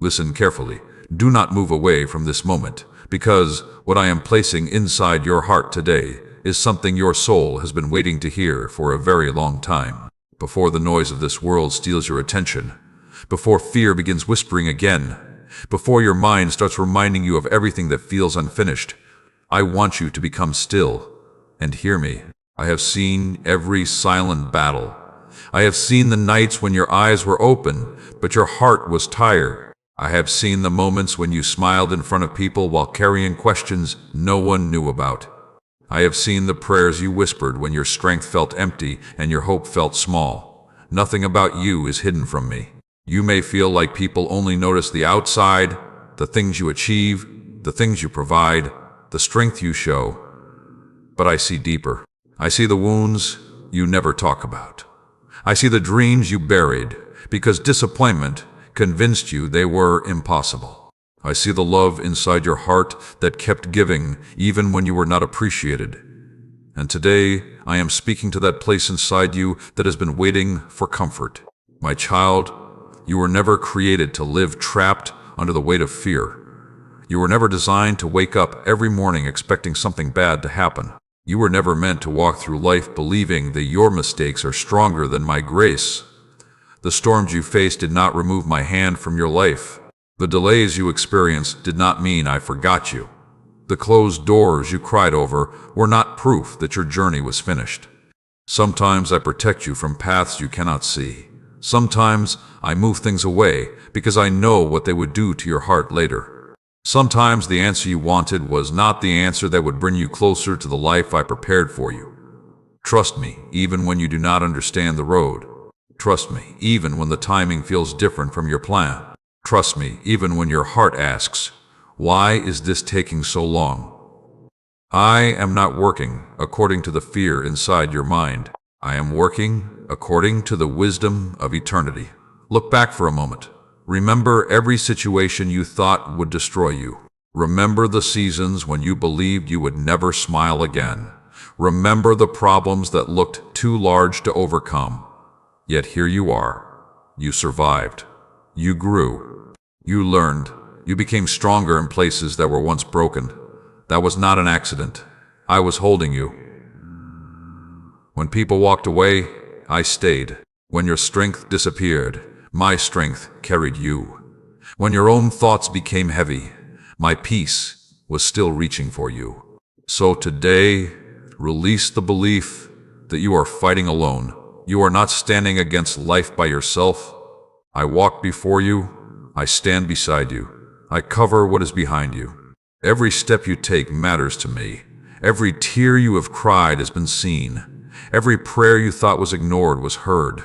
Listen carefully. Do not move away from this moment, because what I am placing inside your heart today is something your soul has been waiting to hear for a very long time. Before the noise of this world steals your attention, before fear begins whispering again, before your mind starts reminding you of everything that feels unfinished, I want you to become still and hear me. I have seen every silent battle. I have seen the nights when your eyes were open, but your heart was tired. I have seen the moments when you smiled in front of people while carrying questions no one knew about. I have seen the prayers you whispered when your strength felt empty and your hope felt small. Nothing about you is hidden from me. You may feel like people only notice the outside, the things you achieve, the things you provide, the strength you show. But I see deeper. I see the wounds you never talk about. I see the dreams you buried because disappointment convinced you they were impossible. I see the love inside your heart that kept giving even when you were not appreciated. And today, I am speaking to that place inside you that has been waiting for comfort. My child, you were never created to live trapped under the weight of fear. You were never designed to wake up every morning expecting something bad to happen. You were never meant to walk through life believing that your mistakes are stronger than my grace. The storms you faced did not remove my hand from your life. The delays you experienced did not mean I forgot you. The closed doors you cried over were not proof that your journey was finished. Sometimes I protect you from paths you cannot see. Sometimes I move things away because I know what they would do to your heart later. Sometimes the answer you wanted was not the answer that would bring you closer to the life I prepared for you. Trust me, even when you do not understand the road. Trust me, even when the timing feels different from your plan. Trust me, even when your heart asks, why is this taking so long? I am not working according to the fear inside your mind. I am working according to the wisdom of eternity. Look back for a moment. Remember every situation you thought would destroy you. Remember the seasons when you believed you would never smile again. Remember the problems that looked too large to overcome. Yet here you are. You survived. You grew. You learned. You became stronger in places that were once broken. That was not an accident. I was holding you. When people walked away, I stayed. When your strength disappeared, my strength carried you. When your own thoughts became heavy, my peace was still reaching for you. So today, release the belief that you are fighting alone. You are not standing against life by yourself. I walk before you. I stand beside you. I cover what is behind you. Every step you take matters to me. Every tear you have cried has been seen. Every prayer you thought was ignored was heard.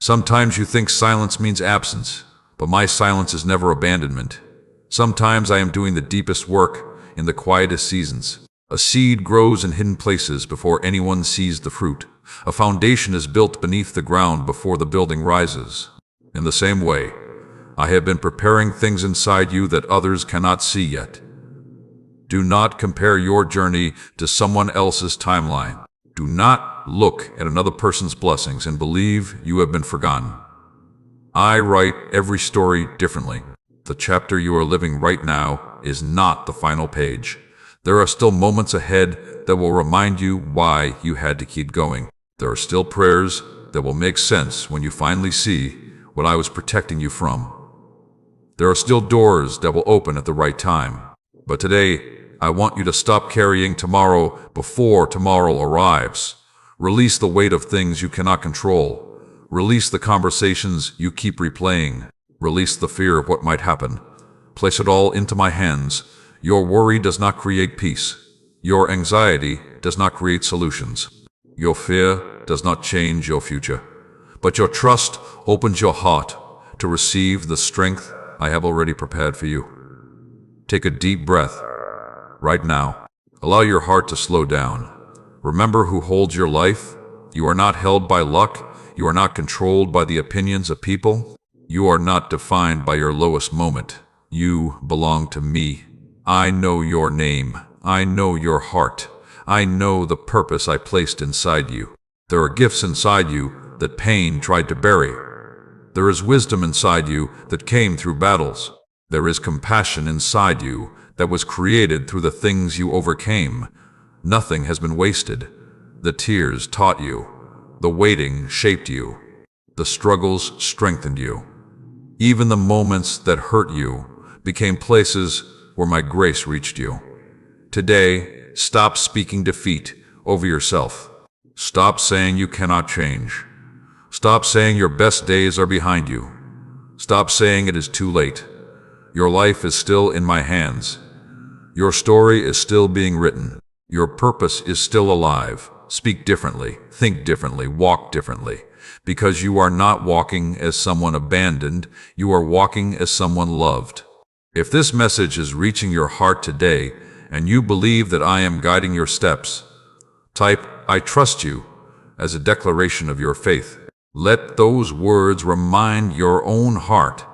Sometimes you think silence means absence, but my silence is never abandonment. Sometimes I am doing the deepest work in the quietest seasons. A seed grows in hidden places before anyone sees the fruit. A foundation is built beneath the ground before the building rises. In the same way, I have been preparing things inside you that others cannot see yet. Do not compare your journey to someone else's timeline. Do not look at another person's blessings and believe you have been forgotten. I write every story differently. The chapter you are living right now is not the final page. There are still moments ahead that will remind you why you had to keep going. There are still prayers that will make sense when you finally see what I was protecting you from. There are still doors that will open at the right time. But today, I want you to stop carrying tomorrow before tomorrow arrives. Release the weight of things you cannot control. Release the conversations you keep replaying. Release the fear of what might happen. Place it all into my hands. Your worry does not create peace. Your anxiety does not create solutions. Your fear does not change your future. But your trust opens your heart to receive the strength I have already prepared for you. Take a deep breath right now. Allow your heart to slow down. Remember who holds your life. You are not held by luck. You are not controlled by the opinions of people. You are not defined by your lowest moment. You belong to me. I know your name. I know your heart. I know the purpose I placed inside you. There are gifts inside you that pain tried to bury. There is wisdom inside you that came through battles. There is compassion inside you that was created through the things you overcame. Nothing has been wasted. The tears taught you. The waiting shaped you. The struggles strengthened you. Even the moments that hurt you became places where my grace reached you. Today, stop speaking defeat over yourself. Stop saying you cannot change. Stop saying your best days are behind you. Stop saying it is too late. Your life is still in my hands. Your story is still being written. Your purpose is still alive. Speak differently, think differently, walk differently. Because you are not walking as someone abandoned, you are walking as someone loved. If this message is reaching your heart today, and you believe that I am guiding your steps, type, "I trust you," as a declaration of your faith. Let those words remind your own heart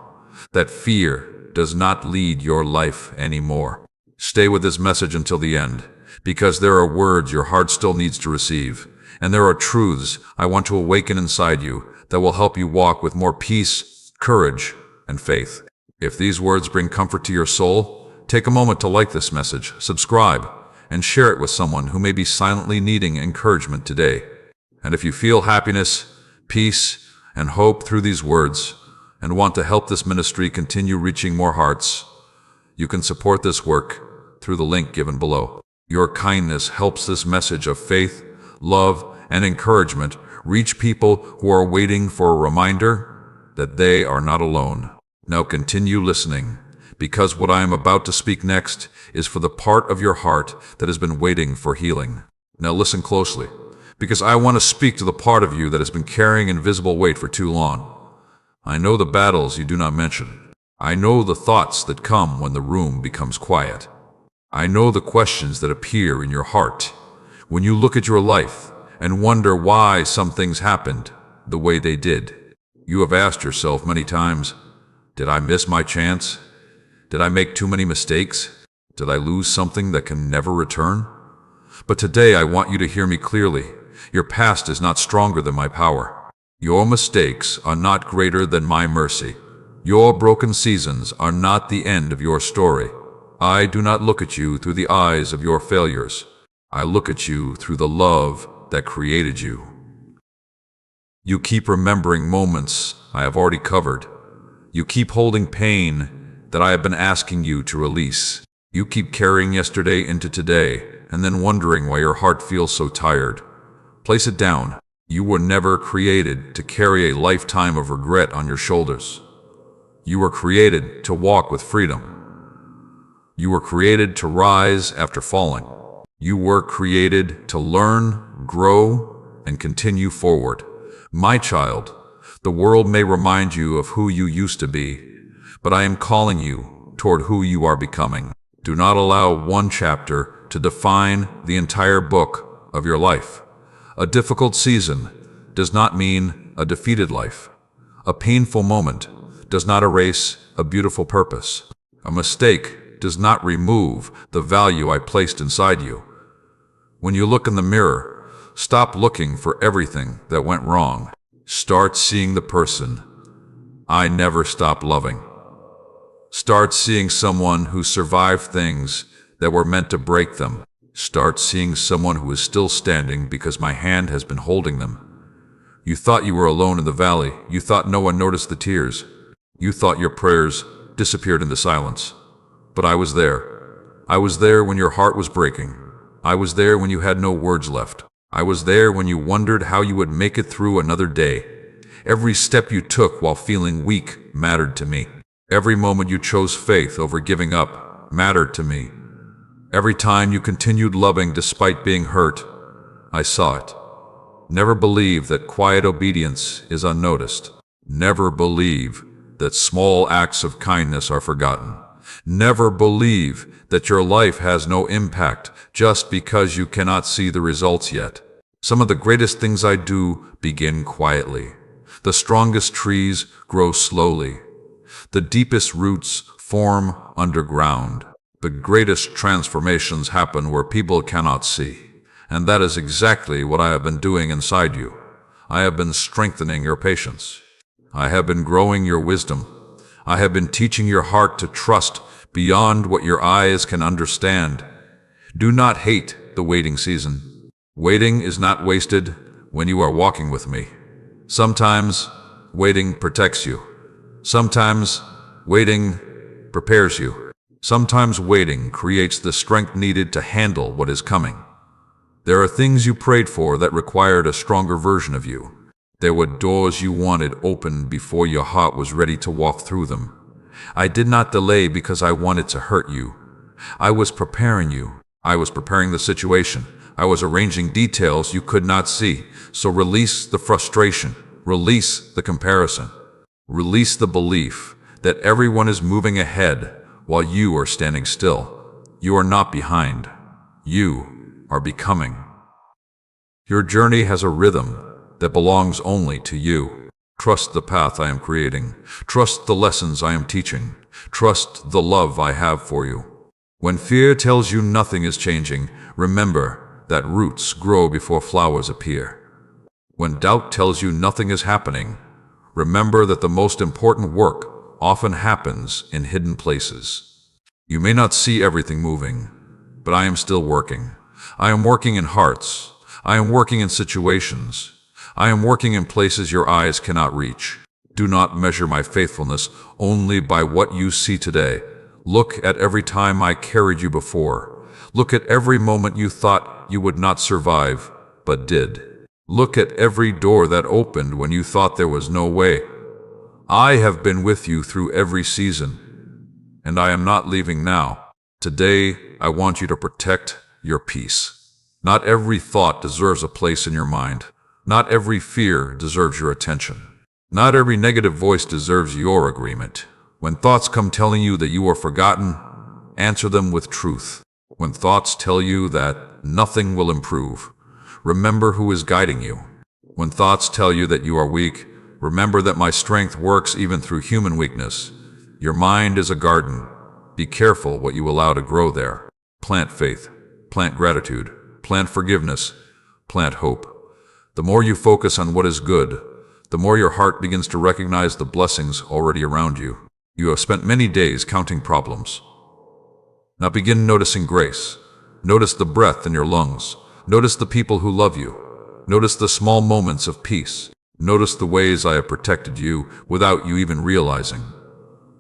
that fear does not lead your life anymore. Stay with this message until the end, because there are words your heart still needs to receive, and there are truths I want to awaken inside you that will help you walk with more peace, courage, and faith. If these words bring comfort to your soul, take a moment to like this message, subscribe, and share it with someone who may be silently needing encouragement today. And if you feel happiness, peace, and hope through these words, and want to help this ministry continue reaching more hearts, you can support this work through the link given below. Your kindness helps this message of faith, love, and encouragement reach people who are waiting for a reminder that they are not alone. Now continue listening, because what I am about to speak next is for the part of your heart that has been waiting for healing. Now listen closely, because I want to speak to the part of you that has been carrying invisible weight for too long. I know the battles you do not mention. I know the thoughts that come when the room becomes quiet. I know the questions that appear in your heart when you look at your life and wonder why some things happened the way they did. You have asked yourself many times, did I miss my chance? Did I make too many mistakes? Did I lose something that can never return? But today I want you to hear me clearly. Your past is not stronger than my power. Your mistakes are not greater than my mercy. Your broken seasons are not the end of your story. I do not look at you through the eyes of your failures. I look at you through the love that created you. You keep remembering moments I have already covered. You keep holding pain that I have been asking you to release. You keep carrying yesterday into today and then wondering why your heart feels so tired. Place it down. You were never created to carry a lifetime of regret on your shoulders. You were created to walk with freedom. You were created to rise after falling. You were created to learn, grow, and continue forward. My child, the world may remind you of who you used to be, but I am calling you toward who you are becoming. Do not allow one chapter to define the entire book of your life. A difficult season does not mean a defeated life. A painful moment does not erase a beautiful purpose. A mistake does not remove the value I placed inside you. When you look in the mirror, stop looking for everything that went wrong. Start seeing the person I never stopped loving. Start seeing someone who survived things that were meant to break them. Start seeing someone who is still standing because my hand has been holding them. You thought you were alone in the valley. You thought no one noticed the tears. You thought your prayers disappeared into silence. But I was there. I was there when your heart was breaking. I was there when you had no words left. I was there when you wondered how you would make it through another day. Every step you took while feeling weak mattered to me. Every moment you chose faith over giving up mattered to me. Every time you continued loving despite being hurt, I saw it. Never believe that quiet obedience is unnoticed. Never believe that small acts of kindness are forgotten. Never believe that your life has no impact just because you cannot see the results yet. Some of the greatest things I do begin quietly. The strongest trees grow slowly. The deepest roots form underground. The greatest transformations happen where people cannot see. And that is exactly what I have been doing inside you. I have been strengthening your patience. I have been growing your wisdom. I have been teaching your heart to trust beyond what your eyes can understand. Do not hate the waiting season. Waiting is not wasted when you are walking with me. Sometimes waiting protects you. Sometimes waiting prepares you. Sometimes waiting creates the strength needed to handle what is coming. There are things you prayed for that required a stronger version of you. There were doors you wanted opened before your heart was ready to walk through them. I did not delay because I wanted to hurt you. I was preparing you. I was preparing the situation. I was arranging details you could not see. So release the frustration. Release the comparison. Release the belief that everyone is moving ahead while you are standing still. You are not behind. You are becoming. Your journey has a rhythm that belongs only to you. Trust the path I am creating. Trust the lessons I am teaching. Trust the love I have for you. When fear tells you nothing is changing, remember that roots grow before flowers appear. When doubt tells you nothing is happening, remember that the most important work often happens in hidden places. You may not see everything moving, but I am still working. I am working in hearts. I am working in situations. I am working in places your eyes cannot reach. Do not measure my faithfulness only by what you see today. Look at every time I carried you before. Look at every moment you thought you would not survive, but did. Look at every door that opened when you thought there was no way. I have been with you through every season, and I am not leaving now. Today, I want you to protect your peace. Not every thought deserves a place in your mind. Not every fear deserves your attention. Not every negative voice deserves your agreement. When thoughts come telling you that you are forgotten, answer them with truth. When thoughts tell you that nothing will improve, remember who is guiding you. When thoughts tell you that you are weak, remember that my strength works even through human weakness. Your mind is a garden. Be careful what you allow to grow there. Plant faith, plant gratitude, plant forgiveness, plant hope. The more you focus on what is good, the more your heart begins to recognize the blessings already around you. You have spent many days counting problems. Now begin noticing grace. Notice the breath in your lungs. Notice the people who love you. Notice the small moments of peace. Notice the ways I have protected you without you even realizing.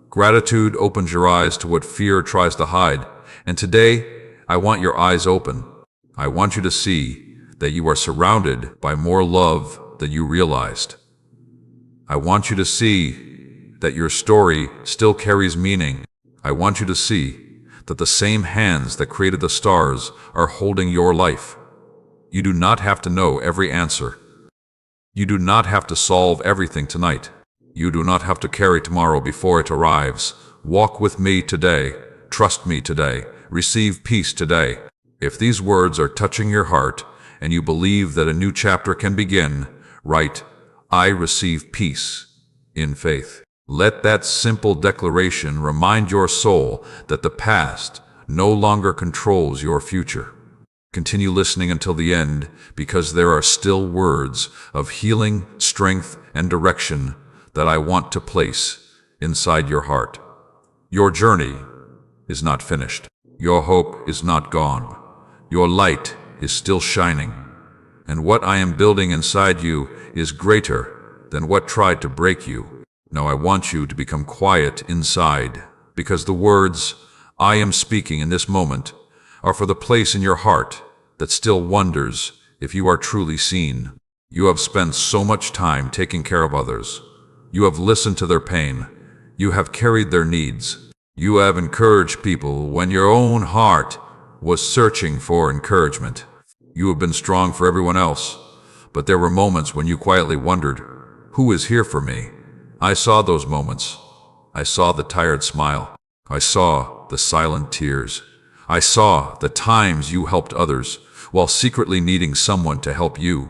Gratitude opens your eyes to what fear tries to hide. And today, I want your eyes open. I want you to see that you are surrounded by more love than you realized. I want you to see that your story still carries meaning. I want you to see that the same hands that created the stars are holding your life. You do not have to know every answer. You do not have to solve everything tonight. You do not have to carry tomorrow before it arrives. Walk with me today. Trust me today. Receive peace today. If these words are touching your heart, and you believe that a new chapter can begin, write, I receive peace in faith. Let that simple declaration remind your soul that the past no longer controls your future. Continue listening until the end, because there are still words of healing, strength, and direction that I want to place inside your heart. Your journey is not finished. Your hope is not gone. Your light is still shining, and what I am building inside you is greater than what tried to break you. Now I want you to become quiet inside, because the words I am speaking in this moment are for the place in your heart that still wonders if you are truly seen. You have spent so much time taking care of others. You have listened to their pain. You have carried their needs. You have encouraged people when your own heart was searching for encouragement. You have been strong for everyone else, but there were moments when you quietly wondered, who is here for me? I saw those moments. I saw the tired smile. I saw the silent tears. I saw the times you helped others while secretly needing someone to help you.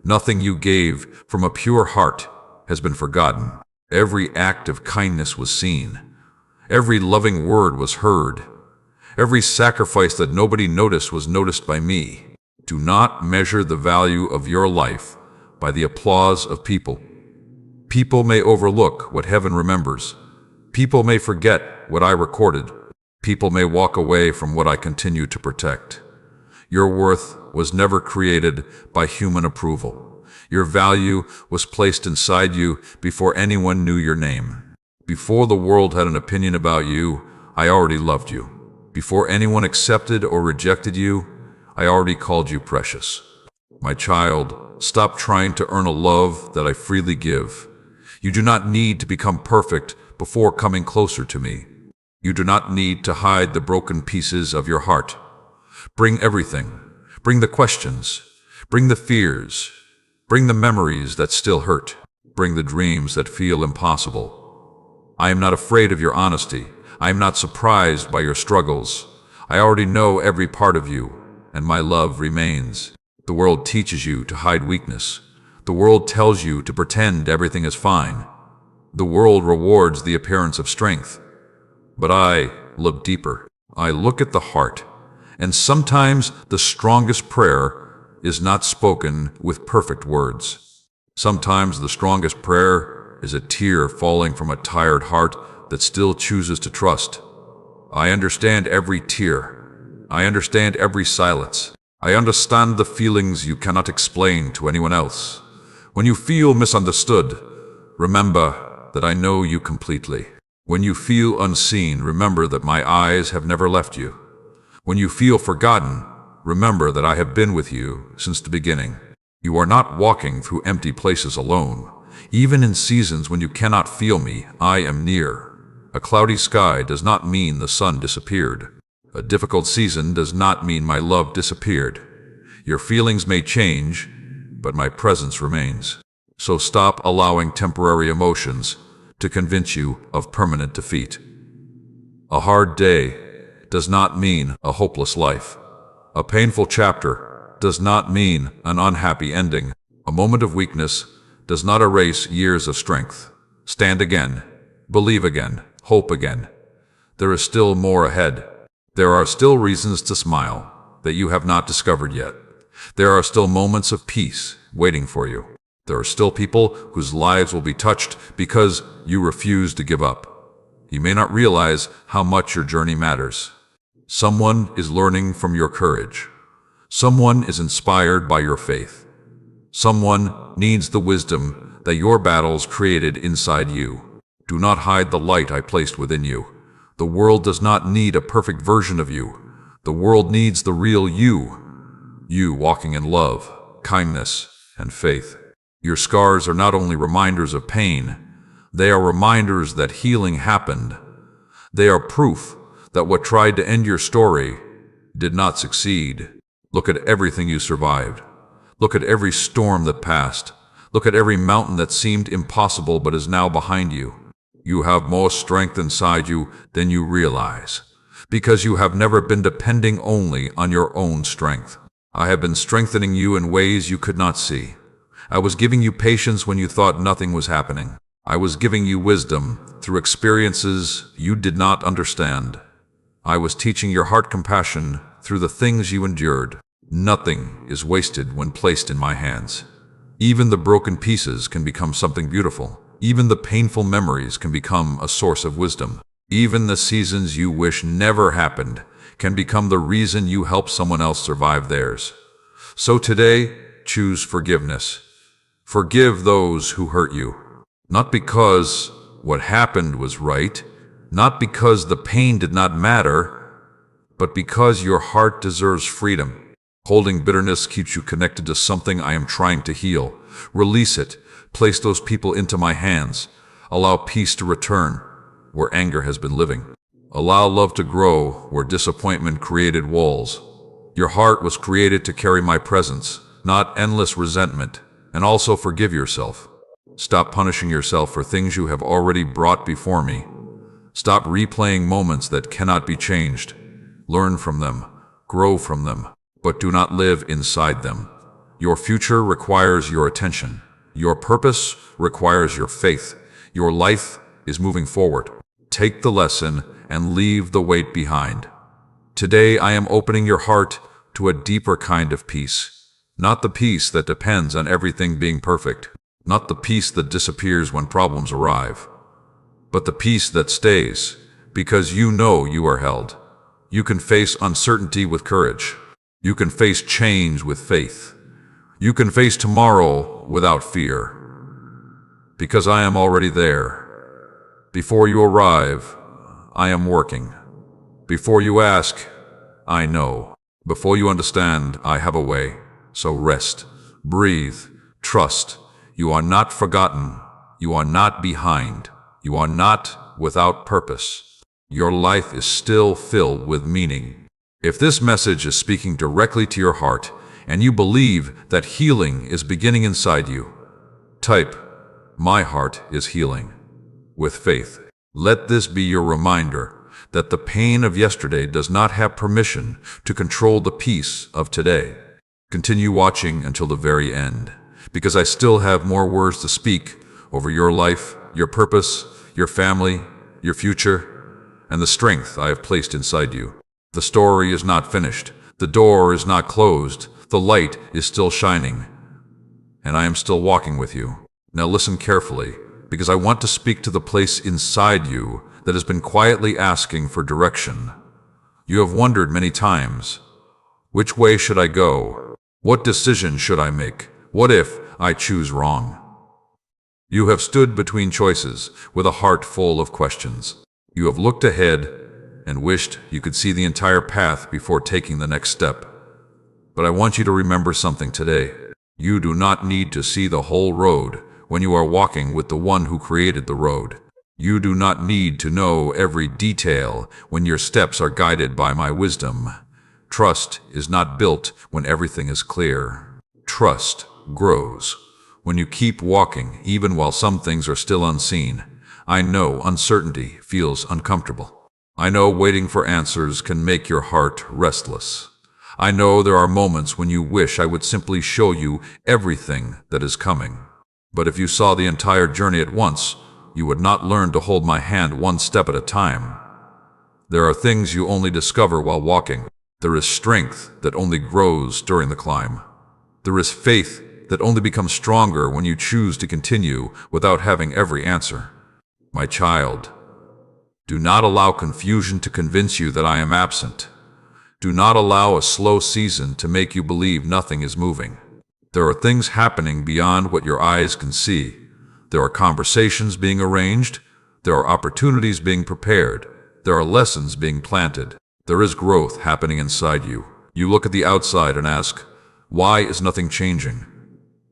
Nothing you gave from a pure heart has been forgotten. Every act of kindness was seen. Every loving word was heard. Every sacrifice that nobody noticed was noticed by me. Do not measure the value of your life by the applause of people. People may overlook what heaven remembers. People may forget what I recorded. People may walk away from what I continue to protect. Your worth was never created by human approval. Your value was placed inside you before anyone knew your name. Before the world had an opinion about you, I already loved you. Before anyone accepted or rejected you, I already called you precious. My child, stop trying to earn a love that I freely give. You do not need to become perfect before coming closer to me. You do not need to hide the broken pieces of your heart. Bring everything. Bring the questions. Bring the fears. Bring the memories that still hurt. Bring the dreams that feel impossible. I am not afraid of your honesty. I am not surprised by your struggles. I already know every part of you, and my love remains. The world teaches you to hide weakness. The world tells you to pretend everything is fine. The world rewards the appearance of strength. But I look deeper. I look at the heart. And sometimes the strongest prayer is not spoken with perfect words. Sometimes the strongest prayer is a tear falling from a tired heart that still chooses to trust. I understand every tear. I understand every silence. I understand the feelings you cannot explain to anyone else. When you feel misunderstood, remember that I know you completely. When you feel unseen, remember that my eyes have never left you. When you feel forgotten, remember that I have been with you since the beginning. You are not walking through empty places alone. Even in seasons when you cannot feel me, I am near. A cloudy sky does not mean the sun disappeared. A difficult season does not mean my love disappeared. Your feelings may change, but my presence remains. So stop allowing temporary emotions to convince you of permanent defeat. A hard day does not mean a hopeless life. A painful chapter does not mean an unhappy ending. A moment of weakness does not erase years of strength. Stand again, believe again, hope again. There is still more ahead. There are still reasons to smile that you have not discovered yet. There are still moments of peace waiting for you. There are still people whose lives will be touched because you refuse to give up. You may not realize how much your journey matters. Someone is learning from your courage. Someone is inspired by your faith. Someone needs the wisdom that your battles created inside you. Do not hide the light I placed within you. The world does not need a perfect version of you. The world needs the real you. You walking in love, kindness, and faith. Your scars are not only reminders of pain, they are reminders that healing happened. They are proof that what tried to end your story did not succeed. Look at everything you survived. Look at every storm that passed. Look at every mountain that seemed impossible but is now behind you. You have more strength inside you than you realize, because you have never been depending only on your own strength. I have been strengthening you in ways you could not see. I was giving you patience when you thought nothing was happening. I was giving you wisdom through experiences you did not understand. I was teaching your heart compassion through the things you endured. Nothing is wasted when placed in my hands. Even the broken pieces can become something beautiful. Even the painful memories can become a source of wisdom. Even the seasons you wish never happened can become the reason you help someone else survive theirs. So today, choose forgiveness. Forgive those who hurt you. Not because what happened was right, not because the pain did not matter, but because your heart deserves freedom. Holding bitterness keeps you connected to something I am trying to heal. Release it. Place those people into my hands. Allow peace to return where anger has been living. Allow love to grow where disappointment created walls. Your heart was created to carry my presence, not endless resentment. And also forgive yourself. Stop punishing yourself for things you have already brought before me. Stop replaying moments that cannot be changed. Learn from them, grow from them, but do not live inside them. Your future requires your attention. Your purpose requires your faith. Your life is moving forward. Take the lesson and leave the weight behind. Today I am opening your heart to a deeper kind of peace. Not the peace that depends on everything being perfect. Not the peace that disappears when problems arrive. but the peace that stays, because you know you are held. You can face uncertainty with courage. You can face change with faith. You can face tomorrow without fear. Because I am already there. Before you arrive, I am working. Before you ask, I know. Before you understand, I have a way. So rest, breathe, trust. You are not forgotten. You are not behind. You are not without purpose. Your life is still filled with meaning. If this message is speaking directly to your heart, and you believe that healing is beginning inside you, type, "My heart is healing," with faith. Let this be your reminder that the pain of yesterday does not have permission to control the peace of today. Continue watching until the very end, because I still have more words to speak over your life, your purpose, your family, your future, and the strength I have placed inside you. The story is not finished. The door is not closed. The light is still shining, and I am still walking with you. Now listen carefully, because I want to speak to the place inside you that has been quietly asking for direction. You have wondered many times, which way should I go? What decision should I make? What if I choose wrong? You have stood between choices with a heart full of questions. You have looked ahead and wished you could see the entire path before taking the next step. But I want you to remember something today. You do not need to see the whole road when you are walking with the one who created the road. You do not need to know every detail when your steps are guided by my wisdom. Trust is not built when everything is clear. Trust grows when you keep walking, even while some things are still unseen. I know uncertainty feels uncomfortable. I know waiting for answers can make your heart restless. I know there are moments when you wish I would simply show you everything that is coming. But if you saw the entire journey at once, you would not learn to hold my hand one step at a time. There are things you only discover while walking. There is strength that only grows during the climb. There is faith that only becomes stronger when you choose to continue without having every answer. My child, do not allow confusion to convince you that I am absent. Do not allow a slow season to make you believe nothing is moving. There are things happening beyond what your eyes can see. There are conversations being arranged. There are opportunities being prepared. There are lessons being planted. There is growth happening inside you. You look at the outside and ask, why is nothing changing?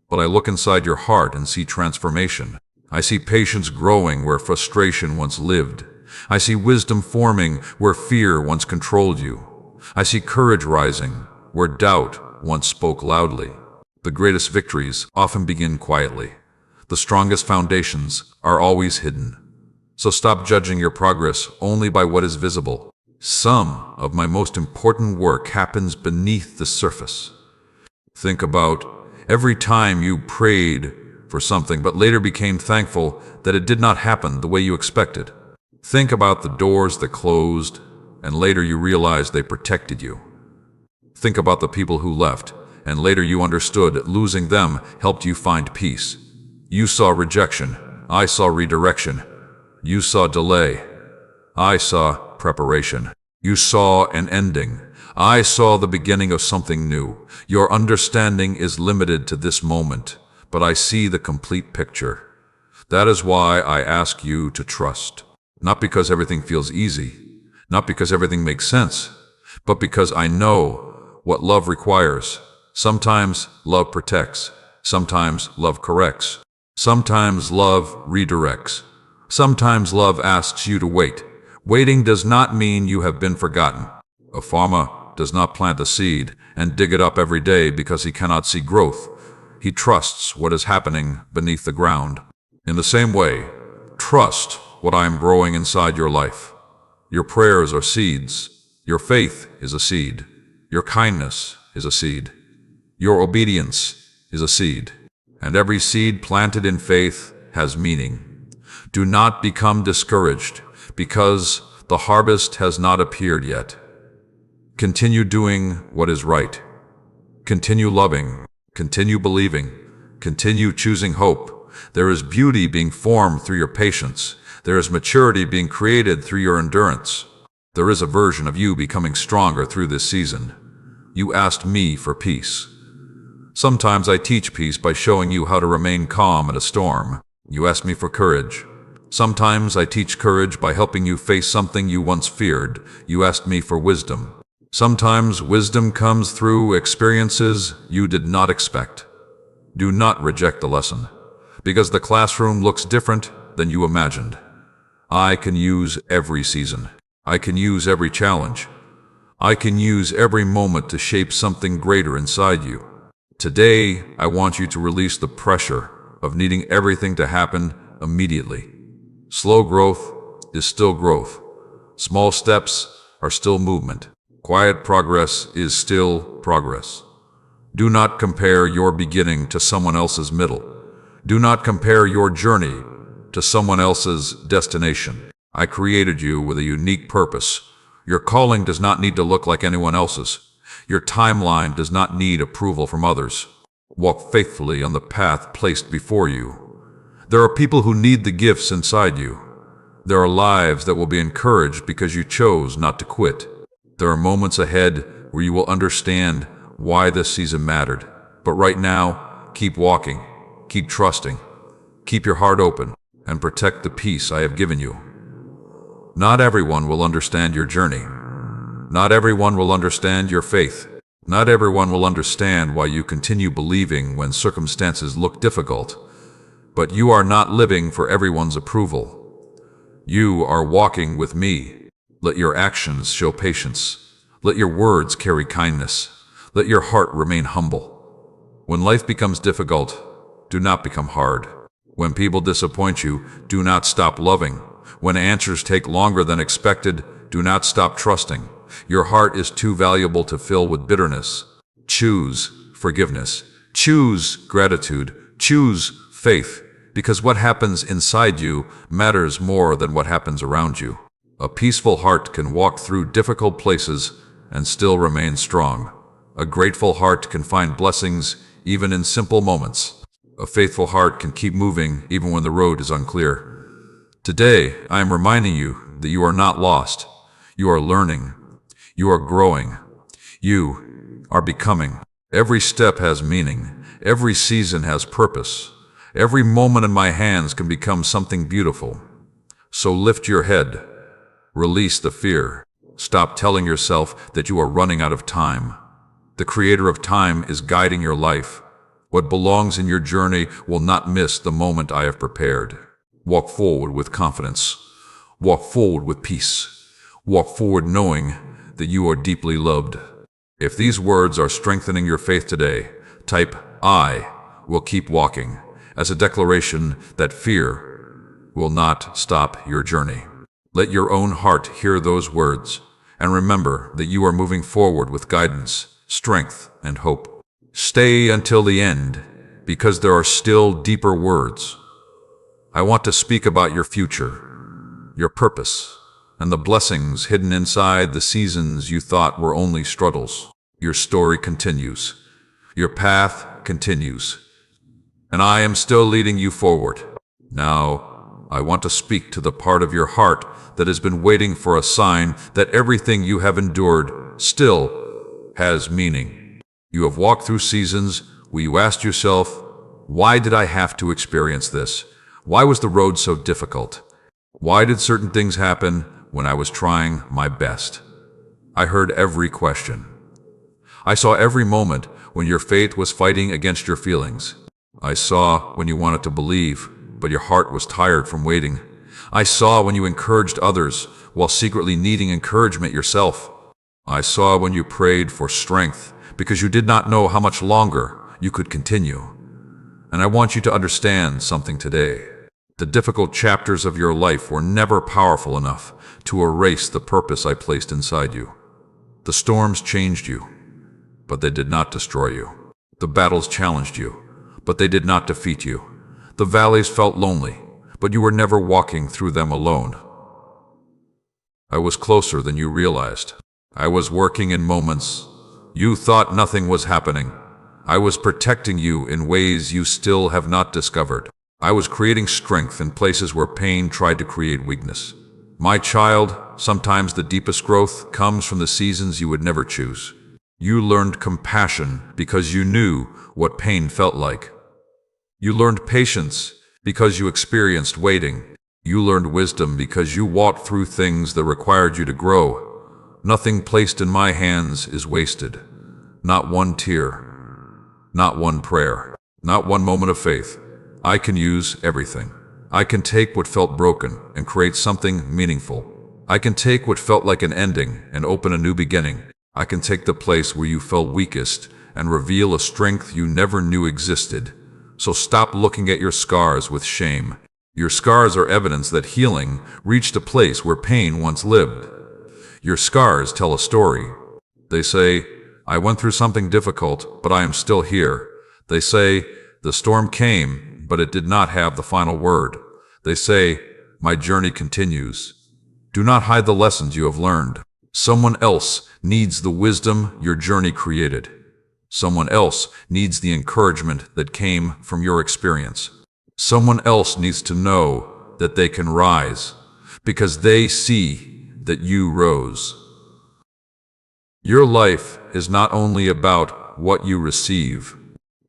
But I look inside your heart and see transformation. I see patience growing where frustration once lived. I see wisdom forming where fear once controlled you. I see courage rising where doubt once spoke loudly. The greatest victories often begin quietly. The strongest foundations are always hidden. So stop judging your progress only by what is visible. Some of my most important work happens beneath the surface. Think about every time you prayed for something but later became thankful that it did not happen the way you expected. Think about the doors that closed and later you realized they protected you. Think about the people who left and later you understood that losing them helped you find peace. You saw rejection. I saw redirection. You saw delay. I saw preparation. You saw an ending. I saw the beginning of something new. Your understanding is limited to this moment, but I see the complete picture. That is why I ask you to trust. Not because everything feels easy, not because everything makes sense, but because I know what love requires. Sometimes love protects. Sometimes love corrects. Sometimes love redirects. Sometimes love asks you to wait. Waiting does not mean you have been forgotten. A farmer does not plant a seed and dig it up every day because he cannot see growth. He trusts what is happening beneath the ground. In the same way, trust what I am growing inside your life. Your prayers are seeds. Your faith is a seed. Your kindness is a seed. Your obedience is a seed. And every seed planted in faith has meaning. Do not become discouraged because the harvest has not appeared yet. Continue doing what is right. Continue loving. Continue believing. Continue choosing hope. There is beauty being formed through your patience. There is maturity being created through your endurance. There is a version of you becoming stronger through this season. You asked me for peace. Sometimes I teach peace by showing you how to remain calm in a storm. You asked me for courage. Sometimes I teach courage by helping you face something you once feared. You asked me for wisdom. Sometimes wisdom comes through experiences you did not expect. Do not reject the lesson, because the classroom looks different than you imagined. I can use every season. I can use every challenge. I can use every moment to shape something greater inside you. Today, I want you to release the pressure of needing everything to happen immediately. Slow growth is still growth. Small steps are still movement. Quiet progress is still progress. Do not compare your beginning to someone else's middle. Do not compare your journey to someone else's destination. I created you with a unique purpose. Your calling does not need to look like anyone else's. Your timeline does not need approval from others. Walk faithfully on the path placed before you. There are people who need the gifts inside you. There are lives that will be encouraged because you chose not to quit. There are moments ahead where you will understand why this season mattered. But right now, keep walking, keep trusting, keep your heart open, and protect the peace I have given you. Not everyone will understand your journey. Not everyone will understand your faith. Not everyone will understand why you continue believing when circumstances look difficult. But you are not living for everyone's approval. You are walking with me. Let your actions show patience. Let your words carry kindness. Let your heart remain humble. When life becomes difficult, do not become hard. When people disappoint you, do not stop loving. When answers take longer than expected, do not stop trusting. Your heart is too valuable to fill with bitterness. Choose forgiveness. Choose gratitude. Choose faith, because what happens inside you matters more than what happens around you. A peaceful heart can walk through difficult places and still remain strong. A grateful heart can find blessings even in simple moments. A faithful heart can keep moving even when the road is unclear. Today, I am reminding you that you are not lost. You are learning. You are growing. You are becoming. Every step has meaning. Every season has purpose. Every moment in my hands can become something beautiful. So lift your head. Release the fear. Stop telling yourself that you are running out of time. The Creator of time is guiding your life. What belongs in your journey will not miss the moment I have prepared. Walk forward with confidence. Walk forward with peace. Walk forward knowing that you are deeply loved. If these words are strengthening your faith today, type "I will keep walking" as a declaration that fear will not stop your journey. Let your own heart hear those words, and remember that you are moving forward with guidance, strength, and hope. Stay until the end, because there are still deeper words. I want to speak about your future, your purpose, and the blessings hidden inside the seasons you thought were only struggles. Your story continues. Your path continues. And I am still leading you forward. Now, I want to speak to the part of your heart that has been waiting for a sign that everything you have endured still has meaning. You have walked through seasons where you asked yourself, why did I have to experience this? Why was the road so difficult? Why did certain things happen when I was trying my best? I heard every question. I saw every moment when your faith was fighting against your feelings. I saw when you wanted to believe, but your heart was tired from waiting. I saw when you encouraged others while secretly needing encouragement yourself. I saw when you prayed for strength because you did not know how much longer you could continue. And I want you to understand something today. The difficult chapters of your life were never powerful enough to erase the purpose I placed inside you. The storms changed you, but they did not destroy you. The battles challenged you, but they did not defeat you. The valleys felt lonely, but you were never walking through them alone. I was closer than you realized. I was working in moments you thought nothing was happening. I was protecting you in ways you still have not discovered. I was creating strength in places where pain tried to create weakness. My child, sometimes the deepest growth comes from the seasons you would never choose. You learned compassion because you knew what pain felt like. You learned patience because you experienced waiting. You learned wisdom because you walked through things that required you to grow. Nothing placed in my hands is wasted. Not one tear, not one prayer, not one moment of faith. I can use everything. I can take what felt broken and create something meaningful. I can take what felt like an ending and open a new beginning. I can take the place where you felt weakest and reveal a strength you never knew existed. So stop looking at your scars with shame. Your scars are evidence that healing reached a place where pain once lived. Your scars tell a story. They say, I went through something difficult, but I am still here. They say, the storm came, but it did not have the final word. They say, my journey continues. Do not hide the lessons you have learned. Someone else needs the wisdom your journey created. Someone else needs the encouragement that came from your experience. Someone else needs to know that they can rise because they see that you rose. Your life is not only about what you receive.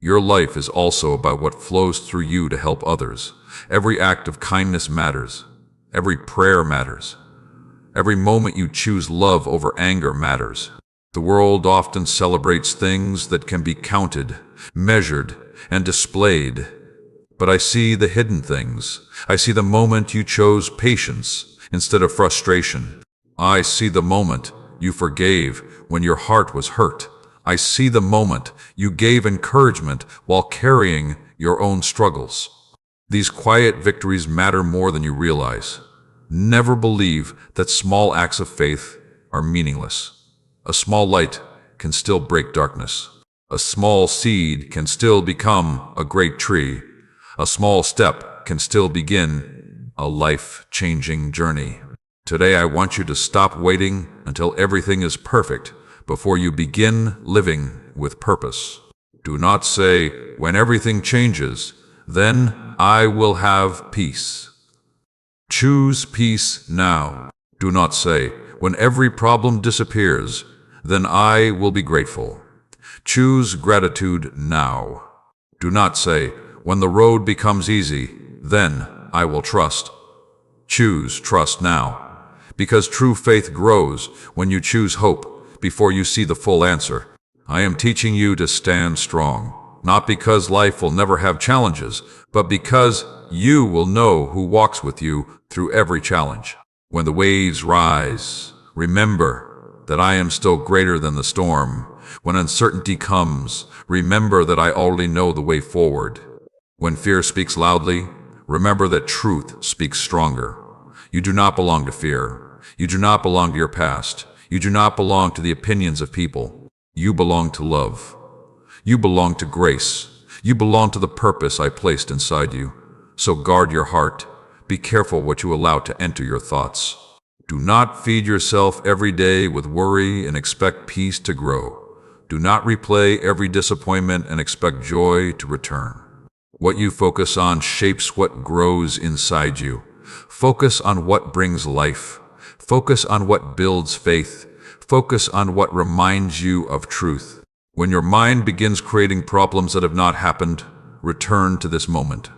Your life is also about what flows through you to help others. Every act of kindness matters. Every prayer matters. Every moment you choose love over anger matters. The world often celebrates things that can be counted, measured, and displayed. But I see the hidden things. I see the moment you chose patience instead of frustration. I see the moment you forgave when your heart was hurt. I see the moment you gave encouragement while carrying your own struggles. These quiet victories matter more than you realize. Never believe that small acts of faith are meaningless. A small light can still break darkness. A small seed can still become a great tree. A small step can still begin a life-changing journey. Today I want you to stop waiting until everything is perfect before you begin living with purpose. Do not say, when everything changes, then I will have peace. Choose peace now. Do not say, when every problem disappears, then I will be grateful. Choose gratitude now. Do not say, when the road becomes easy, then I will trust. Choose trust now, because true faith grows when you choose hope before you see the full answer. I am teaching you to stand strong, not because life will never have challenges, but because you will know who walks with you through every challenge. When the waves rise, remember that I am still greater than the storm. When uncertainty comes, remember that I already know the way forward. When fear speaks loudly, remember that truth speaks stronger. You do not belong to fear. You do not belong to your past. You do not belong to the opinions of people. You belong to love. You belong to grace. You belong to the purpose I placed inside you. So guard your heart. Be careful what you allow to enter your thoughts. Do not feed yourself every day with worry and expect peace to grow. Do not replay every disappointment and expect joy to return. What you focus on shapes what grows inside you. Focus on what brings life. Focus on what builds faith. Focus on what reminds you of truth. When your mind begins creating problems that have not happened, return to this moment.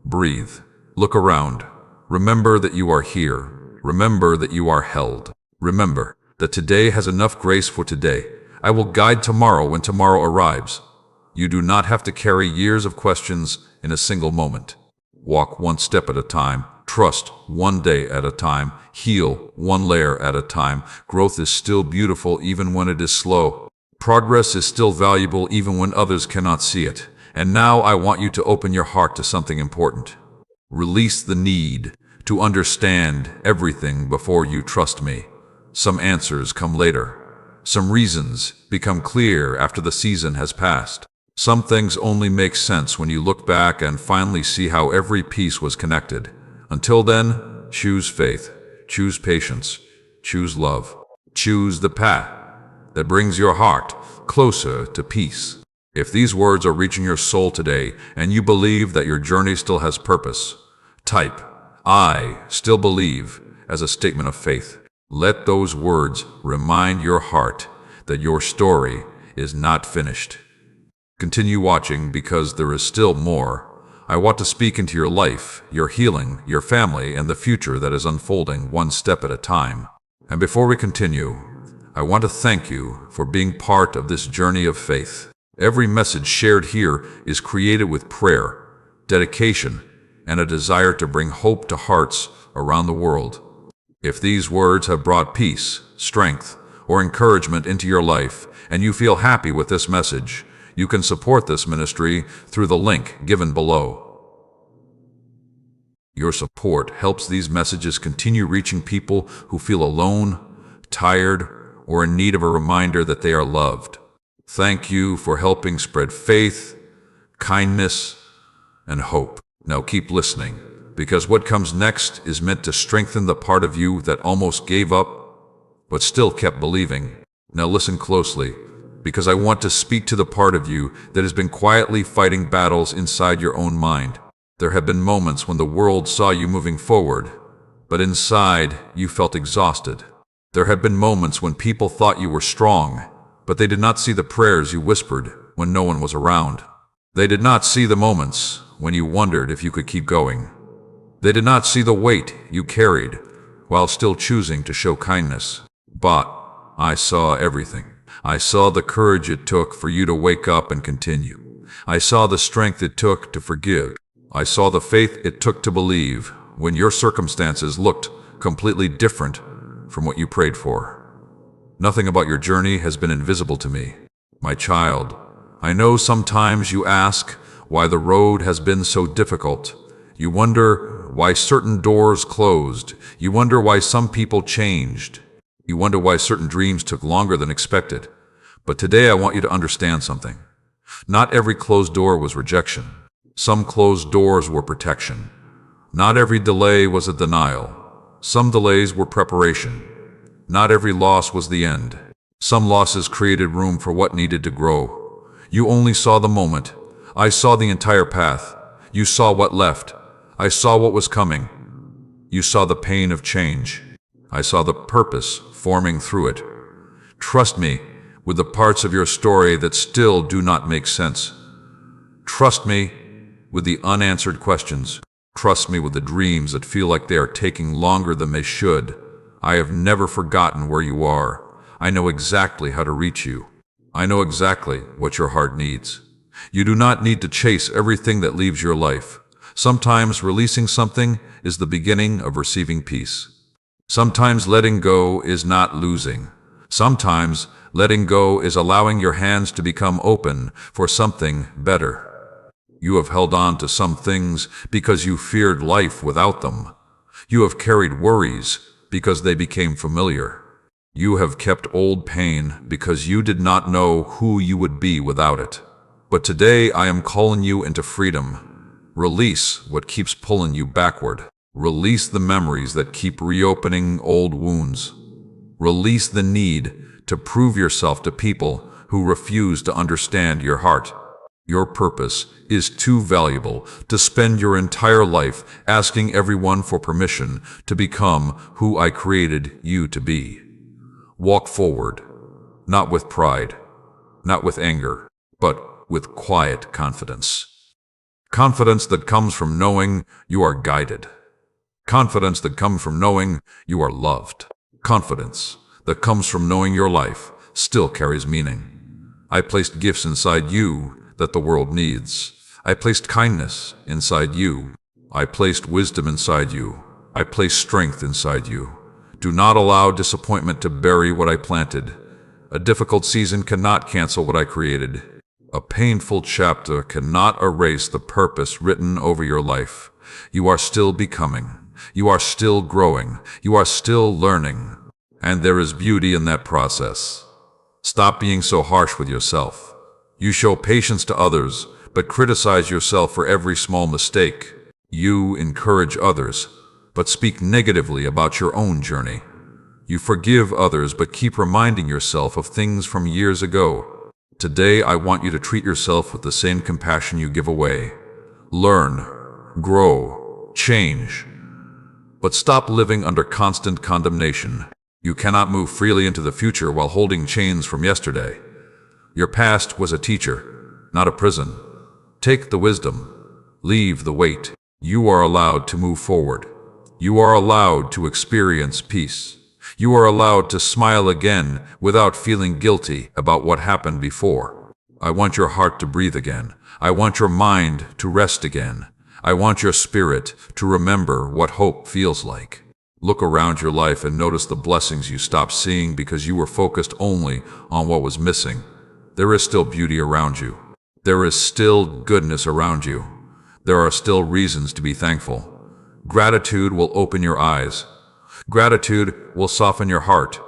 Breathe. Look around. Remember that you are here. Remember that you are held. Remember that today has enough grace for today. I will guide tomorrow when tomorrow arrives. You do not have to carry years of questions in a single moment. Walk one step at a time. Trust one day at a time. Heal one layer at a time. Growth is still beautiful even when it is slow. Progress is still valuable even when others cannot see it. And now I want you to open your heart to something important. Release the need to understand everything before you trust me. Some answers come later. Some reasons become clear after the season has passed. Some things only make sense when you look back and finally see how every piece was connected. Until then, choose faith, choose patience, choose love, choose the path that brings your heart closer to peace. If these words are reaching your soul today and you believe that your journey still has purpose, type "I still believe" as a statement of faith. Let those words remind your heart that your story is not finished. Continue watching because there is still more. I want to speak into your life, your healing, your family, and the future that is unfolding one step at a time. And before we continue, I want to thank you for being part of this journey of faith. Every message shared here is created with prayer, dedication, and a desire to bring hope to hearts around the world. If these words have brought peace, strength, or encouragement into your life, and you feel happy with this message, you can support this ministry through the link given below. Your support helps these messages continue reaching people who feel alone, tired, or in need of a reminder that they are loved. Thank you for helping spread faith, kindness, and hope. Now keep listening, because what comes next is meant to strengthen the part of you that almost gave up, but still kept believing. Now listen closely, because I want to speak to the part of you that has been quietly fighting battles inside your own mind. There have been moments when the world saw you moving forward, but inside you felt exhausted. There have been moments when people thought you were strong, but they did not see the prayers you whispered when no one was around. They did not see the moments when you wondered if you could keep going. They did not see the weight you carried while still choosing to show kindness. But I saw everything. I saw the courage it took for you to wake up and continue. I saw the strength it took to forgive. I saw the faith it took to believe when your circumstances looked completely different from what you prayed for. Nothing about your journey has been invisible to me. My child, I know sometimes you ask why the road has been so difficult. You wonder why certain doors closed. You wonder why some people changed. You wonder why certain dreams took longer than expected. But today I want you to understand something. Not every closed door was rejection. Some closed doors were protection. Not every delay was a denial. Some delays were preparation. Not every loss was the end. Some losses created room for what needed to grow. You only saw the moment. I saw the entire path. You saw what left. I saw what was coming. You saw the pain of change. I saw the purpose forming through it. Trust me with the parts of your story that still do not make sense. Trust me with the unanswered questions. Trust me with the dreams that feel like they are taking longer than they should. I have never forgotten where you are. I know exactly how to reach you. I know exactly what your heart needs. You do not need to chase everything that leaves your life. Sometimes releasing something is the beginning of receiving peace. Sometimes letting go is not losing. Sometimes letting go is allowing your hands to become open for something better. You have held on to some things because you feared life without them. You have carried worries because they became familiar. You have kept old pain because you did not know who you would be without it. But today I am calling you into freedom. Release what keeps pulling you backward. Release the memories that keep reopening old wounds. Release the need to prove yourself to people who refuse to understand your heart. Your purpose is too valuable to spend your entire life asking everyone for permission to become who I created you to be. Walk forward, not with pride, not with anger, but with quiet confidence. Confidence that comes from knowing you are guided. Confidence that comes from knowing you are loved. Confidence that comes from knowing your life still carries meaning. I placed gifts inside you that the world needs. I placed kindness inside you. I placed wisdom inside you. I placed strength inside you. Do not allow disappointment to bury what I planted. A difficult season cannot cancel what I created. A painful chapter cannot erase the purpose written over your life. You are still becoming. You are still growing. You are still learning. And there is beauty in that process. Stop being so harsh with yourself. You show patience to others, but criticize yourself for every small mistake. You encourage others, but speak negatively about your own journey. You forgive others, but keep reminding yourself of things from years ago. Today, I want you to treat yourself with the same compassion you give away. Learn, grow, change. But stop living under constant condemnation. You cannot move freely into the future while holding chains from yesterday. Your past was a teacher, not a prison. Take the wisdom. Leave the weight. You are allowed to move forward. You are allowed to experience peace. You are allowed to smile again without feeling guilty about what happened before. I want your heart to breathe again. I want your mind to rest again. I want your spirit to remember what hope feels like. Look around your life and notice the blessings you stopped seeing because you were focused only on what was missing. There is still beauty around you. There is still goodness around you. There are still reasons to be thankful. Gratitude will open your eyes. Gratitude will soften your heart.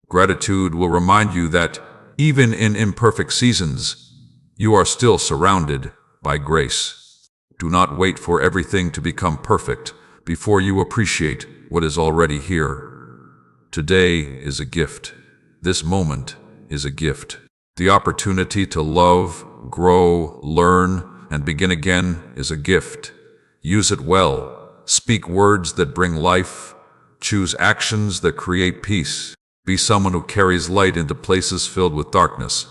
Gratitude will remind you that, even in imperfect seasons, you are still surrounded by grace. Do not wait for everything to become perfect before you appreciate what is already here. Today is a gift. This moment is a gift. The opportunity to love, grow, learn, and begin again is a gift. Use it well. Speak words that bring life. Choose actions that create peace. Be someone who carries light into places filled with darkness,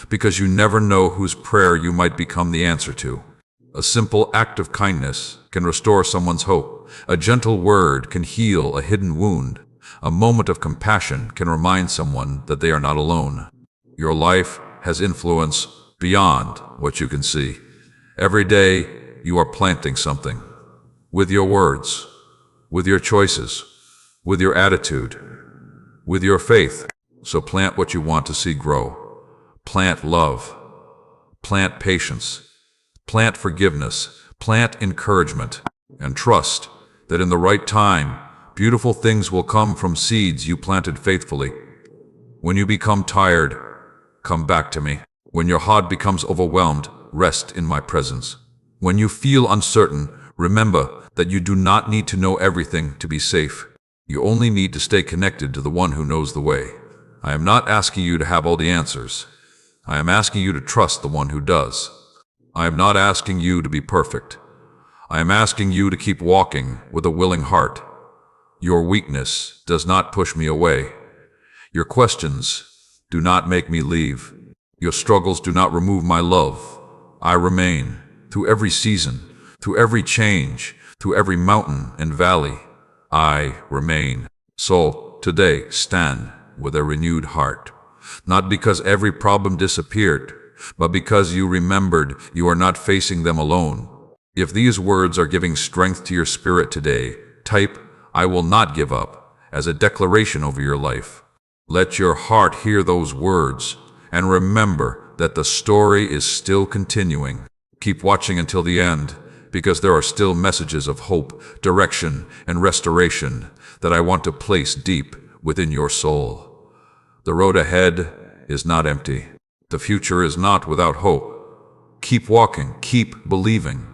because you never know whose prayer you might become the answer to. A simple act of kindness can restore someone's hope. A gentle word can heal a hidden wound. A moment of compassion can remind someone that they are not alone. Your life has influence beyond what you can see. Every day, you are planting something. With your words, with your choices, with your attitude, with your faith. So plant what you want to see grow. Plant love. Plant patience. Plant forgiveness. Plant encouragement. And trust that in the right time, beautiful things will come from seeds you planted faithfully. When you become tired, come back to me. When your heart becomes overwhelmed, rest in my presence. When you feel uncertain, remember that you do not need to know everything to be safe. You only need to stay connected to the one who knows the way. I am not asking you to have all the answers. I am asking you to trust the one who does. I am not asking you to be perfect. I am asking you to keep walking with a willing heart. Your weakness does not push me away. Your questions do not make me leave. Your struggles do not remove my love. I remain through every season, through every change, through every mountain and valley. I remain. So today, stand with a renewed heart. Not because every problem disappeared, but because you remembered you are not facing them alone. If these words are giving strength to your spirit today, type, "I will not give up," as a declaration over your life. Let your heart hear those words, and remember that the story is still continuing. Keep watching until the end, because there are still messages of hope, direction, and restoration that I want to place deep within your soul. The road ahead is not empty. The future is not without hope. Keep walking, keep believing,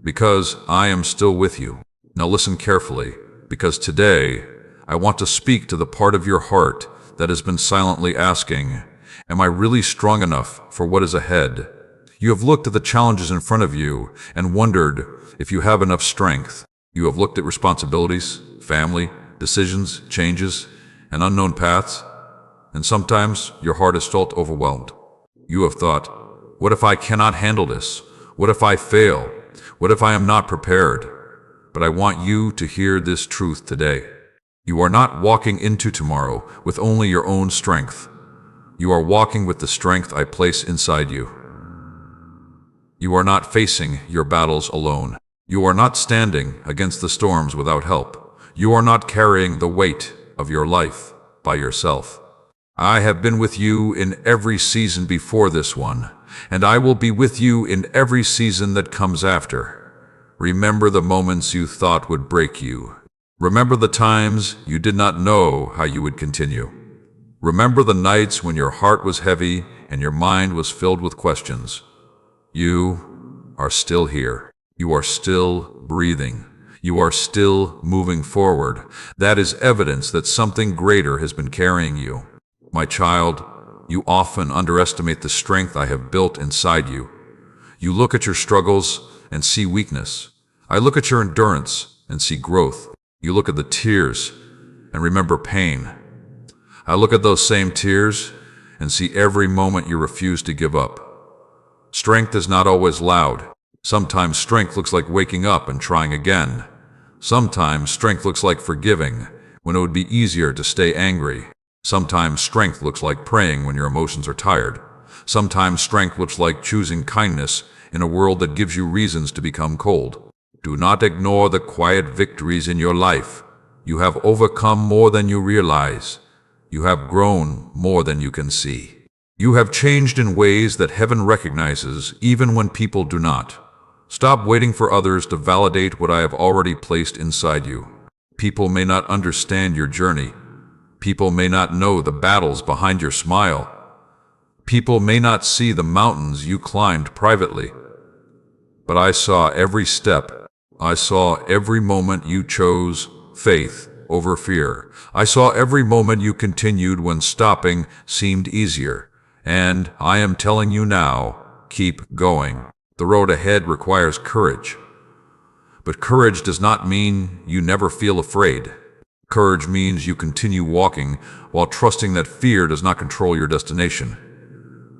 because I am still with you. Now listen carefully, because today I want to speak to the part of your heart that has been silently asking, am I really strong enough for what is ahead? You have looked at the challenges in front of you and wondered if you have enough strength. You have looked at responsibilities, family, decisions, changes, and unknown paths, and sometimes your heart has felt overwhelmed. You have thought, what if I cannot handle this? What if I fail? What if I am not prepared? But I want you to hear this truth today. You are not walking into tomorrow with only your own strength. You are walking with the strength I place inside you. You are not facing your battles alone. You are not standing against the storms without help. You are not carrying the weight of your life by yourself. I have been with you in every season before this one, and I will be with you in every season that comes after. Remember the moments you thought would break you. Remember the times you did not know how you would continue. Remember the nights when your heart was heavy and your mind was filled with questions. You are still here. You are still breathing. You are still moving forward. That is evidence that something greater has been carrying you. My child, You often underestimate the strength I have built inside you. You look at your struggles and see weakness. I look at your endurance and see growth. You look at the tears and remember pain. I look at those same tears and see every moment you refuse to give up. Strength is not always loud. Sometimes strength looks like waking up and trying again. Sometimes strength looks like forgiving when it would be easier to stay angry. Sometimes strength looks like praying when your emotions are tired. Sometimes strength looks like choosing kindness in a world that gives you reasons to become cold. Do not ignore the quiet victories in your life. You have overcome more than you realize. You have grown more than you can see. You have changed in ways that heaven recognizes even when people do not. Stop waiting for others to validate what I have already placed inside you. People may not understand your journey. People may not know the battles behind your smile. People may not see the mountains you climbed privately. But I saw every step. I saw every moment you chose faith over fear. I saw every moment you continued when stopping seemed easier. And I am telling you now, keep going. The road ahead requires courage. But courage does not mean you never feel afraid. Courage means you continue walking while trusting that fear does not control your destination.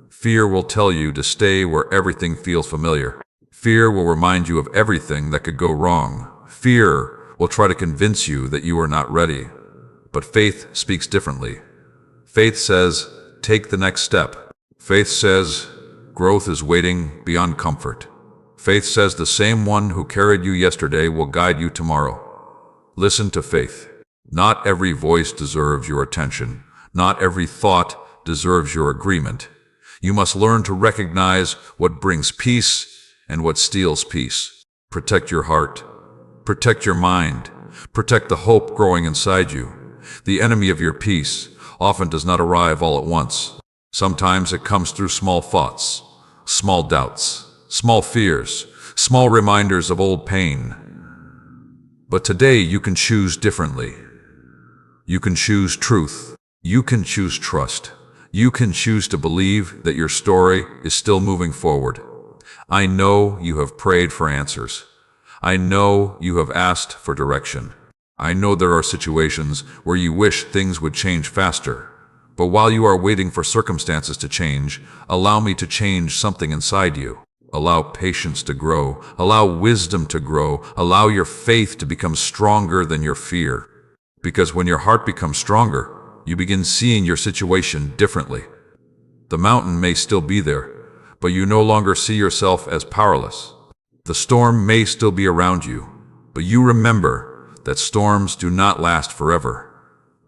Fear will tell you to stay where everything feels familiar. Fear will remind you of everything that could go wrong. Fear will try to convince you that you are not ready. But faith speaks differently. Faith says, take the next step. Faith says, growth is waiting beyond comfort. Faith says the same one who carried you yesterday will guide you tomorrow. Listen to faith. Not every voice deserves your attention. Not every thought deserves your agreement. You must learn to recognize what brings peace and what steals peace. Protect your heart. Protect your mind. Protect the hope growing inside you. The enemy of your peace often does not arrive all at once. Sometimes it comes through small thoughts, small doubts, small fears, small reminders of old pain. But today you can choose differently. You can choose truth. You can choose trust. You can choose to believe that your story is still moving forward. I know you have prayed for answers. I know you have asked for direction. I know there are situations where you wish things would change faster. But while you are waiting for circumstances to change, allow me to change something inside you. Allow patience to grow. Allow wisdom to grow. Allow your faith to become stronger than your fear. Because when your heart becomes stronger, you begin seeing your situation differently. The mountain may still be there, but you no longer see yourself as powerless. The storm may still be around you, but you remember that storms do not last forever.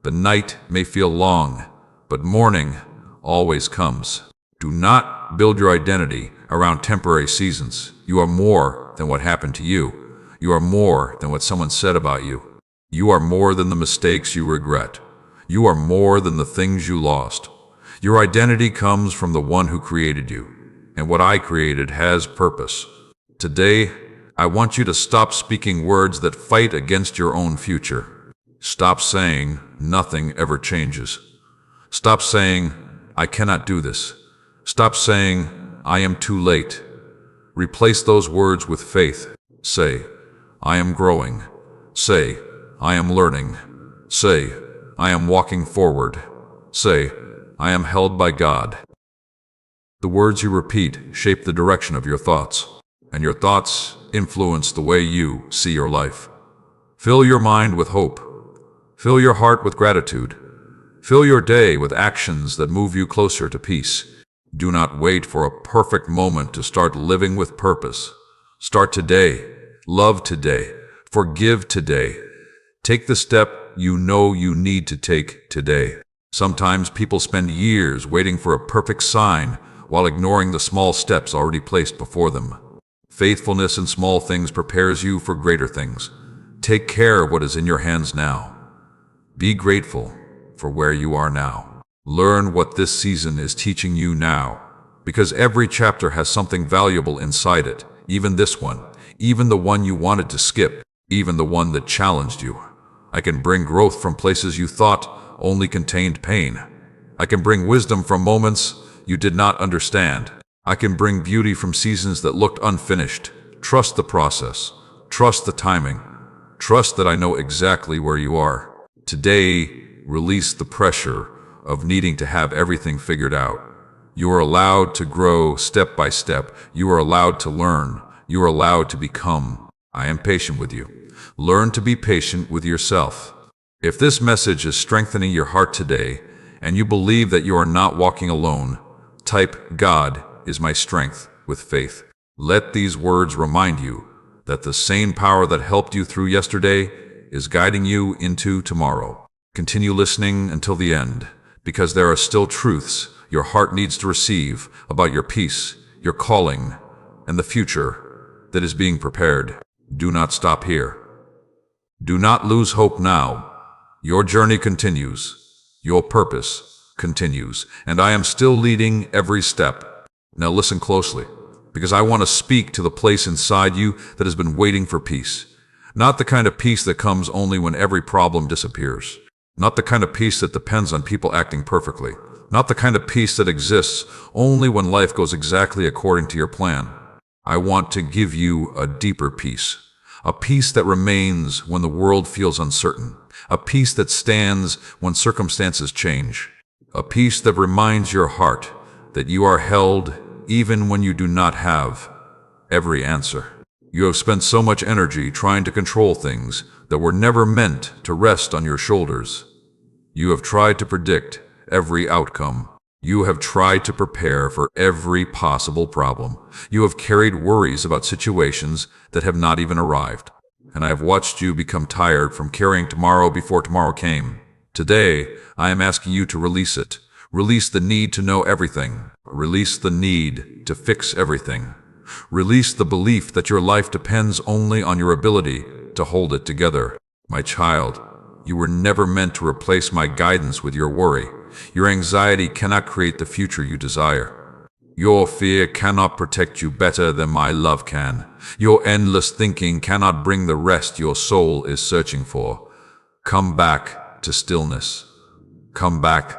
The night may feel long, but morning always comes. Do not build your identity around temporary seasons. You are more than what happened to you. You are more than what someone said about you. You are more than the mistakes you regret. You are more than the things you lost. Your identity comes from the one who created you, and what I created has purpose. Today, I want you to stop speaking words that fight against your own future. Stop saying, nothing ever changes. Stop saying, I cannot do this. Stop saying, I am too late. Replace those words with faith. Say, I am growing. Say, I am learning. Say, I am walking forward. Say, I am held by God. The words you repeat shape the direction of your thoughts, and your thoughts influence the way you see your life. Fill your mind with hope. Fill your heart with gratitude. Fill your day with actions that move you closer to peace. Do not wait for a perfect moment to start living with purpose. Start today. Love today. Forgive today. Take the step you know you need to take today. Sometimes people spend years waiting for a perfect sign while ignoring the small steps already placed before them. Faithfulness in small things prepares you for greater things. Take care of what is in your hands now. Be grateful for where you are now. Learn what this season is teaching you now, because every chapter has something valuable inside it, even this one, even the one you wanted to skip, even the one that challenged you. I can bring growth from places you thought only contained pain. I can bring wisdom from moments you did not understand. I can bring beauty from seasons that looked unfinished. Trust the process. Trust the timing. Trust that I know exactly where you are. Today, release the pressure of needing to have everything figured out. You are allowed to grow step by step. You are allowed to learn. You are allowed to become. I am patient with you. Learn to be patient with yourself. If this message is strengthening your heart today, and you believe that you are not walking alone, type "God is my strength" with faith. Let these words remind you that the same power that helped you through yesterday is guiding you into tomorrow. Continue listening until the end, because there are still truths your heart needs to receive about your peace, your calling, and the future that is being prepared. Do not stop here. Do not lose hope now. Your journey continues. Your purpose continues, and I am still leading every step. Now listen closely, because I want to speak to the place inside you that has been waiting for peace. Not the kind of peace that comes only when every problem disappears. Not the kind of peace that depends on people acting perfectly. Not the kind of peace that exists only when life goes exactly according to your plan. I want to give you a deeper peace. A peace that remains when the world feels uncertain. A peace that stands when circumstances change. A peace that reminds your heart that you are held even when you do not have every answer. You have spent so much energy trying to control things that were never meant to rest on your shoulders. You have tried to predict every outcome. You have tried to prepare for every possible problem. You have carried worries about situations that have not even arrived. And I have watched you become tired from carrying tomorrow before tomorrow came. Today, I am asking you to release it. Release the need to know everything. Release the need to fix everything. Release the belief that your life depends only on your ability to hold it together. My child, you were never meant to replace my guidance with your worry. Your anxiety cannot create the future you desire. Your fear cannot protect you better than my love can. Your endless thinking cannot bring the rest your soul is searching for. Come back to stillness. Come back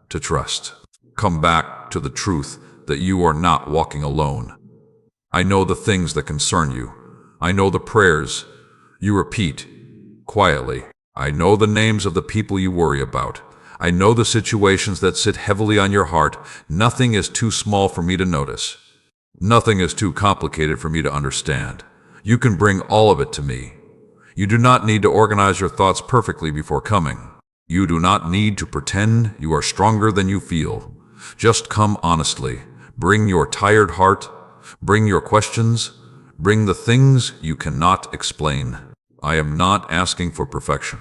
to trust. Come back to the truth that you are not walking alone. I know the things that concern you. I know the prayers you repeat quietly. I know the names of the people you worry about. I know the situations that sit heavily on your heart. Nothing is too small for me to notice. Nothing is too complicated for me to understand. You can bring all of it to me. You do not need to organize your thoughts perfectly before coming. You do not need to pretend you are stronger than you feel. Just come honestly. Bring your tired heart. Bring your questions. Bring the things you cannot explain. I am not asking for perfection.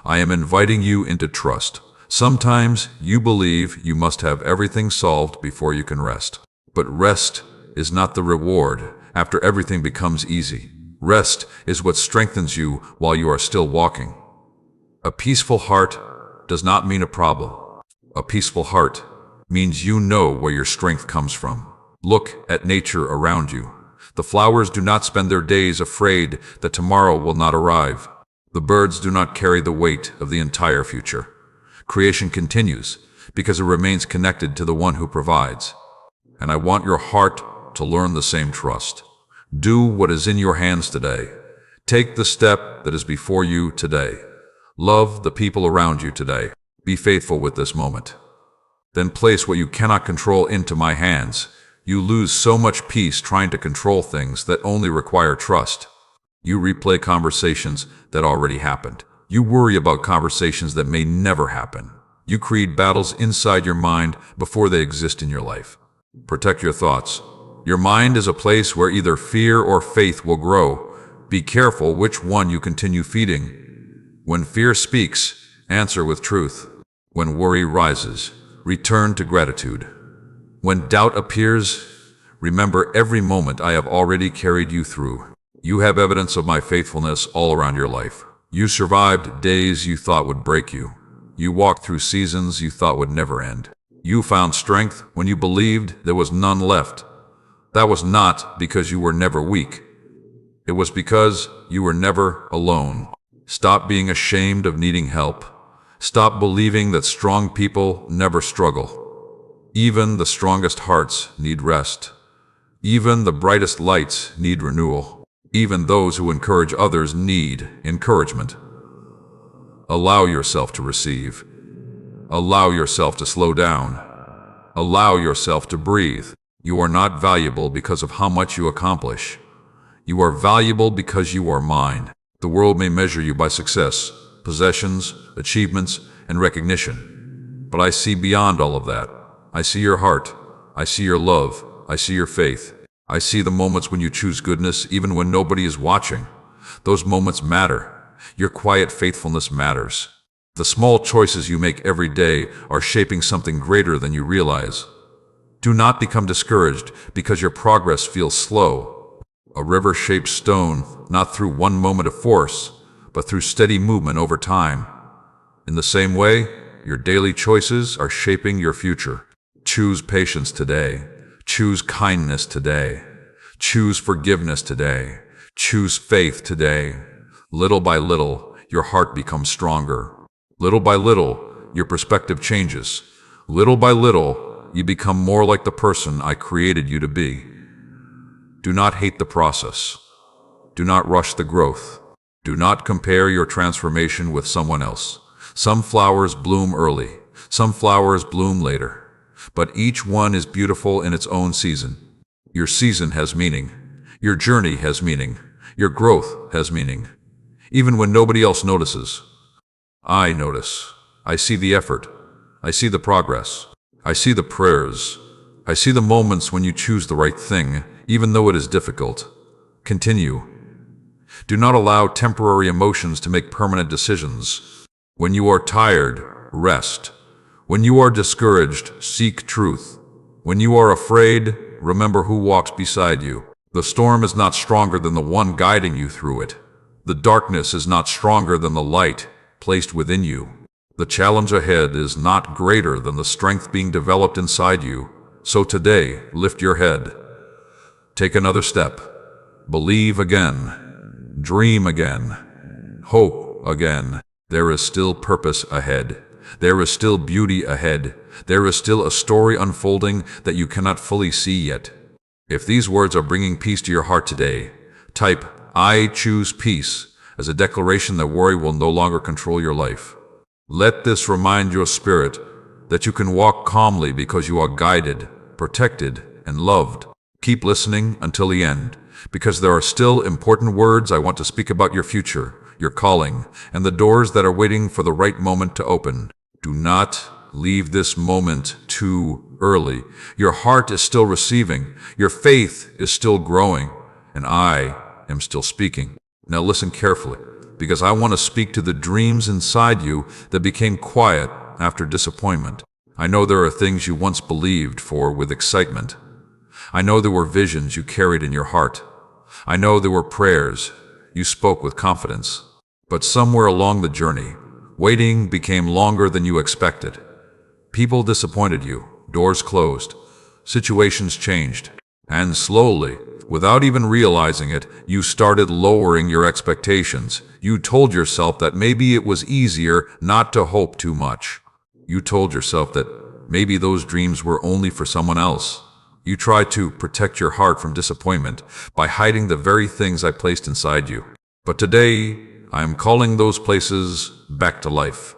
I am inviting you into trust. Sometimes you believe you must have everything solved before you can rest. But rest is not the reward after everything becomes easy. Rest is what strengthens you while you are still walking. A peaceful heart does not mean a problem. A peaceful heart means you know where your strength comes from. Look at nature around you. The flowers do not spend their days afraid that tomorrow will not arrive. The birds do not carry the weight of the entire future. Creation continues because it remains connected to the one who provides. And I want your heart to learn the same trust. Do what is in your hands today. Take the step that is before you today. Love the people around you today. Be faithful with this moment. Then place what you cannot control into my hands. You lose so much peace trying to control things that only require trust. You replay conversations that already happened. You worry about conversations that may never happen. You create battles inside your mind before they exist in your life. Protect your thoughts. Your mind is a place where either fear or faith will grow. Be careful which one you continue feeding. When fear speaks, answer with truth. When worry rises, return to gratitude. When doubt appears, remember every moment I have already carried you through. You have evidence of my faithfulness all around your life. You survived days you thought would break you. You walked through seasons you thought would never end. You found strength when you believed there was none left. That was not because you were never weak. It was because you were never alone. Stop being ashamed of needing help. Stop believing that strong people never struggle. Even the strongest hearts need rest. Even the brightest lights need renewal. Even those who encourage others need encouragement. Allow yourself to receive. Allow yourself to slow down. Allow yourself to breathe. You are not valuable because of how much you accomplish. You are valuable because you are mine. The world may measure you by success, possessions, achievements, and recognition. But I see beyond all of that. I see your heart. I see your love. I see your faith. I see the moments when you choose goodness even when nobody is watching. Those moments matter. Your quiet faithfulness matters. The small choices you make every day are shaping something greater than you realize. Do not become discouraged because your progress feels slow. A river shapes stone not through one moment of force, but through steady movement over time. In the same way, your daily choices are shaping your future. Choose patience today. Choose kindness today. Choose forgiveness today. Choose faith today. Little by little, your heart becomes stronger. Little by little, your perspective changes. Little by little, you become more like the person I created you to be. Do not hate the process. Do not rush the growth. Do not compare your transformation with someone else. Some flowers bloom early. Some flowers bloom later. But each one is beautiful in its own season. Your season has meaning. Your journey has meaning. Your growth has meaning. Even when nobody else notices. I notice. I see the effort. I see the progress. I see the prayers. I see the moments when you choose the right thing, even though it is difficult. Continue. Do not allow temporary emotions to make permanent decisions. When you are tired, rest. When you are discouraged, seek truth. When you are afraid, remember who walks beside you. The storm is not stronger than the one guiding you through it. The darkness is not stronger than the light placed within you. The challenge ahead is not greater than the strength being developed inside you. So today, lift your head. Take another step. Believe again. Dream again. Hope again. There is still purpose ahead. There is still beauty ahead. There is still a story unfolding that you cannot fully see yet. If these words are bringing peace to your heart today, type "I choose peace" as a declaration that worry will no longer control your life. Let this remind your spirit that you can walk calmly because you are guided, protected, and loved. Keep listening until the end, because there are still important words I want to speak about your future, your calling, and the doors that are waiting for the right moment to open. Do not leave this moment too early. Your heart is still receiving, your faith is still growing, and I am still speaking. Now listen carefully, because I want to speak to the dreams inside you that became quiet after disappointment. I know there are things you once believed for with excitement. I know there were visions you carried in your heart. I know there were prayers you spoke with confidence. But somewhere along the journey, waiting became longer than you expected. People disappointed you, doors closed, situations changed, and slowly, without even realizing it, you started lowering your expectations. You told yourself that maybe it was easier not to hope too much. You told yourself that maybe those dreams were only for someone else. You tried to protect your heart from disappointment by hiding the very things I placed inside you. But today, I am calling those places back to life.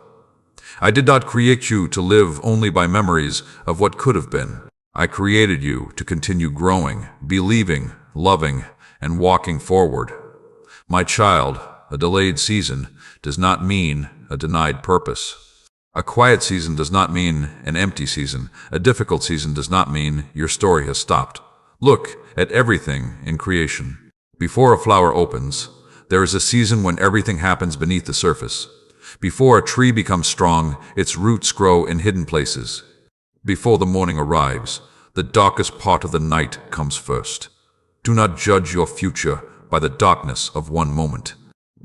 I did not create you to live only by memories of what could have been. I created you to continue growing, believing, loving, and walking forward. My child, a delayed season does not mean a denied purpose. A quiet season does not mean an empty season. A difficult season does not mean your story has stopped. Look at everything in creation. Before a flower opens, there is a season when everything happens beneath the surface. Before a tree becomes strong, its roots grow in hidden places. Before the morning arrives, the darkest part of the night comes first. Do not judge your future by the darkness of one moment.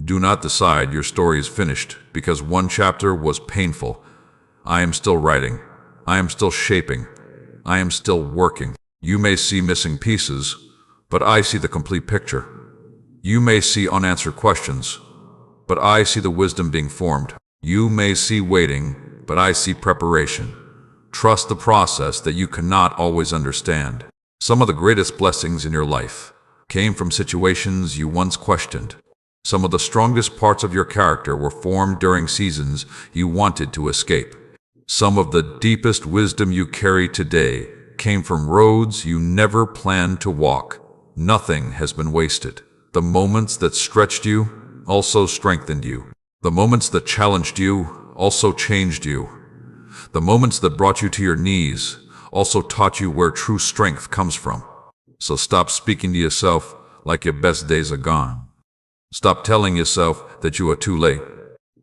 Do not decide your story is finished because one chapter was painful. I am still writing. I am still shaping. I am still working. You may see missing pieces, but I see the complete picture. You may see unanswered questions, but I see the wisdom being formed. You may see waiting, but I see preparation. Trust the process that you cannot always understand. Some of the greatest blessings in your life came from situations you once questioned. Some of the strongest parts of your character were formed during seasons you wanted to escape. Some of the deepest wisdom you carry today came from roads you never planned to walk. Nothing has been wasted. The moments that stretched you also strengthened you. The moments that challenged you also changed you. The moments that brought you to your knees also taught you where true strength comes from. So stop speaking to yourself like your best days are gone. Stop telling yourself that you are too late.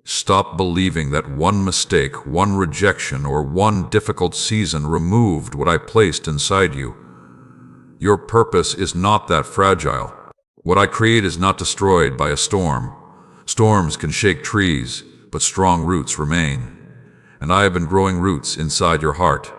Stop believing that one mistake, one rejection, or one difficult season removed what I placed inside you. Your purpose is not that fragile. What I create is not destroyed by a storm. Storms can shake trees, but strong roots remain. And I have been growing roots inside your heart.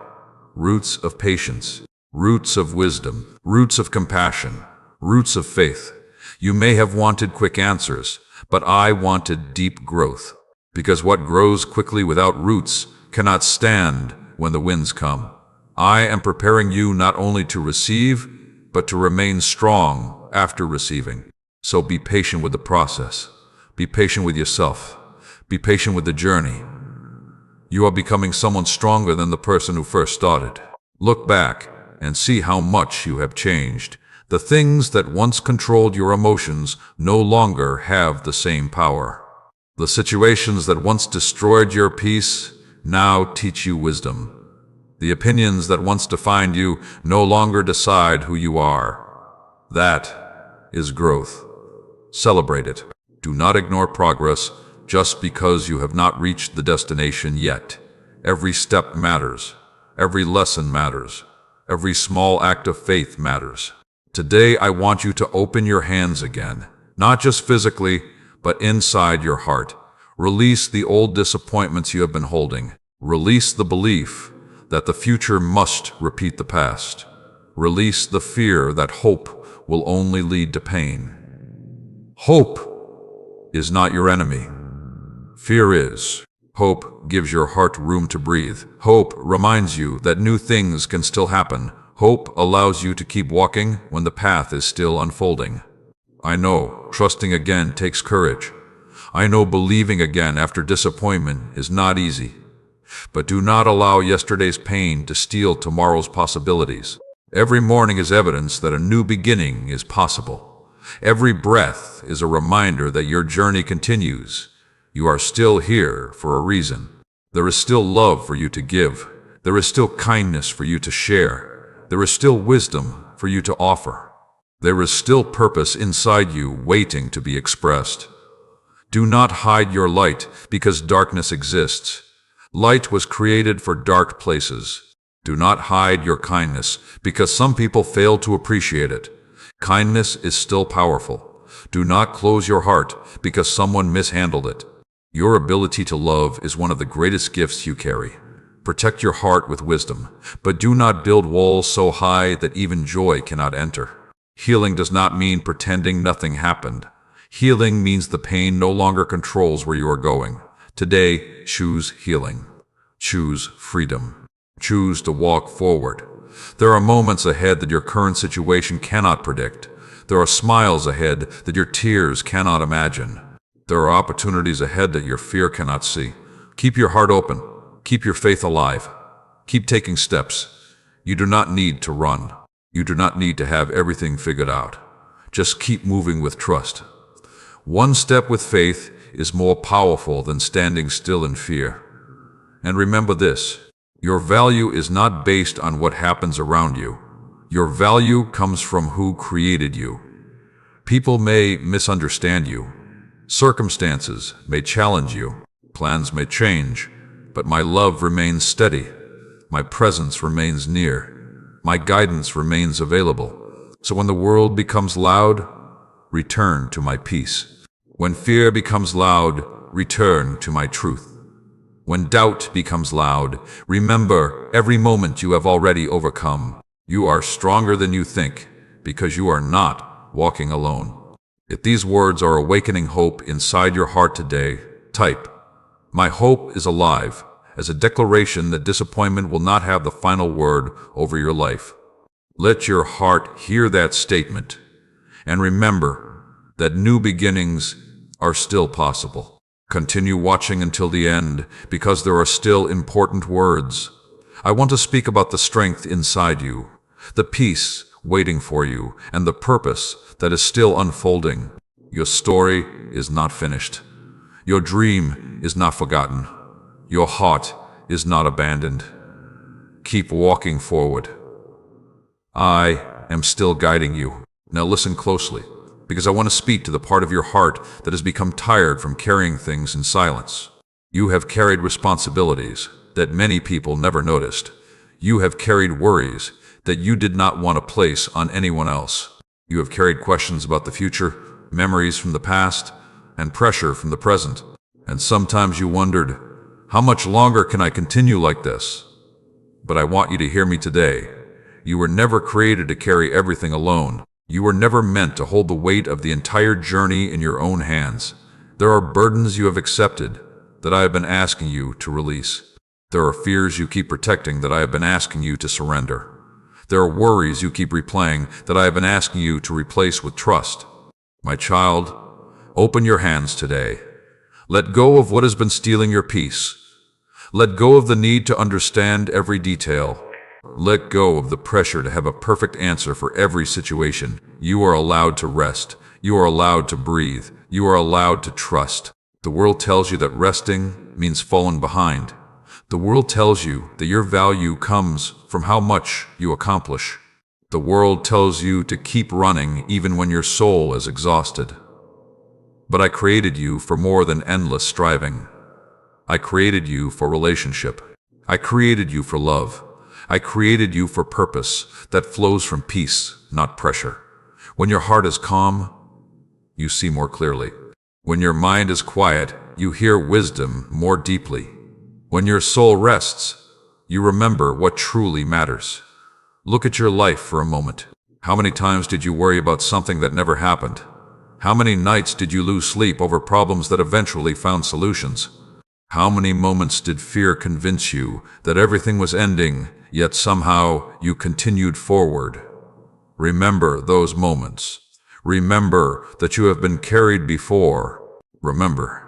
Roots of patience, roots of wisdom, roots of compassion, roots of faith. You may have wanted quick answers, but I wanted deep growth. Because what grows quickly without roots cannot stand when the winds come. I am preparing you not only to receive, but to remain strong after receiving. So be patient with the process. Be patient with yourself. Be patient with the journey. You are becoming someone stronger than the person who first started. Look back and see how much you have changed. The things that once controlled your emotions no longer have the same power. The situations that once destroyed your peace now teach you wisdom. The opinions that once defined you no longer decide who you are. That is growth. Celebrate it. Do not ignore progress just because you have not reached the destination yet. Every step matters. Every lesson matters. Every small act of faith matters. Today I want you to open your hands again, not just physically, but inside your heart. Release the old disappointments you have been holding. Release the belief that the future must repeat the past. Release the fear that hope will only lead to pain. Hope is not your enemy. Fear is. Hope gives your heart room to breathe. Hope reminds you that new things can still happen. Hope allows you to keep walking when the path is still unfolding. I know trusting again takes courage. I know believing again after disappointment is not easy. But do not allow yesterday's pain to steal tomorrow's possibilities. Every morning is evidence that a new beginning is possible. Every breath is a reminder that your journey continues. You are still here for a reason. There is still love for you to give. There is still kindness for you to share. There is still wisdom for you to offer. There is still purpose inside you waiting to be expressed. Do not hide your light because darkness exists. Light was created for dark places. Do not hide your kindness because some people fail to appreciate it. Kindness is still powerful. Do not close your heart because someone mishandled it. Your ability to love is one of the greatest gifts you carry. Protect your heart with wisdom, but do not build walls so high that even joy cannot enter. Healing does not mean pretending nothing happened. Healing means the pain no longer controls where you are going. Today, choose healing. Choose freedom. Choose to walk forward. There are moments ahead that your current situation cannot predict. There are smiles ahead that your tears cannot imagine. There are opportunities ahead that your fear cannot see. Keep your heart open. Keep your faith alive. Keep taking steps. You do not need to run. You do not need to have everything figured out. Just keep moving with trust. One step with faith is more powerful than standing still in fear. And remember this, your value is not based on what happens around you. Your value comes from who created you. People may misunderstand you. Circumstances may challenge you. Plans may change. But my love remains steady. My presence remains near. My guidance remains available. So when the world becomes loud, return to my peace. When fear becomes loud, return to my truth. When doubt becomes loud, remember every moment you have already overcome. You are stronger than you think because you are not walking alone. If these words are awakening hope inside your heart today, type, My hope is alive, as a declaration that disappointment will not have the final word over your life. Let your heart hear that statement, and remember that new beginnings are still possible. Continue watching until the end, because there are still important words. I want to speak about the strength inside you, the peace waiting for you, and the purpose that is still unfolding. Your story is not finished. Your dream is not forgotten. Your heart is not abandoned. Keep walking forward. I am still guiding you. Now listen closely, because I want to speak to the part of your heart that has become tired from carrying things in silence. You have carried responsibilities that many people never noticed. You have carried worries that you did not want to place on anyone else. You have carried questions about the future, memories from the past, and pressure from the present. And sometimes you wondered, how much longer can I continue like this? But I want you to hear me today. You were never created to carry everything alone. You were never meant to hold the weight of the entire journey in your own hands. There are burdens you have accepted that I have been asking you to release. There are fears you keep protecting that I have been asking you to surrender. There are worries you keep replaying that I have been asking you to replace with trust. My child, open your hands today. Let go of what has been stealing your peace. Let go of the need to understand every detail. Let go of the pressure to have a perfect answer for every situation. You are allowed to rest. You are allowed to breathe. You are allowed to trust. The world tells you that resting means falling behind. The world tells you that your value comes from how much you accomplish. The world tells you to keep running even when your soul is exhausted. But I created you for more than endless striving. I created you for relationship. I created you for love. I created you for purpose that flows from peace, not pressure. When your heart is calm, you see more clearly. When your mind is quiet, you hear wisdom more deeply. When your soul rests, you remember what truly matters. Look at your life for a moment. How many times did you worry about something that never happened? How many nights did you lose sleep over problems that eventually found solutions? How many moments did fear convince you that everything was ending, yet somehow you continued forward? Remember those moments. Remember that you have been carried before. Remember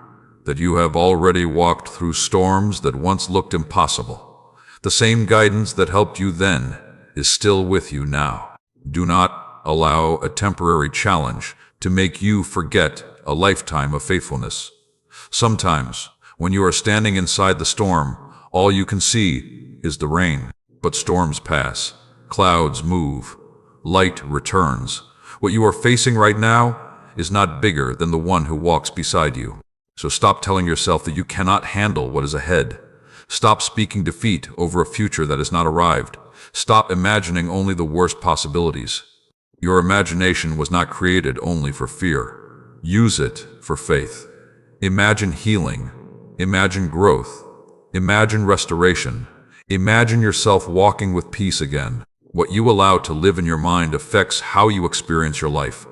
that you have already walked through storms that once looked impossible. The same guidance that helped you then is still with you now. Do not allow a temporary challenge to make you forget a lifetime of faithfulness. Sometimes, when you are standing inside the storm, all you can see is the rain. But storms pass, clouds move, light returns. What you are facing right now is not bigger than the one who walks beside you. So stop telling yourself that you cannot handle what is ahead. Stop speaking defeat over a future that has not arrived. Stop imagining only the worst possibilities. Your imagination was not created only for fear. Use it for faith. Imagine healing. Imagine growth. Imagine restoration. Imagine yourself walking with peace again. What you allow to live in your mind affects how you experience your life.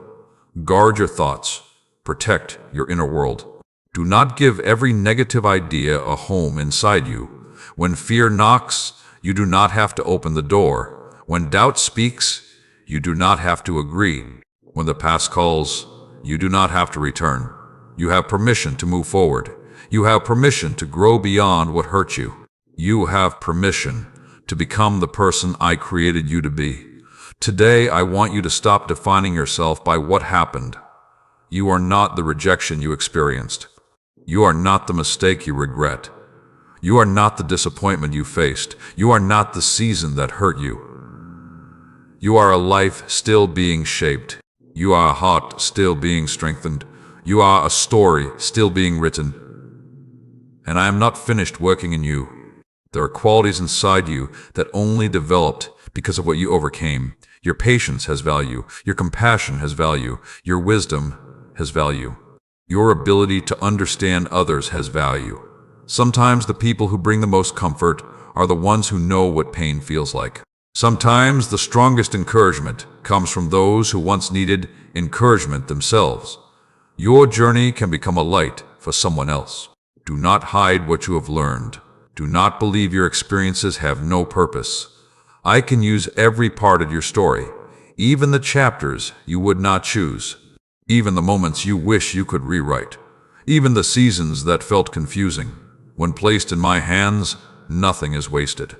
Guard your thoughts. Protect your inner world. Do not give every negative idea a home inside you. When fear knocks, you do not have to open the door. When doubt speaks, you do not have to agree. When the past calls, you do not have to return. You have permission to move forward. You have permission to grow beyond what hurt you. You have permission to become the person I created you to be. Today, I want you to stop defining yourself by what happened. You are not the rejection you experienced. You are not the mistake you regret. You are not the disappointment you faced. You are not the season that hurt you. You are a life still being shaped. You are a heart still being strengthened. You are a story still being written. And I am not finished working in you. There are qualities inside you that only developed because of what you overcame. Your patience has value. Your compassion has value. Your wisdom has value. Your ability to understand others has value. Sometimes the people who bring the most comfort are the ones who know what pain feels like. Sometimes the strongest encouragement comes from those who once needed encouragement themselves. Your journey can become a light for someone else. Do not hide what you have learned. Do not believe your experiences have no purpose. I can use every part of your story, even the chapters you would not choose, even the moments you wish you could rewrite, even the seasons that felt confusing. When placed in my hands, nothing is wasted.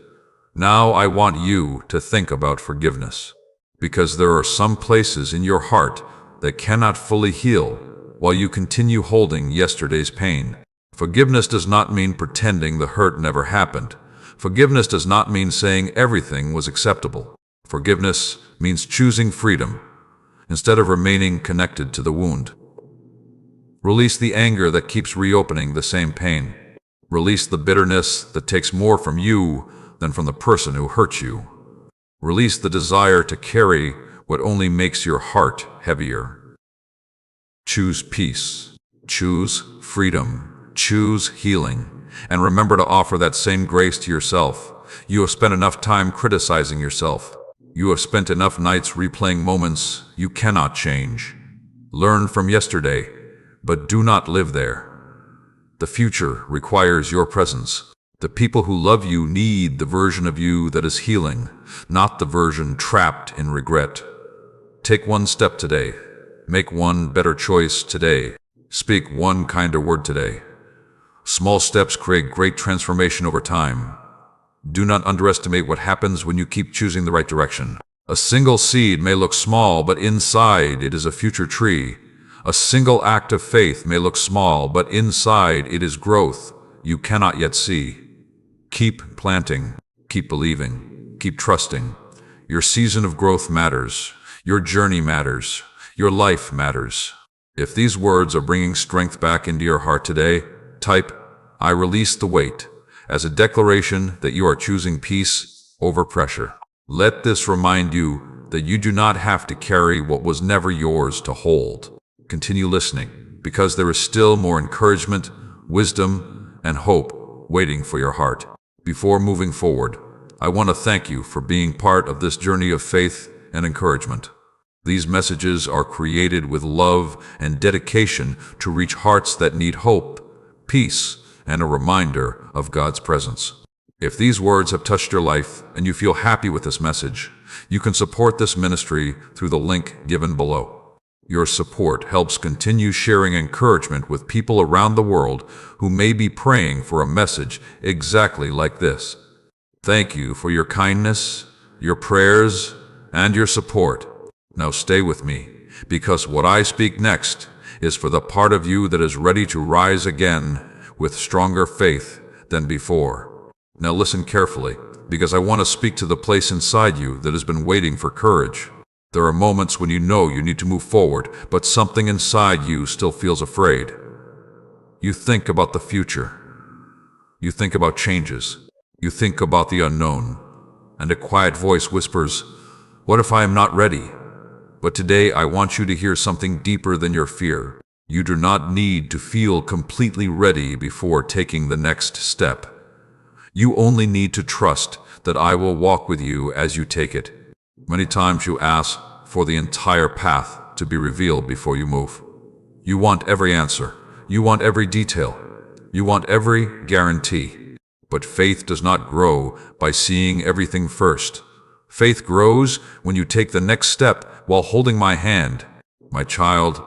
Now I want you to think about forgiveness, because there are some places in your heart that cannot fully heal while you continue holding yesterday's pain. Forgiveness does not mean pretending the hurt never happened. Forgiveness does not mean saying everything was acceptable. Forgiveness means choosing freedom instead of remaining connected to the wound. Release the anger that keeps reopening the same pain. Release the bitterness that takes more from you than from the person who hurt you. Release the desire to carry what only makes your heart heavier. Choose peace. Choose freedom. Choose healing. And remember to offer that same grace to yourself. You have spent enough time criticizing yourself. You have spent enough nights replaying moments you cannot change. Learn from yesterday, but do not live there. The future requires your presence. The people who love you need the version of you that is healing, not the version trapped in regret. Take one step today. Make one better choice today. Speak one kinder word today. Small steps create great transformation over time. Do not underestimate what happens when you keep choosing the right direction. A single seed may look small, but inside it is a future tree. A single act of faith may look small, but inside it is growth you cannot yet see. Keep planting, keep believing, keep trusting. Your season of growth matters. Your journey matters. Your life matters. If these words are bringing strength back into your heart today, type, "I release the weight," as a declaration that you are choosing peace over pressure. Let this remind you that you do not have to carry what was never yours to hold. Continue listening, because there is still more encouragement, wisdom, and hope waiting for your heart. Before moving forward, I want to thank you for being part of this journey of faith and encouragement. These messages are created with love and dedication to reach hearts that need hope, peace, and a reminder of God's presence. If these words have touched your life and you feel happy with this message, you can support this ministry through the link given below. Your support helps continue sharing encouragement with people around the world who may be praying for a message exactly like this. Thank you for your kindness, your prayers, and your support. Now stay with me, because what I speak next is for the part of you that is ready to rise again with stronger faith than before. Now listen carefully, because I want to speak to the place inside you that has been waiting for courage. There are moments when you know you need to move forward, but something inside you still feels afraid. You think about the future. You think about changes. You think about the unknown. And a quiet voice whispers, "What if I am not ready?" But today I want you to hear something deeper than your fear. You do not need to feel completely ready before taking the next step. You only need to trust that I will walk with you as you take it. Many times you ask for the entire path to be revealed before you move. You want every answer. You want every detail. You want every guarantee. But faith does not grow by seeing everything first. Faith grows when you take the next step while holding my hand. My child,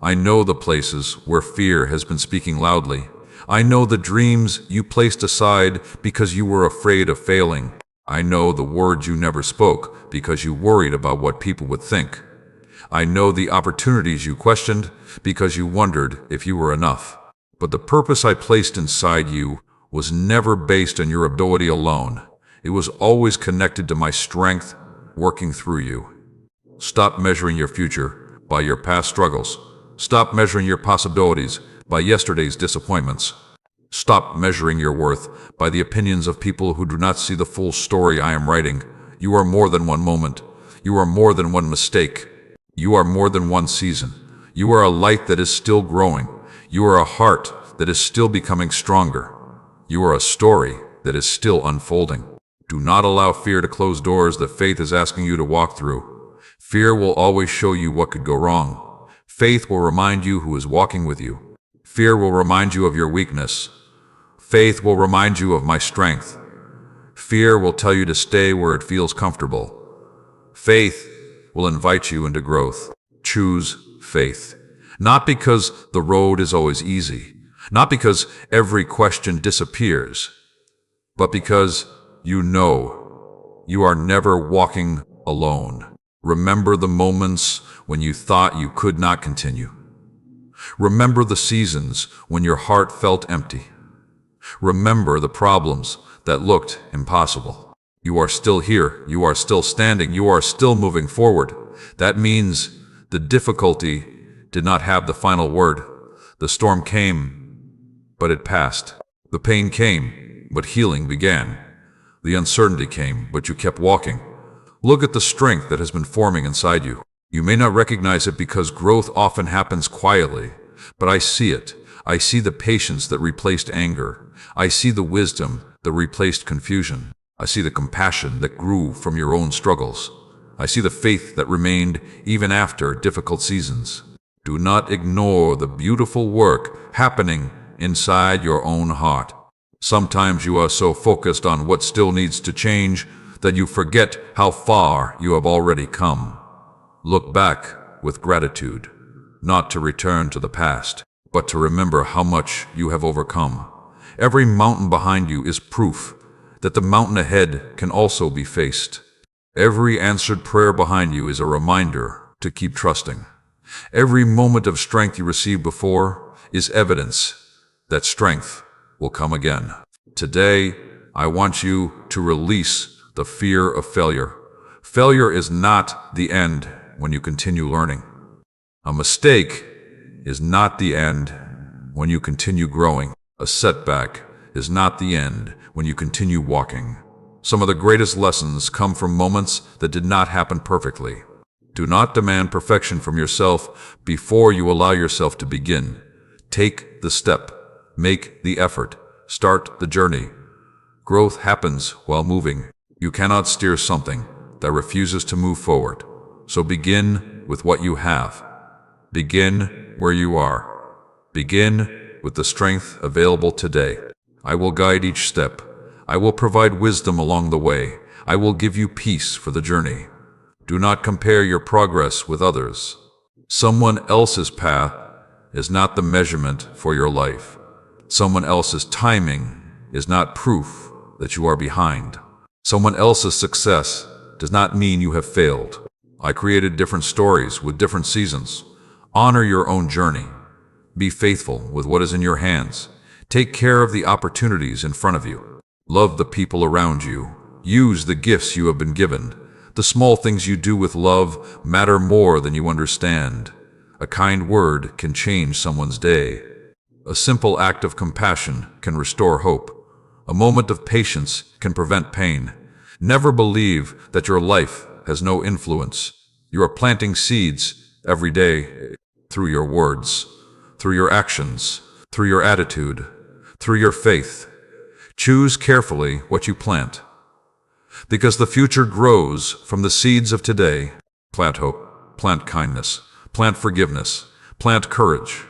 I know the places where fear has been speaking loudly. I know the dreams you placed aside because you were afraid of failing. I know the words you never spoke because you worried about what people would think. I know the opportunities you questioned because you wondered if you were enough. But the purpose I placed inside you was never based on your ability alone. It was always connected to my strength working through you. Stop measuring your future by your past struggles. Stop measuring your possibilities by yesterday's disappointments. Stop measuring your worth by the opinions of people who do not see the full story I am writing. You are more than one moment. You are more than one mistake. You are more than one season. You are a light that is still growing. You are a heart that is still becoming stronger. You are a story that is still unfolding. Do not allow fear to close doors that faith is asking you to walk through. Fear will always show you what could go wrong. Faith will remind you who is walking with you. Fear will remind you of your weakness. Faith will remind you of my strength. Fear will tell you to stay where it feels comfortable. Faith will invite you into growth. Choose faith. Not because the road is always easy, not because every question disappears, but because you know you are never walking alone. Remember the moments when you thought you could not continue. Remember the seasons when your heart felt empty. Remember the problems that looked impossible. You are still here. You are still standing. You are still moving forward. That means the difficulty did not have the final word. The storm came, but it passed. The pain came, but healing began. The uncertainty came, but you kept walking. Look at the strength that has been forming inside you. You may not recognize it because growth often happens quietly, but I see it. I see the patience that replaced anger. I see the wisdom that replaced confusion. I see the compassion that grew from your own struggles. I see the faith that remained even after difficult seasons. Do not ignore the beautiful work happening inside your own heart. Sometimes you are so focused on what still needs to change that you forget how far you have already come. Look back with gratitude, not to return to the past, but to remember how much you have overcome. Every mountain behind you is proof that the mountain ahead can also be faced. Every answered prayer behind you is a reminder to keep trusting. Every moment of strength you received before is evidence that strength will come again. Today, I want you to release the fear of failure. Failure is not the end when you continue learning. A mistake is not the end when you continue growing. A setback is not the end when you continue walking. Some of the greatest lessons come from moments that did not happen perfectly. Do not demand perfection from yourself before you allow yourself to begin. Take the step. Make the effort. Start the journey. Growth happens while moving. You cannot steer something that refuses to move forward. So begin with what you have. Begin where you are. Begin with the strength available today. I will guide each step. I will provide wisdom along the way. I will give you peace for the journey. Do not compare your progress with others. Someone else's path is not the measurement for your life. Someone else's timing is not proof that you are behind. Someone else's success does not mean you have failed. I created different stories with different seasons. Honor your own journey. Be faithful with what is in your hands. Take care of the opportunities in front of you. Love the people around you. Use the gifts you have been given. The small things you do with love matter more than you understand. A kind word can change someone's day. A simple act of compassion can restore hope. A moment of patience can prevent pain. Never believe that your life has no influence. You are planting seeds every day through your words, through your actions, through your attitude, through your faith. Choose carefully what you plant, because the future grows from the seeds of today. Plant hope, plant kindness, plant forgiveness, plant courage.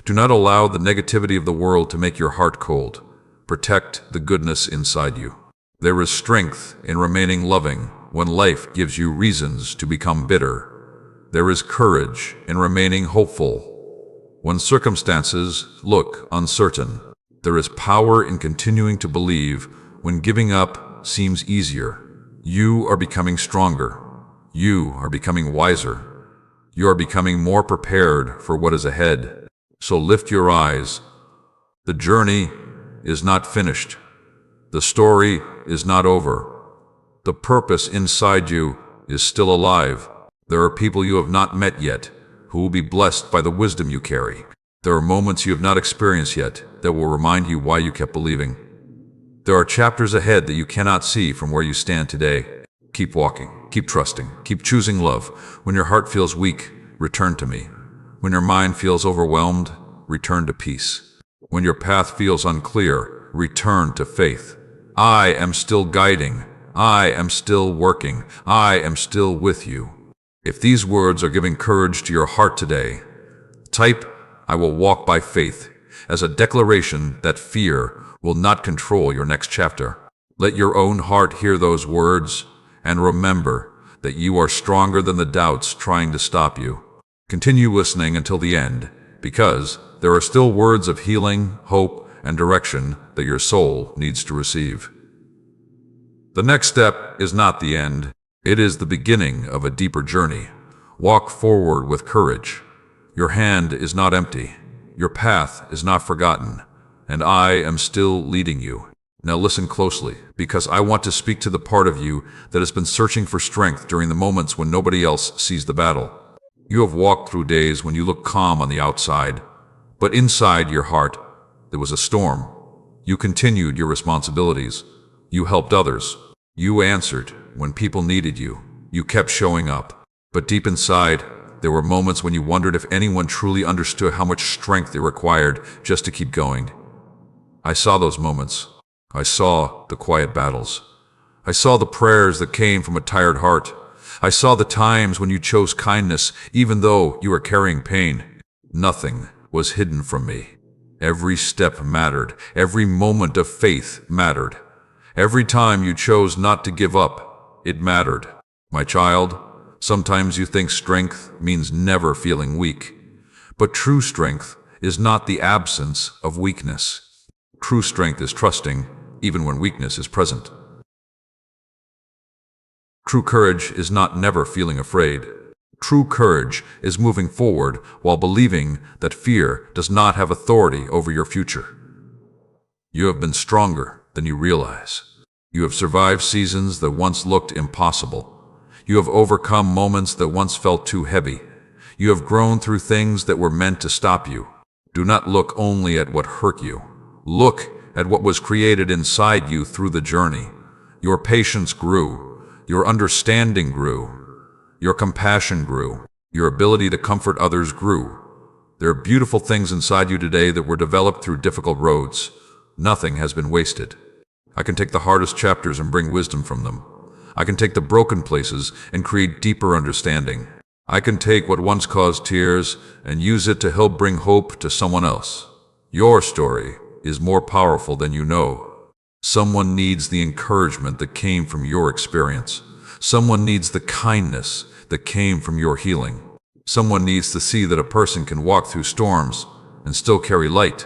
Do not allow the negativity of the world to make your heart cold. Protect the goodness inside you. There is strength in remaining loving when life gives you reasons to become bitter. There is courage in remaining hopeful when circumstances look uncertain. There is power in continuing to believe when giving up seems easier. You are becoming stronger. You are becoming wiser. You are becoming more prepared for what is ahead. So lift your eyes. The journey is not finished. The story is not over. The purpose inside you is still alive. There are people you have not met yet who will be blessed by the wisdom you carry. There are moments you have not experienced yet that will remind you why you kept believing. There are chapters ahead that you cannot see from where you stand today. Keep walking, keep trusting, keep choosing love. When your heart feels weak, return to me. When your mind feels overwhelmed, return to peace. When your path feels unclear, return to faith. I am still guiding. I am still working. I am still with you. If these words are giving courage to your heart today, type, "I will walk by faith." as a declaration that fear will not control your next chapter. Let your own heart hear those words, and remember that you are stronger than the doubts trying to stop you. Continue listening until the end, because there are still words of healing, hope, and direction that your soul needs to receive. The next step is not the end. It is the beginning of a deeper journey. Walk forward with courage. Your hand is not empty. Your path is not forgotten, and I am still leading you. Now listen closely, because I want to speak to the part of you that has been searching for strength during the moments when nobody else sees the battle. You have walked through days when you look calm on the outside, but inside your heart, there was a storm. You continued your responsibilities. You helped others. You answered when people needed you. You kept showing up. But deep inside, there were moments when you wondered if anyone truly understood how much strength it required just to keep going. I saw those moments. I saw the quiet battles. I saw the prayers that came from a tired heart. I saw the times when you chose kindness even though you were carrying pain. Nothing was hidden from me. Every step mattered. Every moment of faith mattered. Every time you chose not to give up, it mattered. My child, sometimes you think strength means never feeling weak. But true strength is not the absence of weakness. True strength is trusting even when weakness is present. True courage is not never feeling afraid. True courage is moving forward while believing that fear does not have authority over your future. You have been stronger than you realize. You have survived seasons that once looked impossible. You have overcome moments that once felt too heavy. You have grown through things that were meant to stop you. Do not look only at what hurt you. Look at what was created inside you through the journey. Your patience grew. Your understanding grew. Your compassion grew. Your ability to comfort others grew. There are beautiful things inside you today that were developed through difficult roads. Nothing has been wasted. I can take the hardest chapters and bring wisdom from them. I can take the broken places and create deeper understanding. I can take what once caused tears and use it to help bring hope to someone else. Your story is more powerful than you know. Someone needs the encouragement that came from your experience. Someone needs the kindness that came from your healing. Someone needs to see that a person can walk through storms and still carry light.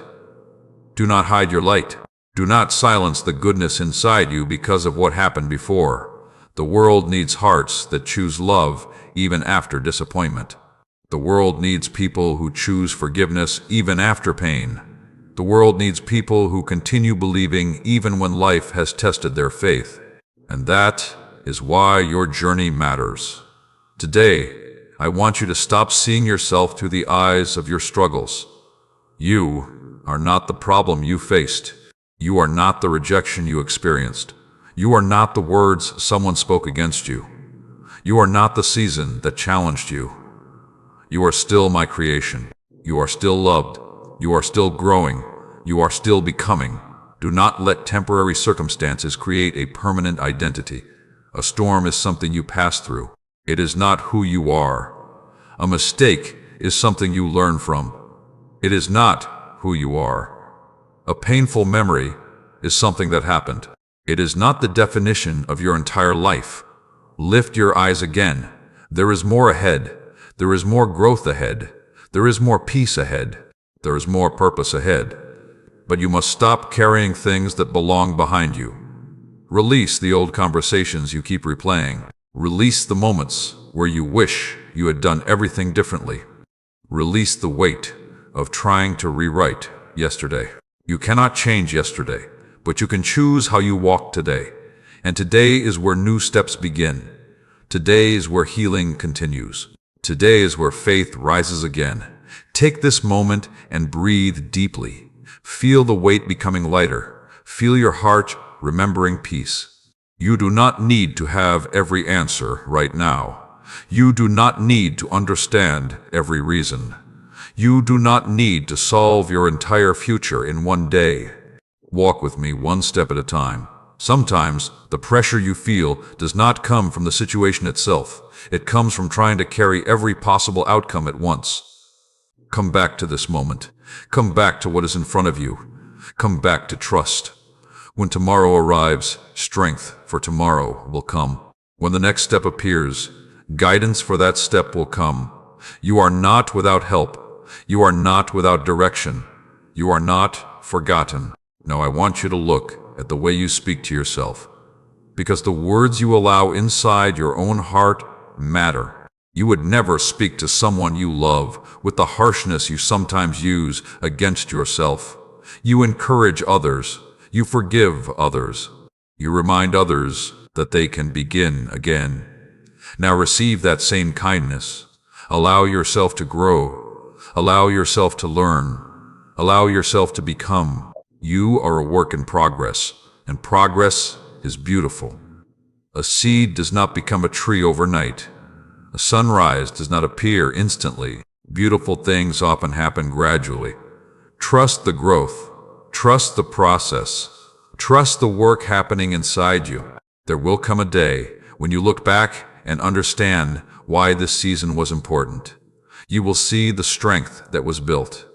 Do not hide your light. Do not silence the goodness inside you because of what happened before. The world needs hearts that choose love even after disappointment. The world needs people who choose forgiveness even after pain. The world needs people who continue believing even when life has tested their faith. And that is why your journey matters. Today, I want you to stop seeing yourself through the eyes of your struggles. You are not the problem you faced. You are not the rejection you experienced. You are not the words someone spoke against you. You are not the season that challenged you. You are still my creation. You are still loved. You are still growing. You are still becoming. Do not let temporary circumstances create a permanent identity. A storm is something you pass through. It is not who you are. A mistake is something you learn from. It is not who you are. A painful memory is something that happened. It is not the definition of your entire life. Lift your eyes again. There is more ahead. There is more growth ahead. There is more peace ahead. There is more purpose ahead. But you must stop carrying things that belong behind you. Release the old conversations you keep replaying. Release the moments where you wish you had done everything differently. Release the weight of trying to rewrite yesterday. You cannot change yesterday, but you can choose how you walk today. And today is where new steps begin. Today is where healing continues. Today is where faith rises again. Take this moment and breathe deeply. Feel the weight becoming lighter. Feel your heart remembering peace. You do not need to have every answer right now. You do not need to understand every reason. You do not need to solve your entire future in one day. Walk with me one step at a time. Sometimes the pressure you feel does not come from the situation itself. It comes from trying to carry every possible outcome at once. Come back to this moment. Come back to what is in front of you. Come back to trust. When tomorrow arrives, strength for tomorrow will come. When the next step appears, guidance for that step will come. You are not without help. You are not without direction. You are not forgotten. Now I want you to look at the way you speak to yourself, because the words you allow inside your own heart matter. You would never speak to someone you love with the harshness you sometimes use against yourself. You encourage others. You forgive others. You remind others that they can begin again. Now receive that same kindness. Allow yourself to grow. Allow yourself to learn. Allow yourself to become. You are a work in progress, and progress is beautiful. A seed does not become a tree overnight. A sunrise does not appear instantly. Beautiful things often happen gradually. Trust the growth. Trust the process. Trust the work happening inside you. There will come a day when you look back and understand why this season was important. You will see the strength that was built.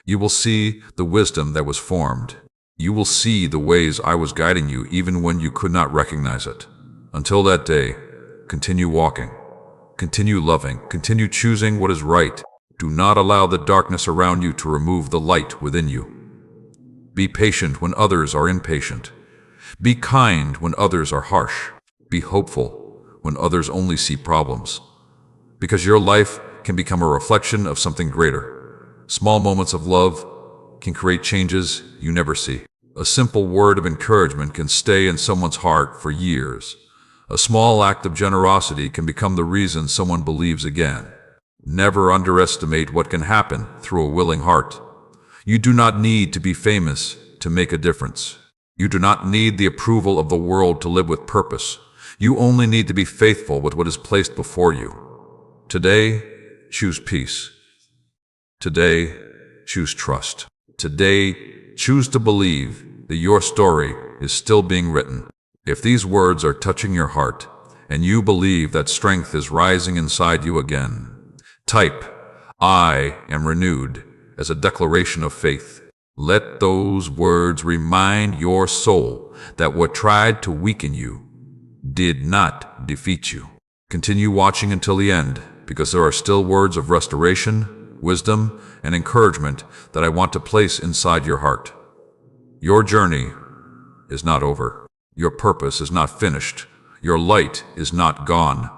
You will see the wisdom that was formed. You will see the ways I was guiding you even when you could not recognize it. Until that day, continue walking. Continue loving. Continue choosing what is right. Do not allow the darkness around you to remove the light within you. Be patient when others are impatient. Be kind when others are harsh. Be hopeful when others only see problems. Because your life can become a reflection of something greater. Small moments of love can create changes you never see. A simple word of encouragement can stay in someone's heart for years. A small act of generosity can become the reason someone believes again. Never underestimate what can happen through a willing heart. You do not need to be famous to make a difference. You do not need the approval of the world to live with purpose. You only need to be faithful with what is placed before you. Today, choose peace. Today, choose trust. Today, choose to believe that your story is still being written. If these words are touching your heart, and you believe that strength is rising inside you again, type, "I am renewed," as a declaration of faith. Let those words remind your soul that what tried to weaken you did not defeat you. Continue watching until the end, because there are still words of restoration, wisdom, and encouragement that I want to place inside your heart. Your journey is not over. Your purpose is not finished. Your light is not gone.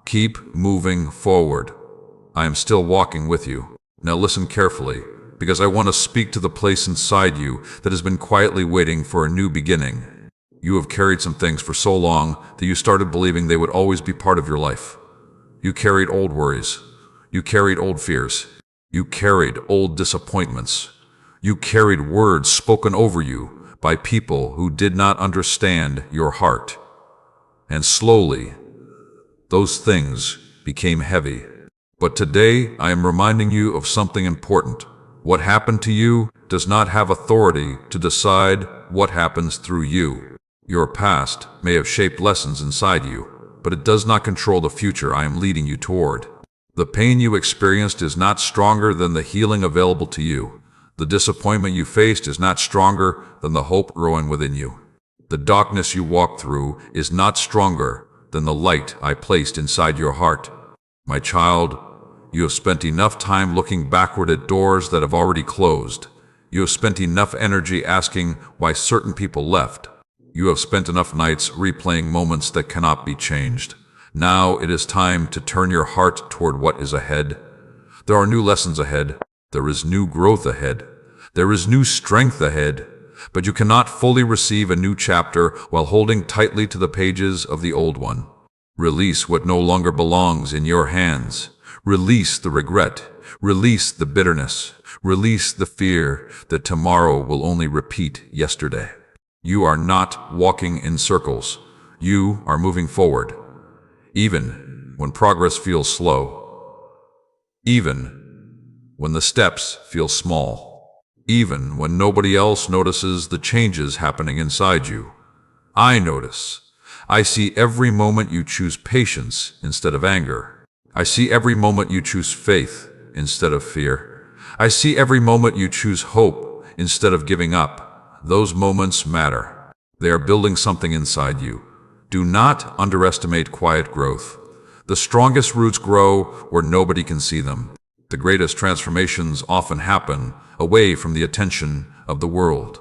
Keep moving forward. I am still walking with you. Now listen carefully, because I want to speak to the place inside you that has been quietly waiting for a new beginning. You have carried some things for so long that you started believing they would always be part of your life. You carried old worries. You carried old fears. You carried old disappointments. You carried words spoken over you by people who did not understand your heart. And slowly, those things became heavy. But today, I am reminding you of something important. What happened to you does not have authority to decide what happens through you. Your past may have shaped lessons inside you, but it does not control the future I am leading you toward. The pain you experienced is not stronger than the healing available to you. The disappointment you faced is not stronger than the hope growing within you. The darkness you walked through is not stronger than the light I placed inside your heart. My child, you have spent enough time looking backward at doors that have already closed. You have spent enough energy asking why certain people left. You have spent enough nights replaying moments that cannot be changed. Now it is time to turn your heart toward what is ahead. There are new lessons ahead. There is new growth ahead. There is new strength ahead. But you cannot fully receive a new chapter while holding tightly to the pages of the old one. Release what no longer belongs in your hands. Release the regret. Release the bitterness. Release the fear that tomorrow will only repeat yesterday. You are not walking in circles. You are moving forward. Even when progress feels slow. Even when the steps feel small. Even when nobody else notices the changes happening inside you. I notice. I see every moment you choose patience instead of anger. I see every moment you choose faith instead of fear. I see every moment you choose hope instead of giving up. Those moments matter. They are building something inside you. Do not underestimate quiet growth. The strongest roots grow where nobody can see them. The greatest transformations often happen away from the attention of the world.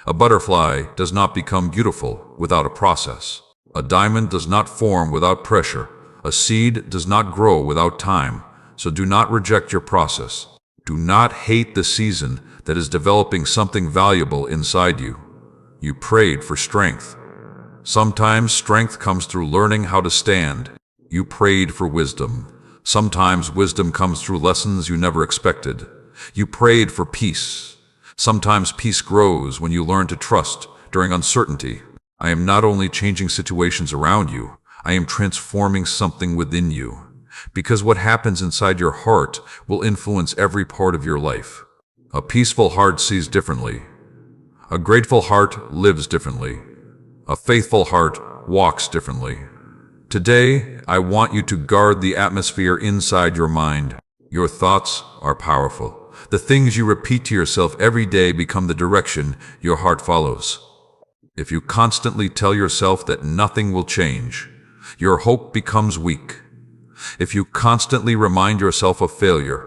A butterfly does not become beautiful without a process. A diamond does not form without pressure. A seed does not grow without time. So do not reject your process. Do not hate the season that is developing something valuable inside you. You prayed for strength. Sometimes strength comes through learning how to stand. You prayed for wisdom. Sometimes wisdom comes through lessons you never expected. You prayed for peace. Sometimes peace grows when you learn to trust during uncertainty. I am not only changing situations around you, I am transforming something within you. Because what happens inside your heart will influence every part of your life. A peaceful heart sees differently. A grateful heart lives differently. A faithful heart walks differently. Today, I want you to guard the atmosphere inside your mind. Your thoughts are powerful. The things you repeat to yourself every day become the direction your heart follows. If you constantly tell yourself that nothing will change, your hope becomes weak. If you constantly remind yourself of failure,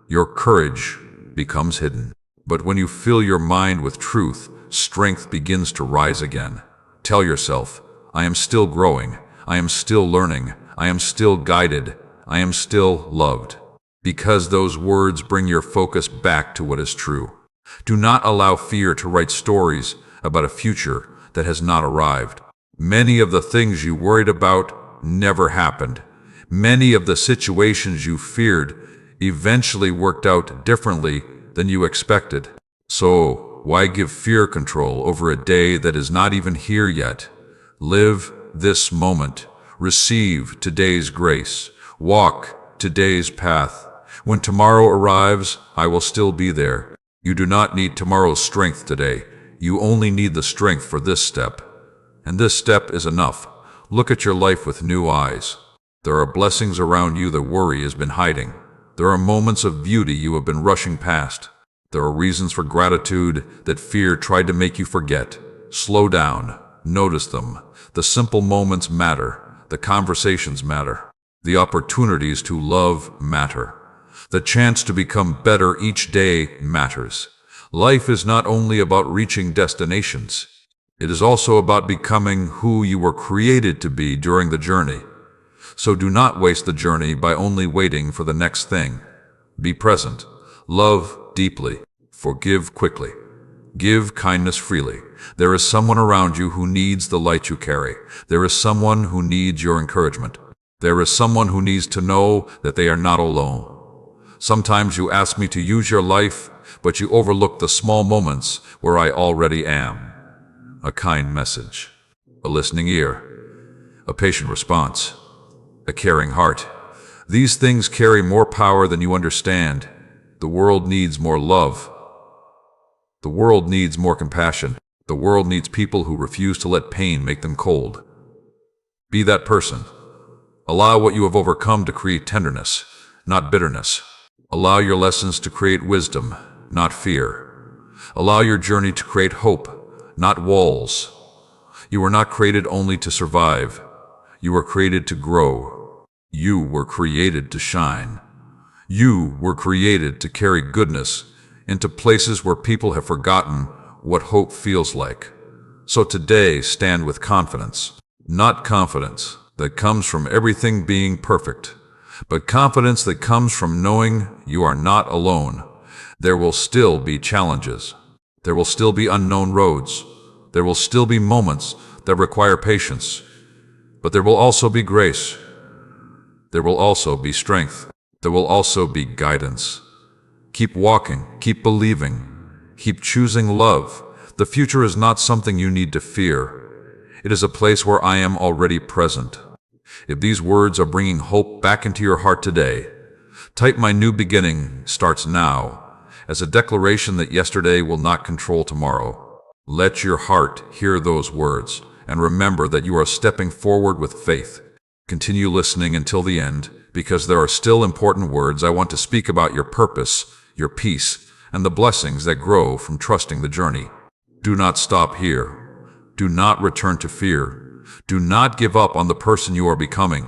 your courage becomes hidden. But when you fill your mind with truth, strength begins to rise again. Tell yourself, I am still growing. I am still learning. I am still guided. I am still loved. Because those words bring your focus back to what is true. Do not allow fear to write stories about a future that has not arrived. Many of the things you worried about never happened. Many of the situations you feared eventually worked out differently than you expected. So, why give fear control over a day that is not even here yet? Live this moment. Receive today's grace. Walk today's path. When tomorrow arrives, I will still be there. You do not need tomorrow's strength today. You only need the strength for this step. And this step is enough. Look at your life with new eyes. There are blessings around you that worry has been hiding. There are moments of beauty you have been rushing past. There are reasons for gratitude that fear tried to make you forget. Slow down. Notice them. The simple moments matter. The conversations matter. The opportunities to love matter. The chance to become better each day matters. Life is not only about reaching destinations. It is also about becoming who you were created to be during the journey. So do not waste the journey by only waiting for the next thing. Be present. Love deeply. Forgive quickly. Give kindness freely. There is someone around you who needs the light you carry. There is someone who needs your encouragement. There is someone who needs to know that they are not alone. Sometimes you ask me to use your life, but you overlook the small moments where I already am. A kind message. A listening ear. A patient response. A caring heart. These things carry more power than you understand. The world needs more love. The world needs more compassion. The world needs people who refuse to let pain make them cold. Be that person. Allow what you have overcome to create tenderness, not bitterness. Allow your lessons to create wisdom, not fear. Allow your journey to create hope, not walls. You were not created only to survive. You were created to grow. You were created to shine. You were created to carry goodness into places where people have forgotten what hope feels like. So today, stand with confidence. Not confidence that comes from everything being perfect, but confidence that comes from knowing you are not alone. There will still be challenges. There will still be unknown roads. There will still be moments that require patience. But there will also be grace. There will also be strength. There will also be guidance. Keep walking, keep believing, keep choosing love. The future is not something you need to fear. It is a place where I am already present. If these words are bringing hope back into your heart today, type "My new beginning starts now" as a declaration that yesterday will not control tomorrow. Let your heart hear those words and remember that you are stepping forward with faith. Continue listening until the end, because there are still important words I want to speak about your purpose, your peace, and the blessings that grow from trusting the journey. Do not stop here. Do not return to fear. Do not give up on the person you are becoming.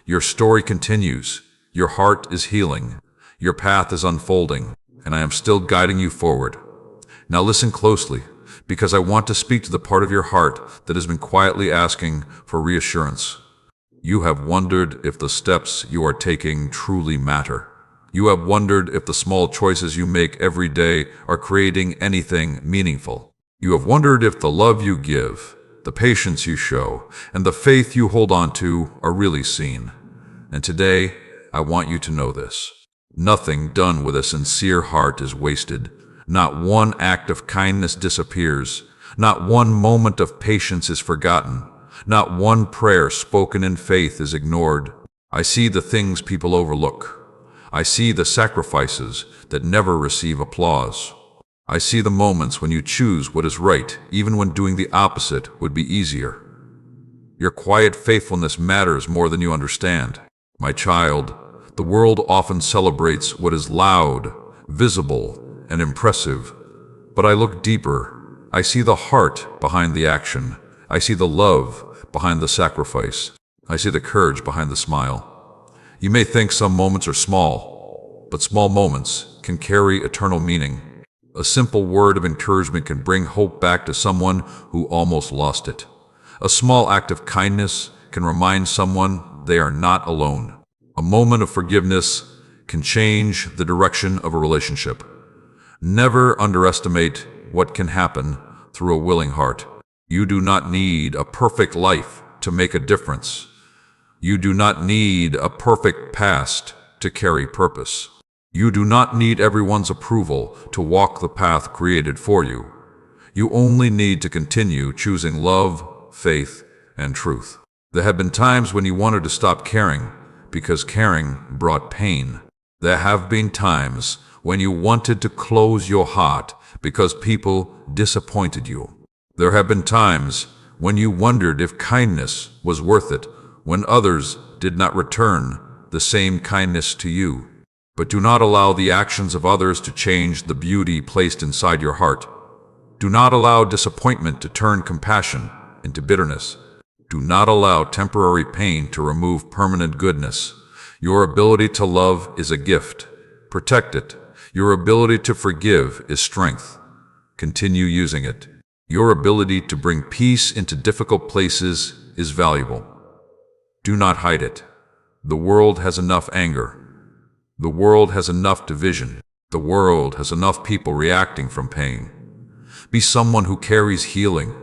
Your story continues. Your heart is healing. Your path is unfolding, and I am still guiding you forward. Now listen closely, because I want to speak to the part of your heart that has been quietly asking for reassurance. You have wondered if the steps you are taking truly matter. You have wondered if the small choices you make every day are creating anything meaningful. You have wondered if the love you give, the patience you show, and the faith you hold on to are really seen. And today, I want you to know this. Nothing done with a sincere heart is wasted. Not one act of kindness disappears. Not one moment of patience is forgotten. Not one prayer spoken in faith is ignored. I see the things people overlook. I see the sacrifices that never receive applause. I see the moments when you choose what is right, even when doing the opposite would be easier. Your quiet faithfulness matters more than you understand. My child, the world often celebrates what is loud, visible, and impressive. But I look deeper. I see the heart behind the action. I see the love behind the sacrifice. I see the courage behind the smile. You may think some moments are small, but small moments can carry eternal meaning. A simple word of encouragement can bring hope back to someone who almost lost it. A small act of kindness can remind someone they are not alone. A moment of forgiveness can change the direction of a relationship. Never underestimate what can happen through a willing heart. You do not need a perfect life to make a difference. You do not need a perfect past to carry purpose. You do not need everyone's approval to walk the path created for you. You only need to continue choosing love, faith, and truth. There have been times when you wanted to stop caring because caring brought pain. There have been times when you wanted to close your heart because people disappointed you. There have been times when you wondered if kindness was worth it when others did not return the same kindness to you. But do not allow the actions of others to change the beauty placed inside your heart. Do not allow disappointment to turn compassion into bitterness. Do not allow temporary pain to remove permanent goodness. Your ability to love is a gift. Protect it. Your ability to forgive is strength. Continue using it. Your ability to bring peace into difficult places is valuable. Do not hide it. The world has enough anger. The world has enough division. The world has enough people reacting from pain. Be someone who carries healing.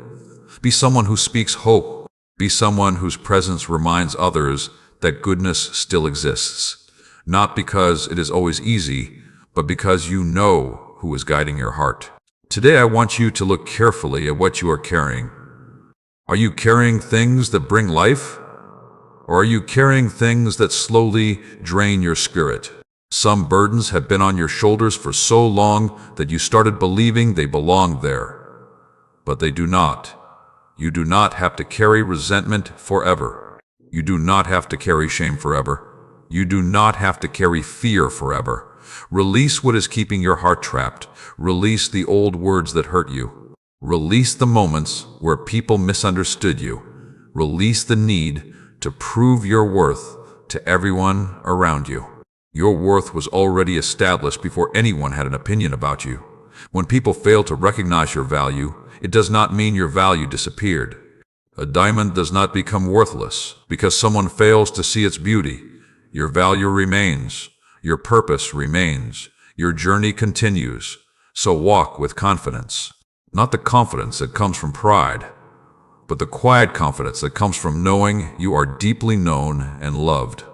Be someone who speaks hope. Be someone whose presence reminds others that goodness still exists. Not because it is always easy, but because you know who is guiding your heart. Today I want you to look carefully at what you are carrying. Are you carrying things that bring life? Or are you carrying things that slowly drain your spirit? Some burdens have been on your shoulders for so long that you started believing they belonged there. But they do not. You do not have to carry resentment forever. You do not have to carry shame forever. You do not have to carry fear forever. Release what is keeping your heart trapped. Release the old words that hurt you. Release the moments where people misunderstood you. Release the need to prove your worth to everyone around you. Your worth was already established before anyone had an opinion about you. When people fail to recognize your value, it does not mean your value disappeared. A diamond does not become worthless because someone fails to see its beauty. Your value remains. Your purpose remains. Your journey continues. So walk with confidence. Not the confidence that comes from pride, but the quiet confidence that comes from knowing you are deeply known and loved.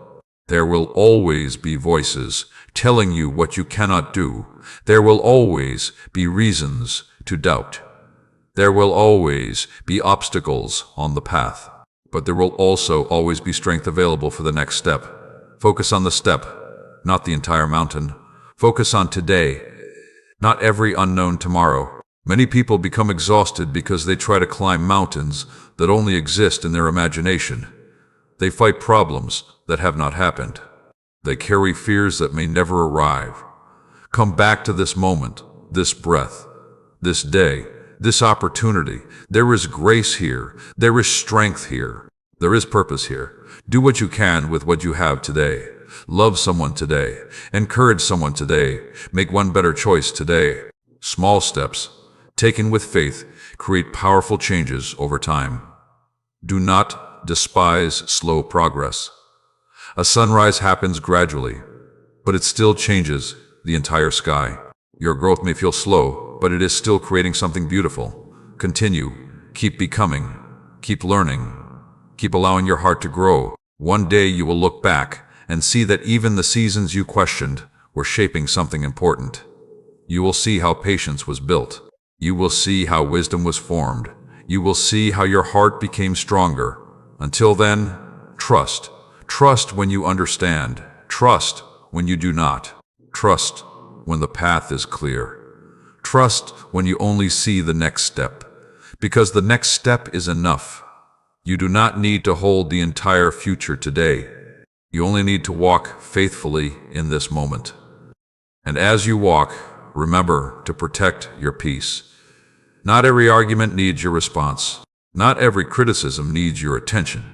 There will always be voices telling you what you cannot do. There will always be reasons to doubt. There will always be obstacles on the path. But there will also always be strength available for the next step. Focus on the step, not the entire mountain. Focus on today, not every unknown tomorrow. Many people become exhausted because they try to climb mountains that only exist in their imagination. They fight problems that have not happened. They carry fears that may never arrive. Come back to this moment, this breath, this day, this opportunity. There is grace here. There is strength here. There is purpose here. Do what you can with what you have today. Love someone today. Encourage someone today. Make one better choice today. Small steps, taken with faith, create powerful changes over time. Do not despise slow progress. A sunrise happens gradually, but it still changes the entire sky. Your growth may feel slow, but it is still creating something beautiful. Continue. Keep becoming. Keep learning. Keep allowing your heart to grow. One day you will look back and see that even the seasons you questioned were shaping something important. You will see how patience was built. You will see how wisdom was formed. You will see how your heart became stronger. Until then, trust. Trust when you understand. Trust when you do not. Trust when the path is clear. Trust when you only see the next step, because the next step is enough. You do not need to hold the entire future today. You only need to walk faithfully in this moment. And as you walk, remember to protect your peace. Not every argument needs your response. Not every criticism needs your attention.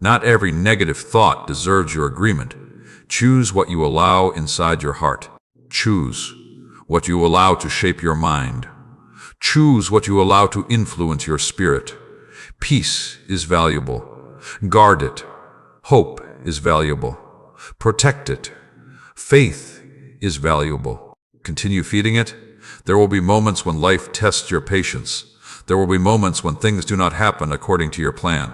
Not every negative thought deserves your agreement. Choose what you allow inside your heart. Choose what you allow to shape your mind. Choose what you allow to influence your spirit. Peace is valuable. Guard it. Hope is valuable. Protect it. Faith is valuable. Continue feeding it. There will be moments when life tests your patience. There will be moments when things do not happen according to your plan.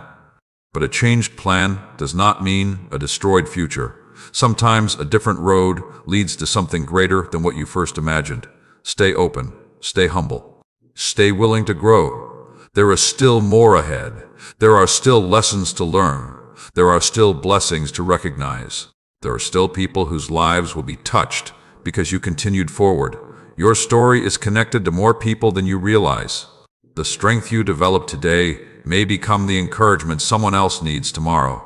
But a changed plan does not mean a destroyed future. Sometimes a different road leads to something greater than what you first imagined. Stay open. Stay humble. Stay willing to grow. There is still more ahead. There are still lessons to learn. There are still blessings to recognize. There are still people whose lives will be touched because you continued forward. Your story is connected to more people than you realize. The strength you develop today may become the encouragement someone else needs tomorrow.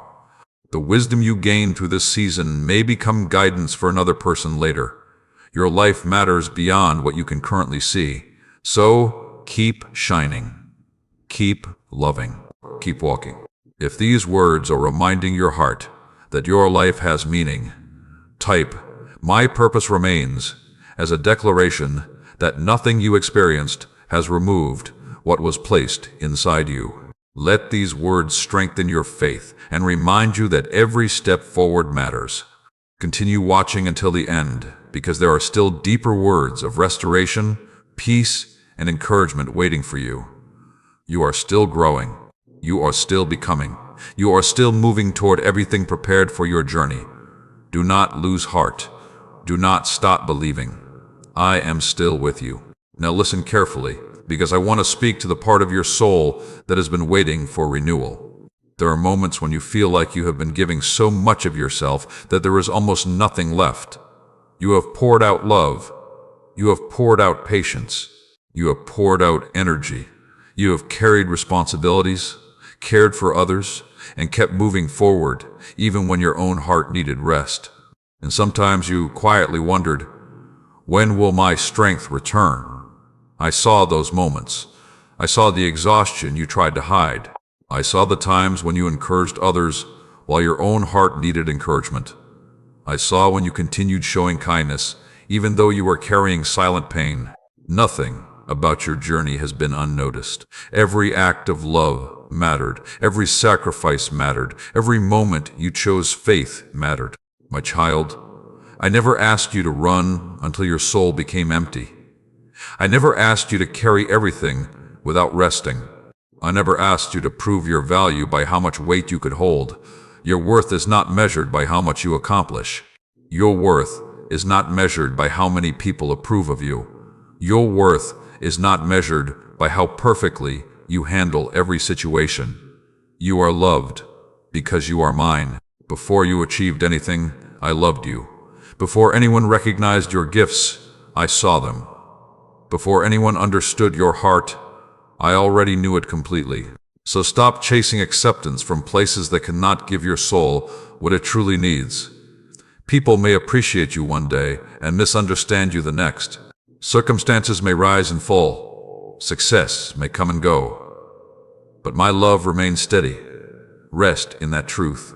The wisdom you gain through this season may become guidance for another person later. Your life matters beyond what you can currently see. So, keep shining. Keep loving. Keep walking. If these words are reminding your heart that your life has meaning, type, "My purpose remains," as a declaration that nothing you experienced has removed what was placed inside you. Let these words strengthen your faith and remind you that every step forward matters. Continue watching until the end, because there are still deeper words of restoration, peace, and encouragement waiting for you. You are still growing. You are still becoming. You are still moving toward everything prepared for your journey. Do not lose heart. Do not stop believing. I am still with you. Now listen carefully, because I want to speak to the part of your soul that has been waiting for renewal. There are moments when you feel like you have been giving so much of yourself that there is almost nothing left. You have poured out love. You have poured out patience. You have poured out energy. You have carried responsibilities, cared for others, and kept moving forward, even when your own heart needed rest. And sometimes you quietly wondered, when will my strength return? I saw those moments. I saw the exhaustion you tried to hide. I saw the times when you encouraged others while your own heart needed encouragement. I saw when you continued showing kindness, even though you were carrying silent pain. Nothing about your journey has been unnoticed. Every act of love mattered. Every sacrifice mattered. Every moment you chose faith mattered. My child, I never asked you to run until your soul became empty. I never asked you to carry everything without resting. I never asked you to prove your value by how much weight you could hold. Your worth is not measured by how much you accomplish. Your worth is not measured by how many people approve of you. Your worth is not measured by how perfectly you handle every situation. You are loved because you are mine. Before you achieved anything, I loved you. Before anyone recognized your gifts, I saw them. Before anyone understood your heart, I already knew it completely. So stop chasing acceptance from places that cannot give your soul what it truly needs. People may appreciate you one day and misunderstand you the next. Circumstances may rise and fall. Success may come and go. But my love remains steady. Rest in that truth.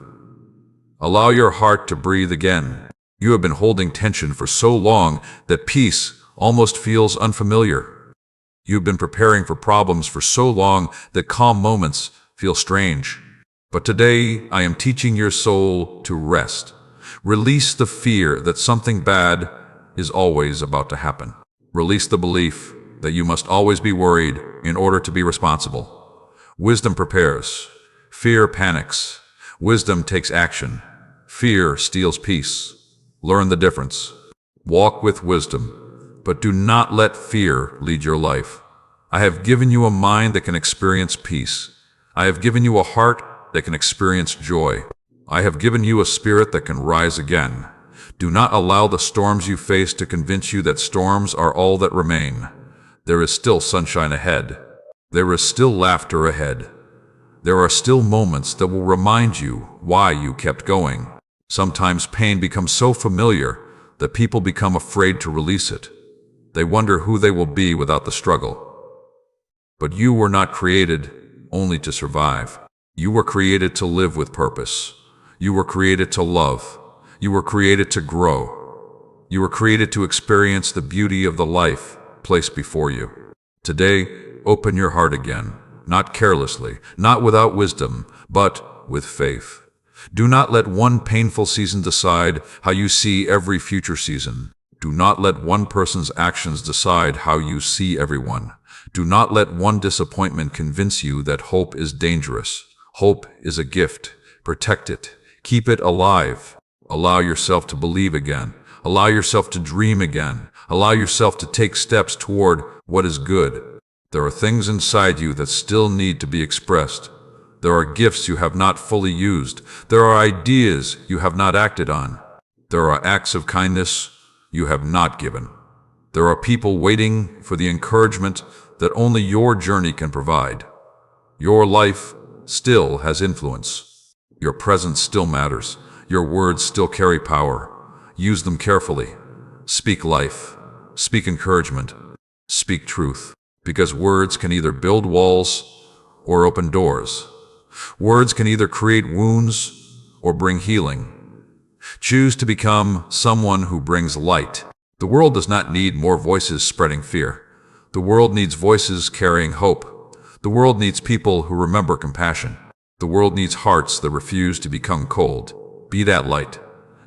Allow your heart to breathe again. You have been holding tension for so long that peace almost feels unfamiliar. You've been preparing for problems for so long that calm moments feel strange. But today I am teaching your soul to rest. Release the fear that something bad is always about to happen. Release the belief that you must always be worried in order to be responsible. Wisdom prepares. Fear panics. Wisdom takes action. Fear steals peace. Learn the difference. Walk with wisdom, but do not let fear lead your life. I have given you a mind that can experience peace. I have given you a heart that can experience joy. I have given you a spirit that can rise again. Do not allow the storms you face to convince you that storms are all that remain. There is still sunshine ahead. There is still laughter ahead. There are still moments that will remind you why you kept going. Sometimes pain becomes so familiar that people become afraid to release it. They wonder who they will be without the struggle. But you were not created only to survive. You were created to live with purpose. You were created to love. You were created to grow. You were created to experience the beauty of the life placed before you. Today, open your heart again, not carelessly, not without wisdom, but with faith. Do not let one painful season decide how you see every future season. Do not let one person's actions decide how you see everyone. Do not let one disappointment convince you that hope is dangerous. Hope is a gift. Protect it. Keep it alive. Allow yourself to believe again. Allow yourself to dream again. Allow yourself to take steps toward what is good. There are things inside you that still need to be expressed. There are gifts you have not fully used. There are ideas you have not acted on. There are acts of kindness you have not given. There are people waiting for the encouragement that only your journey can provide. Your life still has influence. Your presence still matters. Your words still carry power. Use them carefully. Speak life. Speak encouragement. Speak truth. Because words can either build walls or open doors. Words can either create wounds or bring healing. Choose to become someone who brings light. The world does not need more voices spreading fear. The world needs voices carrying hope. The world needs people who remember compassion. The world needs hearts that refuse to become cold. Be that light.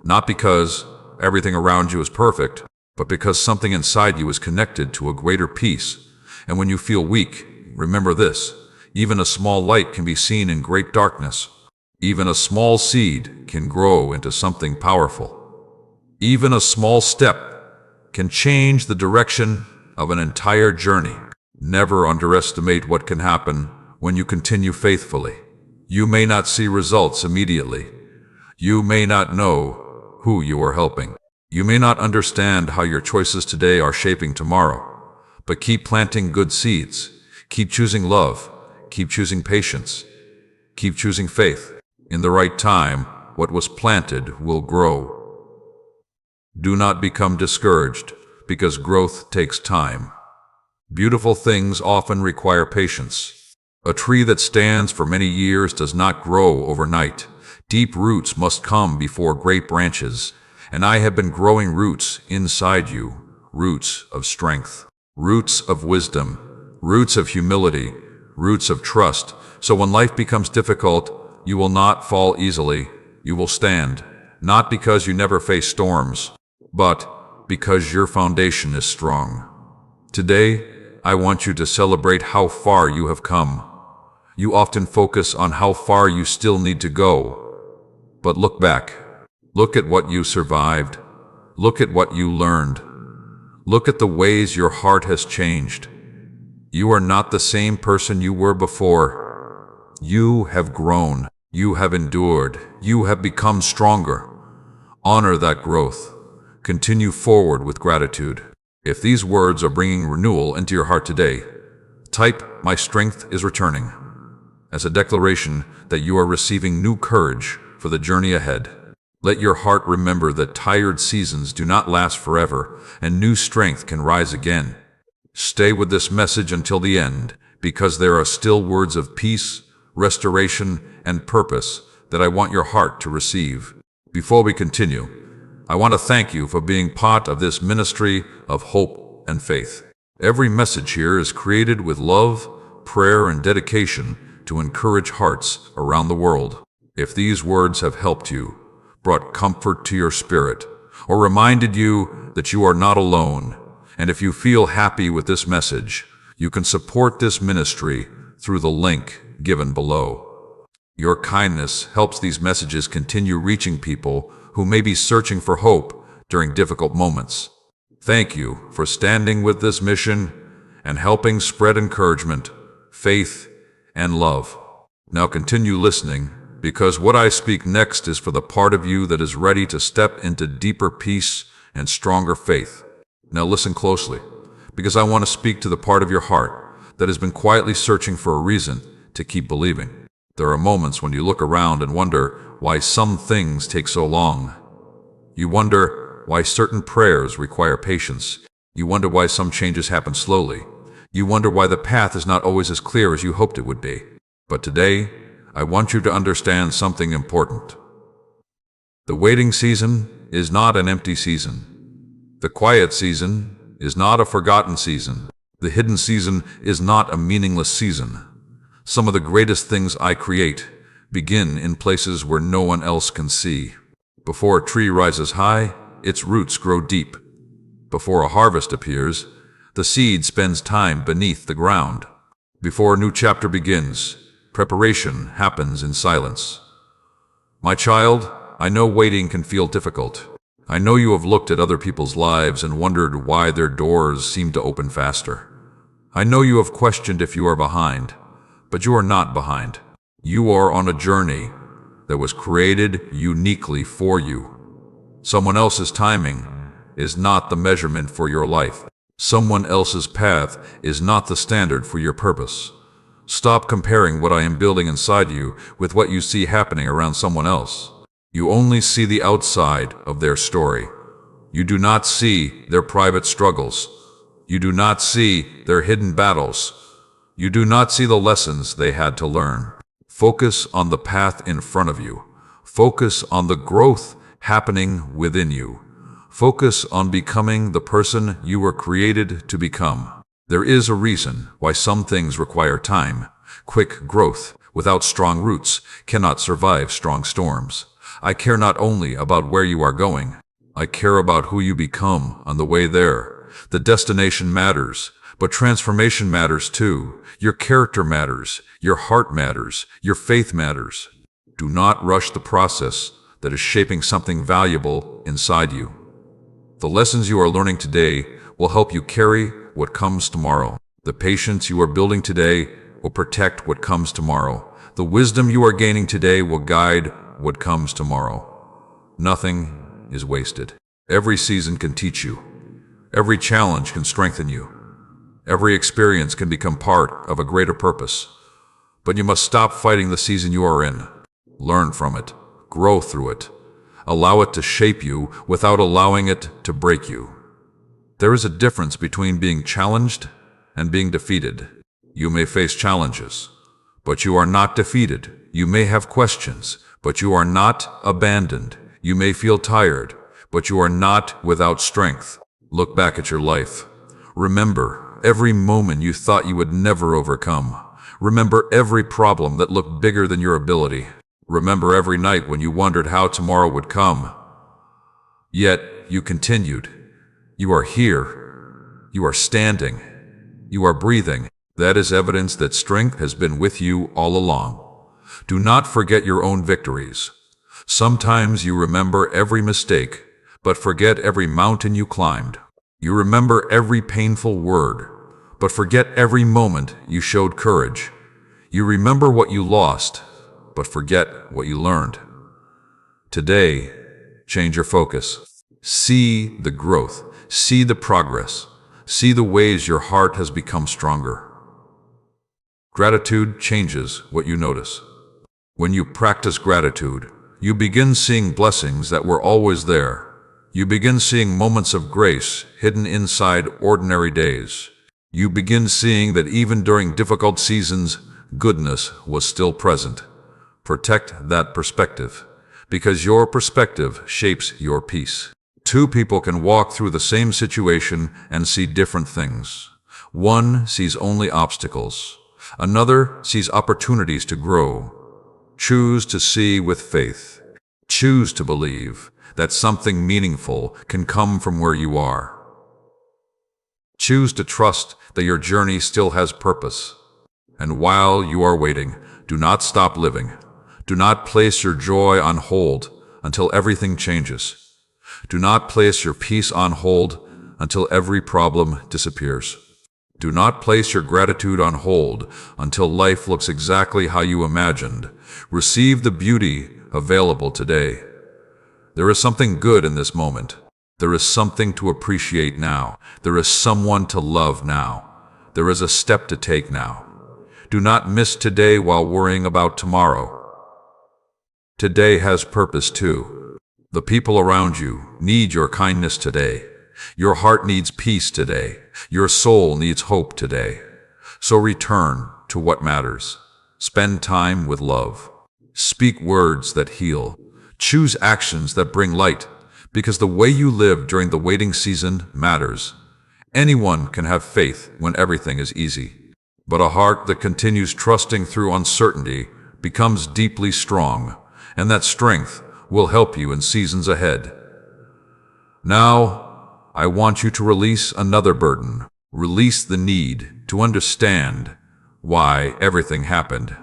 Not because everything around you is perfect, but because something inside you is connected to a greater peace. And when you feel weak, remember this. Even a small light can be seen in great darkness. Even a small seed can grow into something powerful. Even a small step can change the direction of an entire journey. Never underestimate what can happen when you continue faithfully. You may not see results immediately. You may not know who you are helping. You may not understand how your choices today are shaping tomorrow. But keep planting good seeds. Keep choosing love. Keep choosing patience. Keep choosing faith. In the right time, what was planted will grow. Do not become discouraged, because growth takes time. Beautiful things often require patience. A tree that stands for many years does not grow overnight. Deep roots must come before great branches, and I have been growing roots inside you, roots of strength, roots of wisdom, roots of humility, roots of trust, so when life becomes difficult, you will not fall easily. You will stand, not because you never face storms, but because your foundation is strong. Today, I want you to celebrate how far you have come. You often focus on how far you still need to go. But look back. Look at what you survived. Look at what you learned. Look at the ways your heart has changed. You are not the same person you were before. You have grown. You have endured. You have become stronger. Honor that growth. Continue forward with gratitude. If these words are bringing renewal into your heart today, type "My strength is returning" as a declaration that you are receiving new courage for the journey ahead. Let your heart remember that tired seasons do not last forever, and new strength can rise again. Stay with this message until the end, because there are still words of peace, restoration, and purpose that I want your heart to receive. Before we continue, I want to thank you for being part of this ministry of hope and faith. Every message here is created with love, prayer, and dedication to encourage hearts around the world. If these words have helped you, brought comfort to your spirit, or reminded you that you are not alone, and if you feel happy with this message, you can support this ministry through the link given below. Your kindness helps these messages continue reaching people who may be searching for hope during difficult moments. Thank you for standing with this mission and helping spread encouragement, faith, and love. Now continue listening, because what I speak next is for the part of you that is ready to step into deeper peace and stronger faith. Now listen closely, because I want to speak to the part of your heart that has been quietly searching for a reason to keep believing. There are moments when you look around and wonder why some things take so long. You wonder why certain prayers require patience. You wonder why some changes happen slowly. You wonder why the path is not always as clear as you hoped it would be. But today, I want you to understand something important. The waiting season is not an empty season. The quiet season is not a forgotten season. The hidden season is not a meaningless season. Some of the greatest things I create begin in places where no one else can see. Before a tree rises high, its roots grow deep. Before a harvest appears, the seed spends time beneath the ground. Before a new chapter begins, preparation happens in silence. My child, I know waiting can feel difficult. I know you have looked at other people's lives and wondered why their doors seem to open faster. I know you have questioned if you are behind, but you are not behind. You are on a journey that was created uniquely for you. Someone else's timing is not the measurement for your life. Someone else's path is not the standard for your purpose. Stop comparing what I am building inside you with what you see happening around someone else. You only see the outside of their story. You do not see their private struggles. You do not see their hidden battles. You do not see the lessons they had to learn. Focus on the path in front of you. Focus on the growth happening within you. Focus on becoming the person you were created to become. There is a reason why some things require time. Quick growth without strong roots cannot survive strong storms. I care not only about where you are going. I care about who you become on the way there. The destination matters, but transformation matters too. Your character matters. Your heart matters. Your faith matters. Do not rush the process that is shaping something valuable inside you. The lessons you are learning today will help you carry what comes tomorrow. The patience you are building today will protect what comes tomorrow. The wisdom you are gaining today will guide what comes tomorrow. Nothing is wasted. Every season can teach you. Every challenge can strengthen you. Every experience can become part of a greater purpose. But you must stop fighting the season you are in. Learn from it. Grow through it. Allow it to shape you without allowing it to break you. There is a difference between being challenged and being defeated. You may face challenges, but you are not defeated. You may have questions, but you are not abandoned. You may feel tired, but you are not without strength. Look back at your life. Remember every moment you thought you would never overcome. Remember every problem that looked bigger than your ability. Remember every night when you wondered how tomorrow would come. Yet you continued. You are here. You are standing. You are breathing. That is evidence that strength has been with you all along. Do not forget your own victories. Sometimes you remember every mistake, but forget every mountain you climbed. You remember every painful word, but forget every moment you showed courage. You remember what you lost, but forget what you learned. Today, change your focus. See the growth. See the progress. See the ways your heart has become stronger. Gratitude changes what you notice. When you practice gratitude, you begin seeing blessings that were always there. You begin seeing moments of grace hidden inside ordinary days. You begin seeing that even during difficult seasons, goodness was still present. Protect that perspective, because your perspective shapes your peace. Two people can walk through the same situation and see different things. One sees only obstacles. Another sees opportunities to grow. Choose to see with faith. Choose to believe that something meaningful can come from where you are. Choose to trust that your journey still has purpose. And while you are waiting, do not stop living. Do not place your joy on hold until everything changes. Do not place your peace on hold until every problem disappears. Do not place your gratitude on hold until life looks exactly how you imagined. Receive the beauty available today. There is something good in this moment. There is something to appreciate now. There is someone to love now. There is a step to take now. Do not miss today while worrying about tomorrow. Today has purpose too. The people around you need your kindness today. Your heart needs peace today. Your soul needs hope today. So return to what matters. Spend time with love. Speak words that heal. Choose actions that bring light, because the way you live during the waiting season matters. Anyone can have faith when everything is easy, but a heart that continues trusting through uncertainty becomes deeply strong, and that strength will help you in seasons ahead. Now, I want you to release another burden. Release the need to understand why everything happened.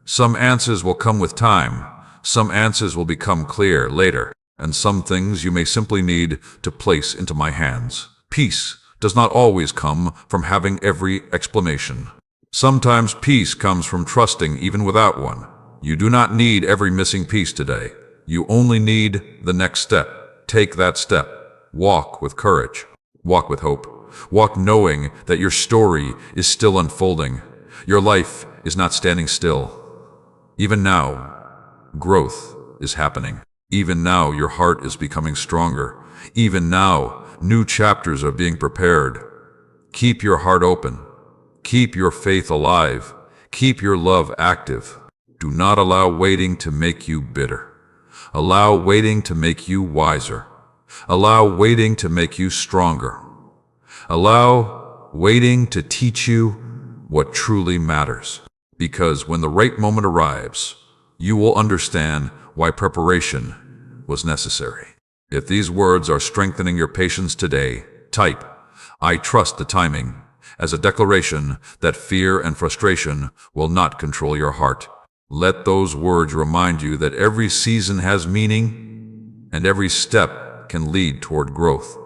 Some answers will come with time. Some answers will become clear later. And some things you may simply need to place into my hands. Peace does not always come from having every explanation. Sometimes peace comes from trusting even without one. You do not need every missing piece today. You only need the next step. Take that step. Walk with courage. Walk with hope. Walk knowing that your story is still unfolding. Your life is not standing still. Even now, growth is happening. Even now, your heart is becoming stronger. Even now, new chapters are being prepared. Keep your heart open. Keep your faith alive. Keep your love active. Do not allow waiting to make you bitter. Allow waiting to make you wiser. Allow waiting to make you stronger. Allow waiting to teach you what truly matters. Because when the right moment arrives, you will understand why preparation was necessary. If these words are strengthening your patience today, type, "I trust the timing," as a declaration that fear and frustration will not control your heart. Let those words remind you that every season has meaning, and every step can lead toward growth.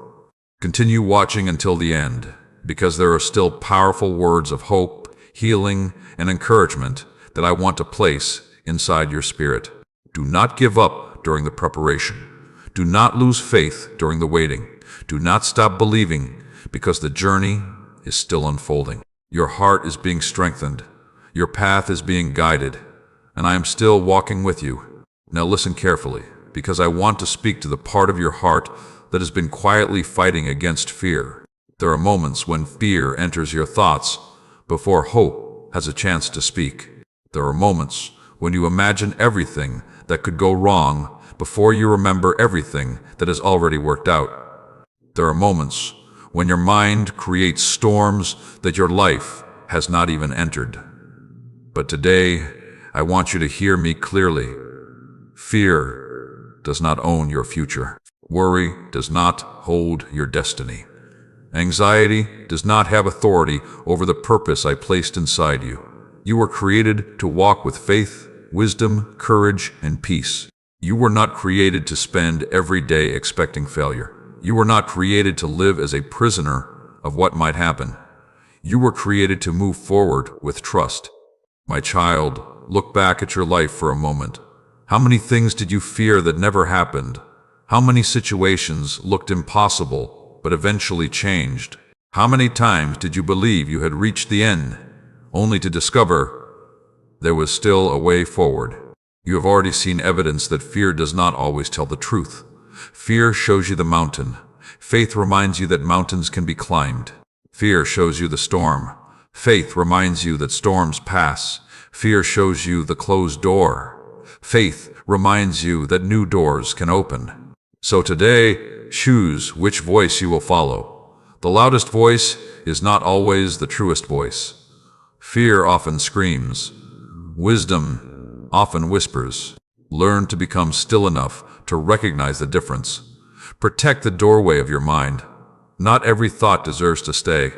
Continue watching until the end, because there are still powerful words of hope, healing, and encouragement that I want to place inside your spirit. Do not give up during the preparation. Do not lose faith during the waiting. Do not stop believing, because the journey is still unfolding. Your heart is being strengthened. Your path is being guided, and I am still walking with you. Now listen carefully, because I want to speak to the part of your heart that has been quietly fighting against fear. There are moments when fear enters your thoughts before hope has a chance to speak. There are moments when you imagine everything that could go wrong before you remember everything that has already worked out. There are moments when your mind creates storms that your life has not even entered. But today, I want you to hear me clearly. Fear does not own your future. Worry does not hold your destiny. Anxiety does not have authority over the purpose I placed inside you. You were created to walk with faith, wisdom, courage, and peace. You were not created to spend every day expecting failure. You were not created to live as a prisoner of what might happen. You were created to move forward with trust. My child, look back at your life for a moment. How many things did you fear that never happened? How many situations looked impossible but eventually changed? How many times did you believe you had reached the end, only to discover there was still a way forward? You have already seen evidence that fear does not always tell the truth. Fear shows you the mountain. Faith reminds you that mountains can be climbed. Fear shows you the storm. Faith reminds you that storms pass. Fear shows you the closed door. Faith reminds you that new doors can open. So today, choose which voice you will follow. The loudest voice is not always the truest voice. Fear often screams. Wisdom often whispers. Learn to become still enough to recognize the difference. Protect the doorway of your mind. Not every thought deserves to stay.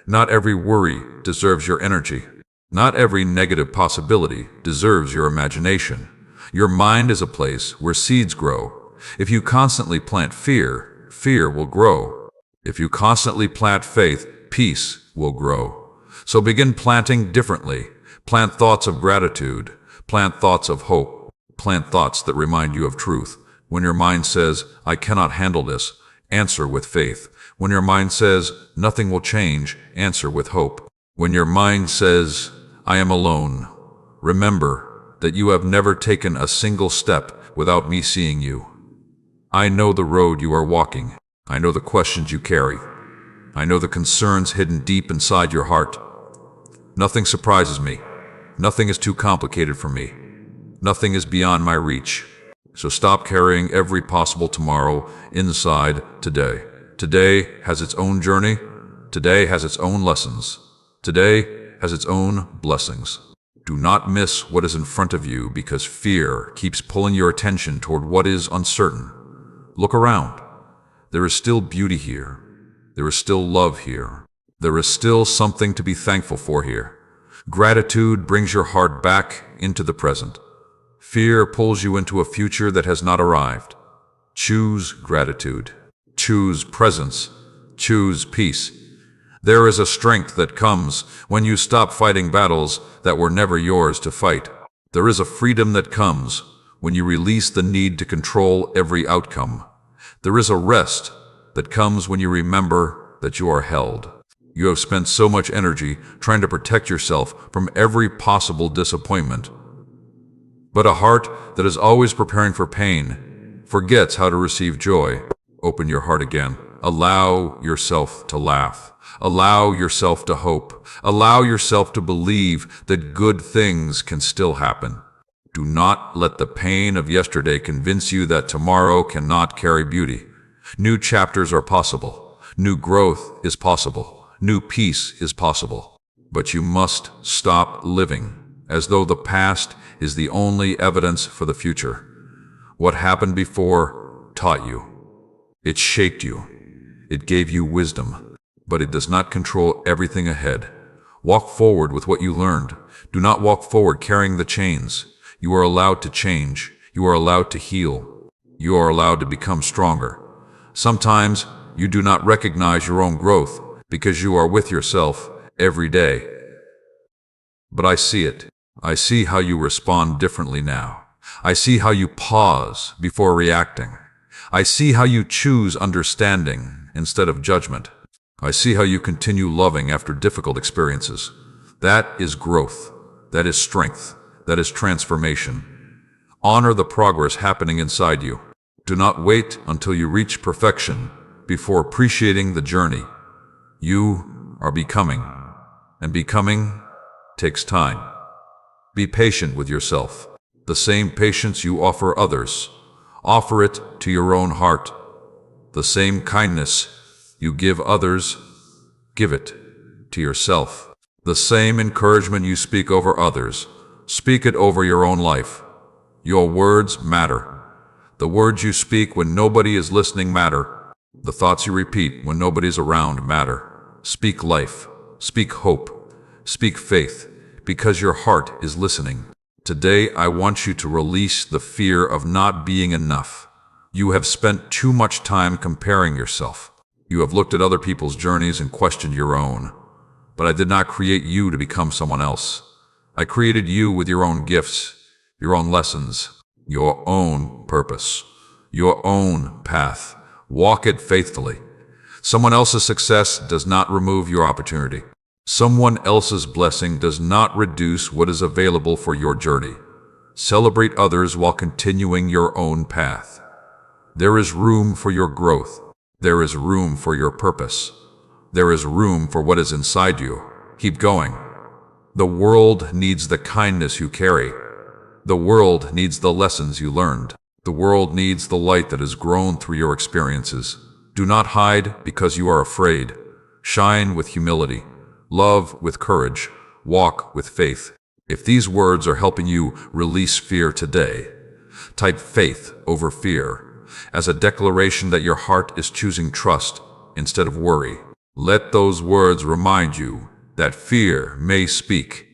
Not every worry deserves your energy. Not every negative possibility deserves your imagination. Your mind is a place where seeds grow. If you constantly plant fear, fear will grow. If you constantly plant faith, peace will grow. So begin planting differently. Plant thoughts of gratitude. Plant thoughts of hope. Plant thoughts that remind you of truth. When your mind says, I cannot handle this, answer with faith. When your mind says, nothing will change, answer with hope. When your mind says, I am alone, remember that you have never taken a single step without me seeing you. I know the road you are walking. I know the questions you carry. I know the concerns hidden deep inside your heart. Nothing surprises me. Nothing is too complicated for me. Nothing is beyond my reach. So stop carrying every possible tomorrow inside today. Today has its own journey. Today has its own lessons. Today has its own blessings. Do not miss what is in front of you because fear keeps pulling your attention toward what is uncertain. Look around. There is still beauty here. There is still love here. There is still something to be thankful for here. Gratitude brings your heart back into the present. Fear pulls you into a future that has not arrived. Choose gratitude. Choose presence. Choose peace. There is a strength that comes when you stop fighting battles that were never yours to fight. There is a freedom that comes when you release the need to control every outcome. There is a rest that comes when you remember that you are held. You have spent so much energy trying to protect yourself from every possible disappointment. But a heart that is always preparing for pain forgets how to receive joy. Open your heart again. Allow yourself to laugh. Allow yourself to hope. Allow yourself to believe that good things can still happen. Do not let the pain of yesterday convince you that tomorrow cannot carry beauty. New chapters are possible. New growth is possible. New peace is possible. But you must stop living as though the past is the only evidence for the future. What happened before taught you. It shaped you. It gave you wisdom. But it does not control everything ahead. Walk forward with what you learned. Do not walk forward carrying the chains. You are allowed to change. You are allowed to heal. You are allowed to become stronger. Sometimes you do not recognize your own growth because you are with yourself every day. But I see it. I see how you respond differently now. I see how you pause before reacting. I see how you choose understanding instead of judgment. I see how you continue loving after difficult experiences. That is growth. That is strength. That is transformation. Honor the progress happening inside you. Do not wait until you reach perfection before appreciating the journey. You are becoming, and becoming takes time. Be patient with yourself. The same patience you offer others, offer it to your own heart. The same kindness you give others, give it to yourself. The same encouragement you speak over others, speak it over your own life. Your words matter. The words you speak when nobody is listening matter. The thoughts you repeat when nobody's around matter. Speak life. Speak hope. Speak faith, because your heart is listening. Today, I want you to release the fear of not being enough. You have spent too much time comparing yourself. You have looked at other people's journeys and questioned your own. But I did not create you to become someone else. I created you with your own gifts, your own lessons, your own purpose, your own path. Walk it faithfully. Someone else's success does not remove your opportunity. Someone else's blessing does not reduce what is available for your journey. Celebrate others while continuing your own path. There is room for your growth. There is room for your purpose. There is room for what is inside you. Keep going. The world needs the kindness you carry. The world needs the lessons you learned. The world needs the light that has grown through your experiences. Do not hide because you are afraid. Shine with humility. Love with courage. Walk with faith. If these words are helping you release fear today, type faith over fear as a declaration that your heart is choosing trust instead of worry. Let those words remind you that fear may speak,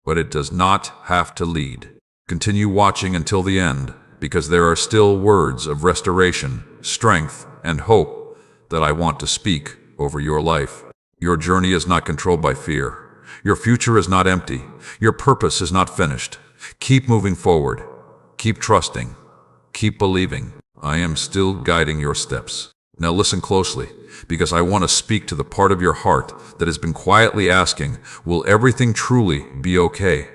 but it does not have to lead. Continue watching until the end, because there are still words of restoration, strength, and hope that I want to speak over your life. Your journey is not controlled by fear. Your future is not empty. Your purpose is not finished. Keep moving forward. Keep trusting. Keep believing. I am still guiding your steps. Now listen closely, because I want to speak to the part of your heart that has been quietly asking, will everything truly be okay?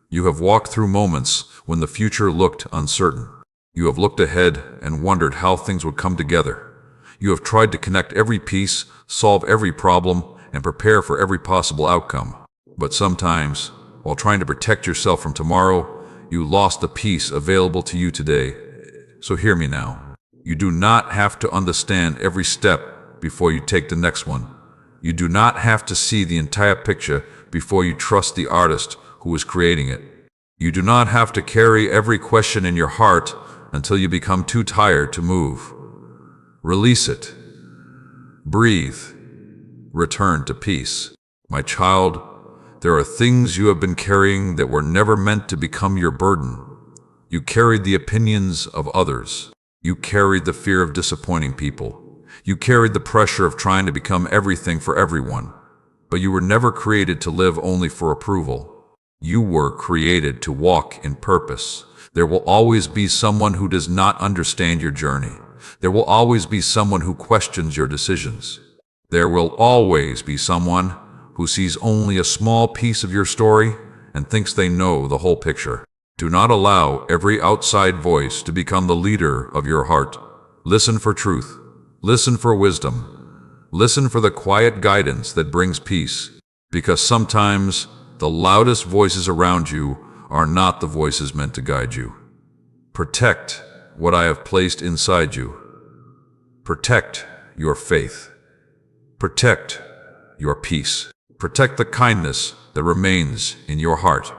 You have walked through moments when the future looked uncertain. You have looked ahead and wondered how things would come together. You have tried to connect every piece, solve every problem, and prepare for every possible outcome. But sometimes, while trying to protect yourself from tomorrow, you lost the peace available to you today. So hear me now. You do not have to understand every step before you take the next one. You do not have to see the entire picture before you trust the artist who is creating it. You do not have to carry every question in your heart until you become too tired to move. Release it. Breathe. Return to peace. My child, there are things you have been carrying that were never meant to become your burden. You carried the opinions of others. You carried the fear of disappointing people. You carried the pressure of trying to become everything for everyone. But you were never created to live only for approval. You were created to walk in purpose. There will always be someone who does not understand your journey. There will always be someone who questions your decisions. There will always be someone who sees only a small piece of your story and thinks they know the whole picture. Do not allow every outside voice to become the leader of your heart. Listen for truth. Listen for wisdom. Listen for the quiet guidance that brings peace. Because sometimes the loudest voices around you are not the voices meant to guide you. Protect what I have placed inside you. Protect your faith. Protect your peace. Protect the kindness that remains in your heart.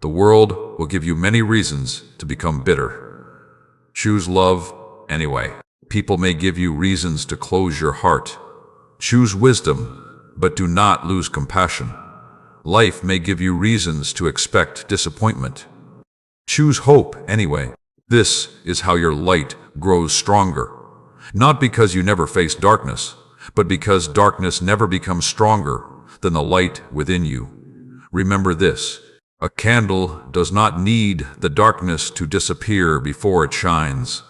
The world will give you many reasons to become bitter. Choose love anyway. People may give you reasons to close your heart. Choose wisdom, but do not lose compassion. Life may give you reasons to expect disappointment. Choose hope anyway. This is how your light grows stronger. Not because you never face darkness, but because darkness never becomes stronger than the light within you. Remember this. A candle does not need the darkness to disappear before it shines.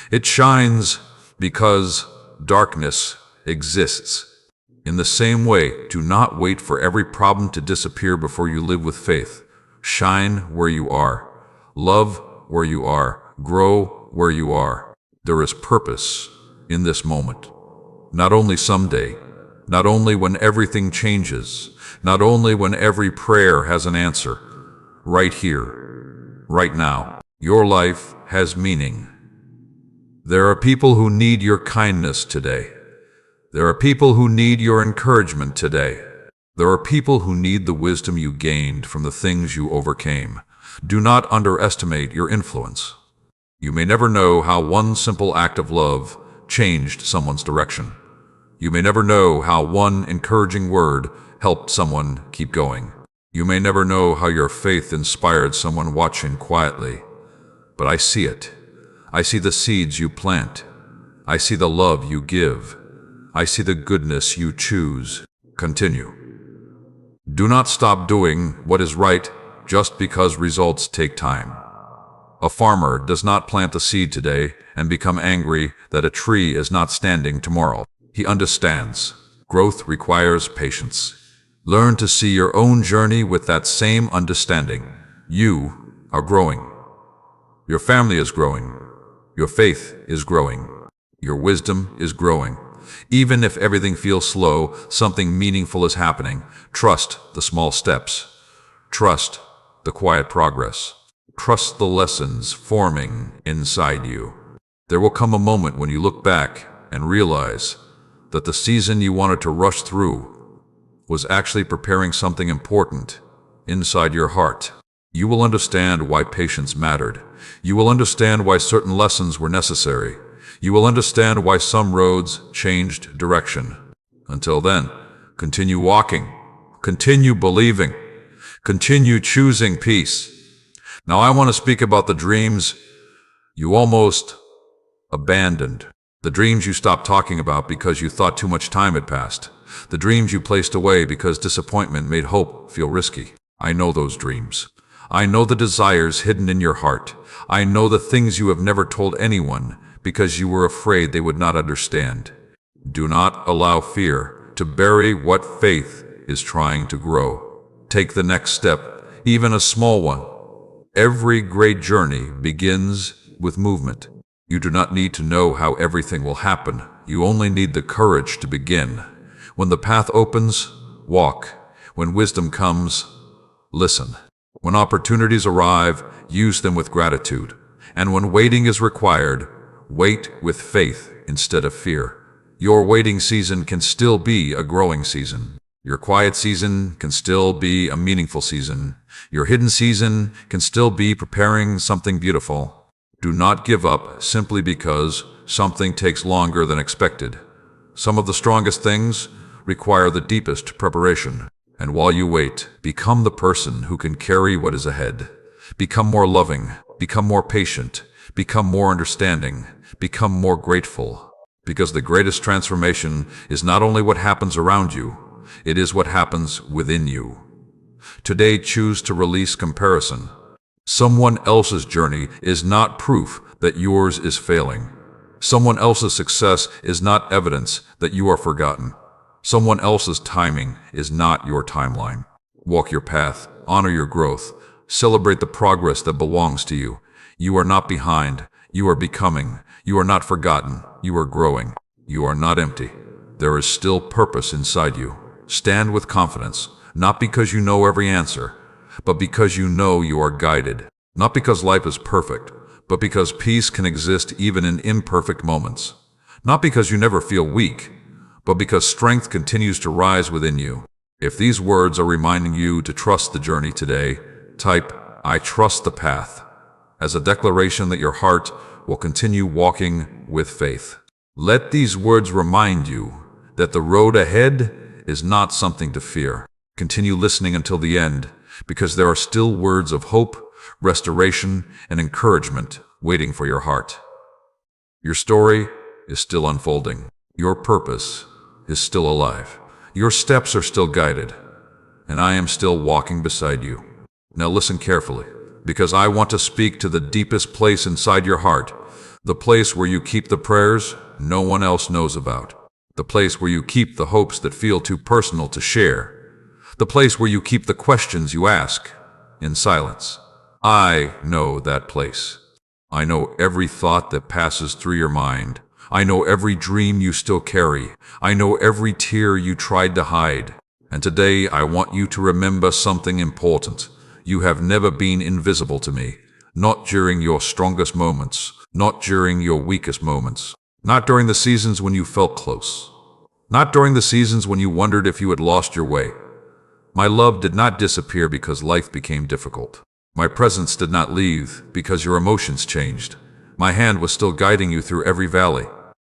It shines because darkness exists. In the same way, do not wait for every problem to disappear before you live with faith. Shine where you are. Love where you are. Grow where you are. There is purpose in this moment. Not only someday, not only when everything changes, not only when every prayer has an answer. Right here, right now, your life has meaning. There are people who need your kindness today. There are people who need your encouragement today. There are people who need the wisdom you gained from the things you overcame. Do not underestimate your influence. You may never know how one simple act of love changed someone's direction. You may never know how one encouraging word helped someone keep going. You may never know how your faith inspired someone watching quietly. But I see it. I see the seeds you plant. I see the love you give. I see the goodness you choose. Continue. Do not stop doing what is right just because results take time. A farmer does not plant a seed today and become angry that a tree is not standing tomorrow. He understands. Growth requires patience. Learn to see your own journey with that same understanding. You are growing. Your family is growing. Your faith is growing. Your wisdom is growing. Even if everything feels slow, something meaningful is happening. Trust the small steps. Trust the quiet progress. Trust the lessons forming inside you. There will come a moment when you look back and realize that the season you wanted to rush through was actually preparing something important inside your heart. You will understand why patience mattered. You will understand why certain lessons were necessary. You will understand why some roads changed direction. Until then, continue walking, continue believing, continue choosing peace. Now I want to speak about the dreams you almost abandoned. The dreams you stopped talking about because you thought too much time had passed. The dreams you placed away because disappointment made hope feel risky. I know those dreams. I know the desires hidden in your heart. I know the things you have never told anyone because you were afraid they would not understand. Do not allow fear to bury what faith is trying to grow. Take the next step, even a small one. Every great journey begins with movement. You do not need to know how everything will happen. You only need the courage to begin. When the path opens, walk. When wisdom comes, listen. When opportunities arrive, use them with gratitude. And when waiting is required, wait with faith instead of fear. Your waiting season can still be a growing season. Your quiet season can still be a meaningful season. Your hidden season can still be preparing something beautiful. Do not give up simply because something takes longer than expected. Some of the strongest things require the deepest preparation. And while you wait, become the person who can carry what is ahead. Become more loving, become more patient, become more understanding, become more grateful. Because the greatest transformation is not only what happens around you, it is what happens within you. Today, choose to release comparison. Someone else's journey is not proof that yours is failing. Someone else's success is not evidence that you are forgotten. Someone else's timing is not your timeline. Walk your path, honor your growth, celebrate the progress that belongs to you. You are not behind, you are becoming. You are not forgotten, you are growing. You are not empty. There is still purpose inside you. Stand with confidence, not because you know every answer, but because you know you are guided. Not because life is perfect, but because peace can exist even in imperfect moments. Not because you never feel weak, but because strength continues to rise within you. If these words are reminding you to trust the journey today, type, "I trust the path," as a declaration that your heart will continue walking with faith. Let these words remind you that the road ahead is not something to fear. Continue listening until the end, because there are still words of hope, restoration, and encouragement waiting for your heart. Your story is still unfolding. Your purpose is still alive. Your steps are still guided, and I am still walking beside you. Now listen carefully, because I want to speak to the deepest place inside your heart, the place where you keep the prayers no one else knows about, the place where you keep the hopes that feel too personal to share, the place where you keep the questions you ask in silence. I know that place. I know every thought that passes through your mind. I know every dream you still carry. I know every tear you tried to hide. And today I want you to remember something important. You have never been invisible to me. Not during your strongest moments. Not during your weakest moments. Not during the seasons when you felt close. Not during the seasons when you wondered if you had lost your way. My love did not disappear because life became difficult. My presence did not leave because your emotions changed. My hand was still guiding you through every valley.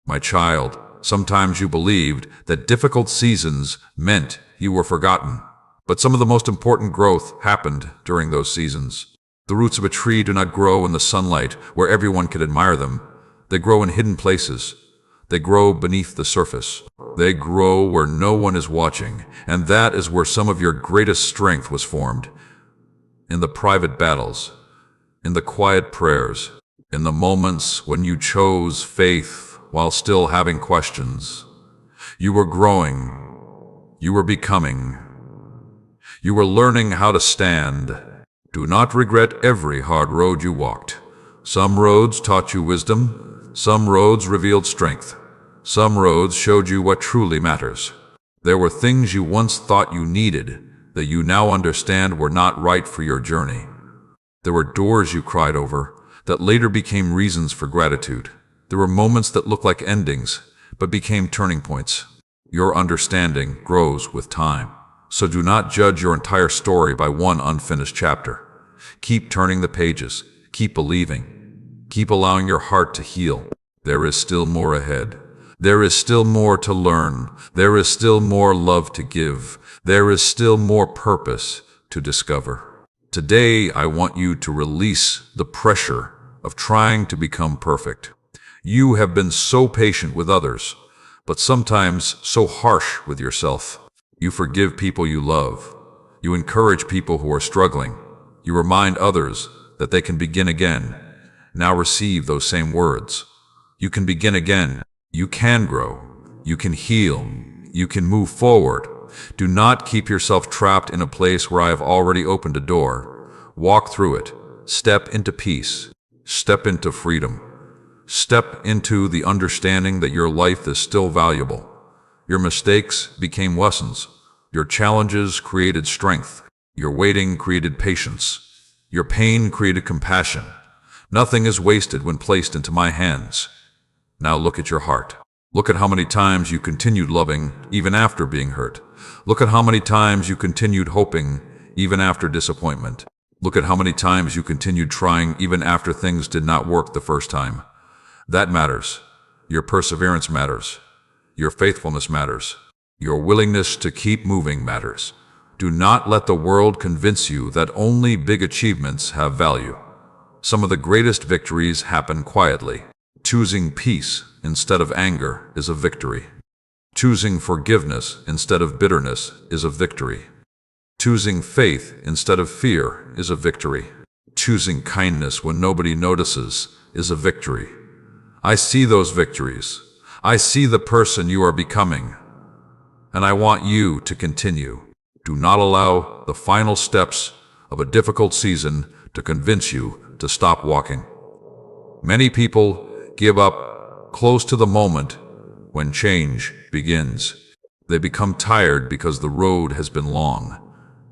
My child, sometimes you believed that difficult seasons meant you were forgotten. But some of the most important growth happened during those seasons. The roots of a tree do not grow in the sunlight where everyone can admire them. They grow in hidden places. They grow beneath the surface. They grow where no one is watching, and that is where some of your greatest strength was formed. In the private battles, in the quiet prayers, in the moments when you chose faith while still having questions. You were growing. You were becoming. You were learning how to stand, Do not regret every hard road you walked. Some roads taught you wisdom, some roads revealed strength, some roads showed you what truly matters. There were things you once thought you needed that you now understand were not right for your journey. There were doors you cried over that later became reasons for gratitude. There were moments that looked like endings, but became turning points. Your understanding grows with time. So do not judge your entire story by one unfinished chapter. Keep turning the pages. Keep believing. Keep allowing your heart to heal. There is still more ahead. There is still more to learn. There is still more love to give. There is still more purpose to discover. Today, I want you to release the pressure of trying to become perfect. You have been so patient with others, but sometimes so harsh with yourself. You forgive people you love. You encourage people who are struggling. You remind others that they can begin again. Now receive those same words. You can begin again. You can grow. You can heal. You can move forward. Do not keep yourself trapped in a place where I have already opened a door. Walk through it. Step into peace. Step into freedom. Step into the understanding that your life is still valuable. Your mistakes became lessons. Your challenges created strength. Your waiting created patience. Your pain created compassion. Nothing is wasted when placed into my hands. Now look at your heart. Look at how many times you continued loving even after being hurt. Look at how many times you continued hoping even after disappointment. Look at how many times you continued trying even after things did not work the first time. That matters. Your perseverance matters. Your faithfulness matters. Your willingness to keep moving matters. Do not let the world convince you that only big achievements have value. Some of the greatest victories happen quietly. Choosing peace instead of anger is a victory. Choosing forgiveness instead of bitterness is a victory. Choosing faith instead of fear is a victory. Choosing kindness when nobody notices is a victory. I see those victories. I see the person you are becoming. And I want you to continue. Do not allow the final steps of a difficult season to convince you to stop walking. Many people give up close to the moment when change begins. They become tired because the road has been long.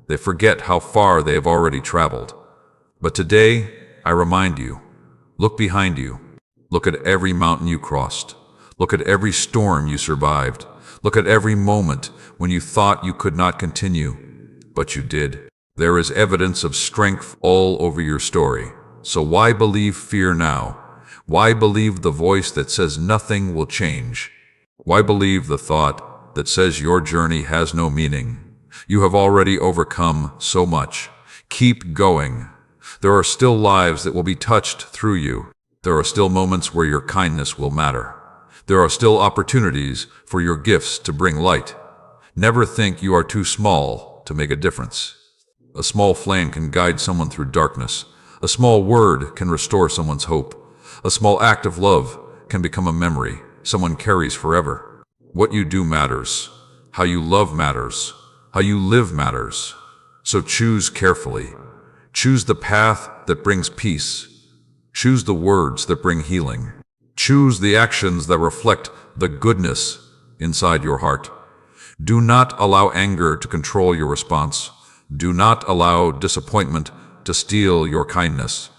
They forget how far they have already traveled. But today, I remind you, look behind you. Look at every mountain you crossed. Look at every storm you survived. Look at every moment when you thought you could not continue, but you did. There is evidence of strength all over your story. So why believe fear now? Why believe the voice that says nothing will change? Why believe the thought that says your journey has no meaning? You have already overcome so much. Keep going. There are still lives that will be touched through you. There are still moments where your kindness will matter. There are still opportunities for your gifts to bring light. Never think you are too small to make a difference. A small flame can guide someone through darkness. A small word can restore someone's hope. A small act of love can become a memory someone carries forever. What you do matters. How you love matters. How you live matters. So choose carefully. Choose the path that brings peace. Choose the words that bring healing. Choose the actions that reflect the goodness inside your heart. Do not allow anger to control your response. Do not allow disappointment to steal your kindness.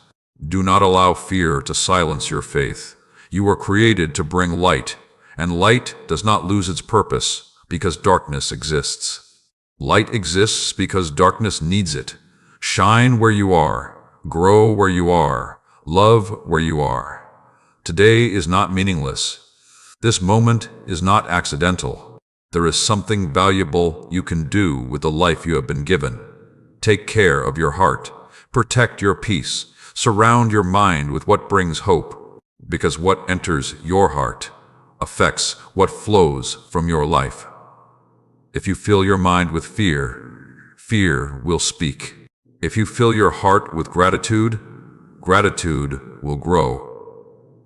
Do not allow fear to silence your faith. You were created to bring light, and light does not lose its purpose because darkness exists. Light exists because darkness needs it. Shine where you are. Grow where you are. Love where you are. Today is not meaningless. This moment is not accidental. There is something valuable you can do with the life you have been given. Take care of your heart. Protect your peace. Surround your mind with what brings hope, because what enters your heart affects what flows from your life. If you fill your mind with fear, fear will speak. If you fill your heart with gratitude, gratitude will grow.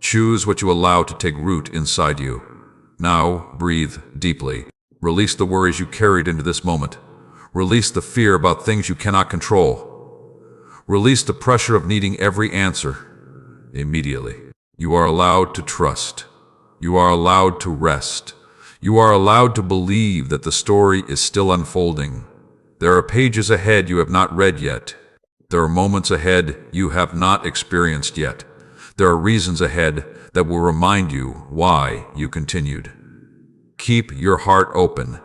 Choose what you allow to take root inside you. Now, breathe deeply. Release the worries you carried into this moment. Release the fear about things you cannot control. Release the pressure of needing every answer immediately. You are allowed to trust. You are allowed to rest. You are allowed to believe that the story is still unfolding. There are pages ahead you have not read yet. There are moments ahead you have not experienced yet. There are reasons ahead that will remind you why you continued. Keep your heart open.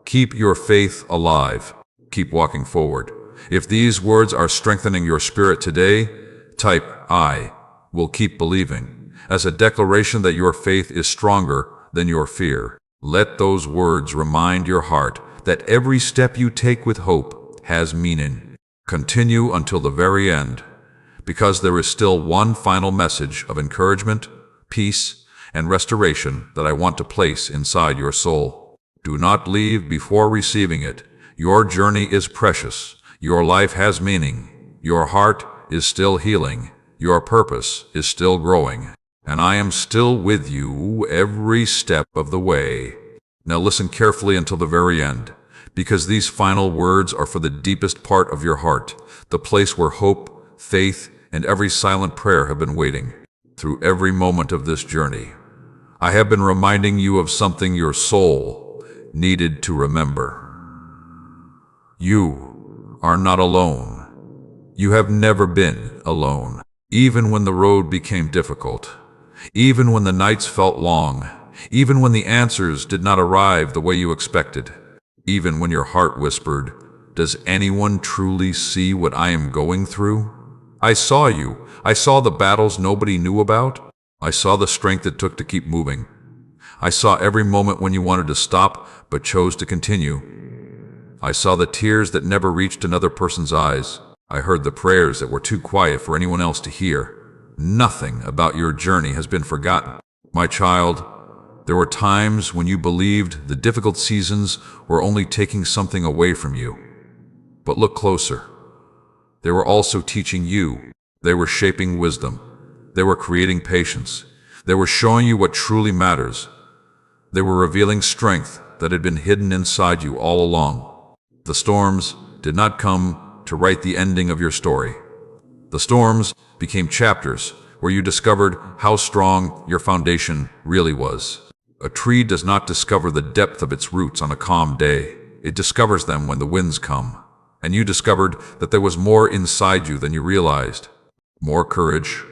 Keep your faith alive. Keep walking forward. If these words are strengthening your spirit today, type "I will keep believing" as a declaration that your faith is stronger than your fear. Let those words remind your heart that every step you take with hope has meaning. Continue until the very end, because there is still one final message of encouragement, peace, and restoration that I want to place inside your soul. Do not leave before receiving it. Your journey is precious. Your life has meaning. Your heart is still healing. Your purpose is still growing. And I am still with you every step of the way. Now listen carefully until the very end, because these final words are for the deepest part of your heart, the place where hope, faith, and every silent prayer have been waiting. Through every moment of this journey, I have been reminding you of something your soul needed to remember. You are not alone. You have never been alone. Even when the road became difficult, even when the nights felt long, even when the answers did not arrive the way you expected, even when your heart whispered, "Does anyone truly see what I am going through?" I saw you. I saw the battles nobody knew about. I saw the strength it took to keep moving. I saw every moment when you wanted to stop but chose to continue. I saw the tears that never reached another person's eyes. I heard the prayers that were too quiet for anyone else to hear. Nothing about your journey has been forgotten. My child, there were times when you believed the difficult seasons were only taking something away from you. But look closer. They were also teaching you. They were shaping wisdom. They were creating patience. They were showing you what truly matters. They were revealing strength that had been hidden inside you all along. The storms did not come to write the ending of your story. The storms became chapters where you discovered how strong your foundation really was. A tree does not discover the depth of its roots on a calm day. It discovers them when the winds come. And you discovered that there was more inside you than you realized. More courage,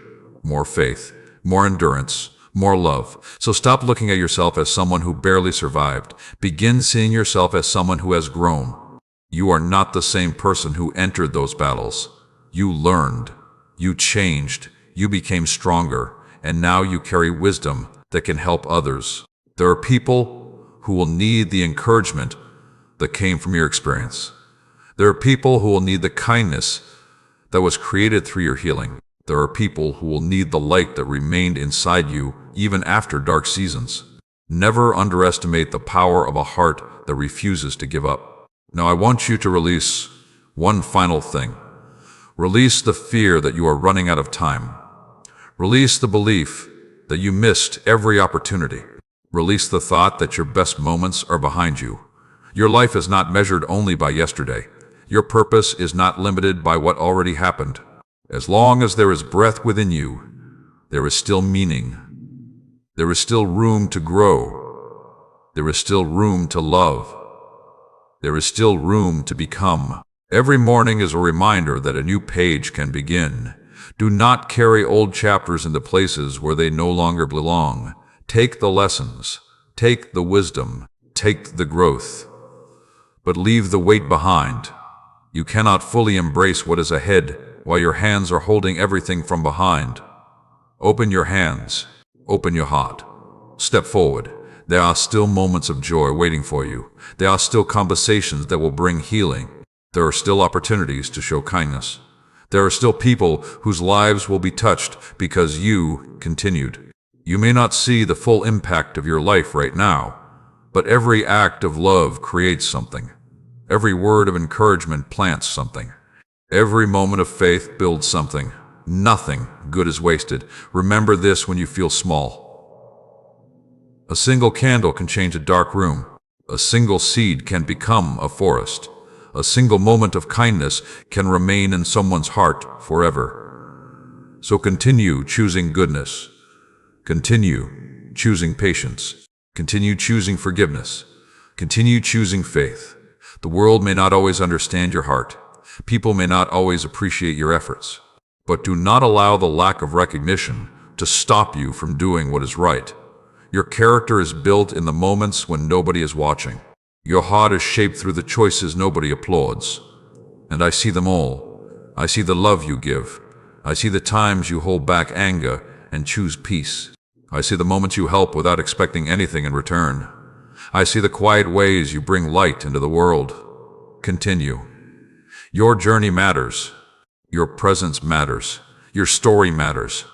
more faith, more endurance, more love. So stop looking at yourself as someone who barely survived. Begin seeing yourself as someone who has grown. You are not the same person who entered those battles. You learned, you changed, you became stronger, and now you carry wisdom that can help others. There are people who will need the encouragement that came from your experience. There are people who will need the kindness that was created through your healing. There are people who will need the light that remained inside you even after dark seasons. Never underestimate the power of a heart that refuses to give up. Now I want you to release one final thing. Release the fear that you are running out of time. Release the belief that you missed every opportunity. Release the thought that your best moments are behind you. Your life is not measured only by yesterday. Your purpose is not limited by what already happened. As long as there is breath within you, there is still meaning. There is still room to grow. There is still room to love. There is still room to become. Every morning is a reminder that a new page can begin. Do not carry old chapters into places where they no longer belong. Take the lessons, take the wisdom, take the growth, but leave the weight behind. You cannot fully embrace what is ahead while your hands are holding everything from behind. Open your hands, open your heart. Step forward. There are still moments of joy waiting for you. There are still conversations that will bring healing. There are still opportunities to show kindness. There are still people whose lives will be touched because you continued. You may not see the full impact of your life right now, but every act of love creates something. Every word of encouragement plants something. Every moment of faith builds something. Nothing good is wasted. Remember this when you feel small. A single candle can change a dark room. A single seed can become a forest. A single moment of kindness can remain in someone's heart forever. So continue choosing goodness. Continue choosing patience. Continue choosing forgiveness. Continue choosing faith. The world may not always understand your heart. People may not always appreciate your efforts. But do not allow the lack of recognition to stop you from doing what is right. Your character is built in the moments when nobody is watching. Your heart is shaped through the choices nobody applauds. And I see them all. I see the love you give. I see the times you hold back anger and choose peace. I see the moments you help without expecting anything in return. I see the quiet ways you bring light into the world. Continue. Your journey matters. Your presence matters. Your story matters.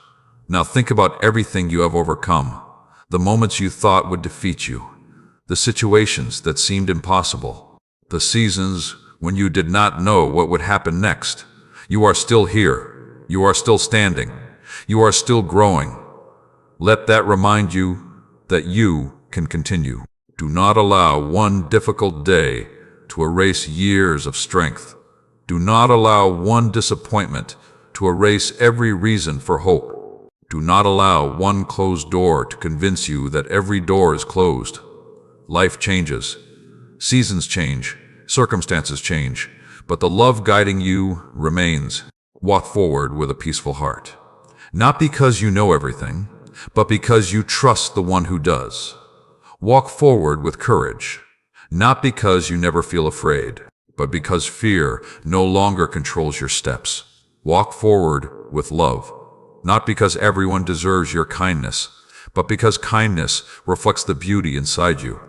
Now think about everything you have overcome. The moments you thought would defeat you. The situations that seemed impossible. The seasons when you did not know what would happen next. You are still here. You are still standing. You are still growing. Let that remind you that you can continue. Do not allow one difficult day to erase years of strength. Do not allow one disappointment to erase every reason for hope. Do not allow one closed door to convince you that every door is closed. Life changes. Seasons change. Circumstances change. But the love guiding you remains. Walk forward with a peaceful heart. Not because you know everything, but because you trust the one who does. Walk forward with courage. Not because you never feel afraid, but because fear no longer controls your steps. Walk forward with love. Not because everyone deserves your kindness, but because kindness reflects the beauty inside you.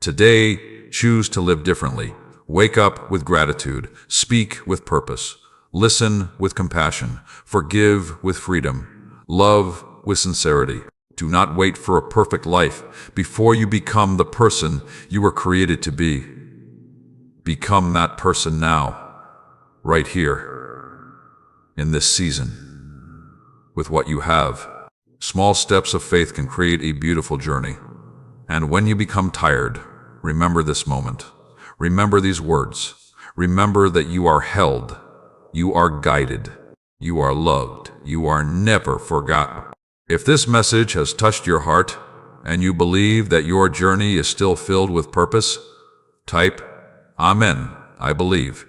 Today, choose to live differently. Wake up with gratitude. Speak with purpose. Listen with compassion. Forgive with freedom. Love with sincerity. Do not wait for a perfect life before you become the person you were created to be. Become that person now, right here, in this season, with what you have. Small steps of faith can create a beautiful journey. And when you become tired, remember this moment. Remember these words. Remember that you are held. You are guided. You are loved. You are never forgotten. If this message has touched your heart, and you believe that your journey is still filled with purpose, type, Amen, I believe,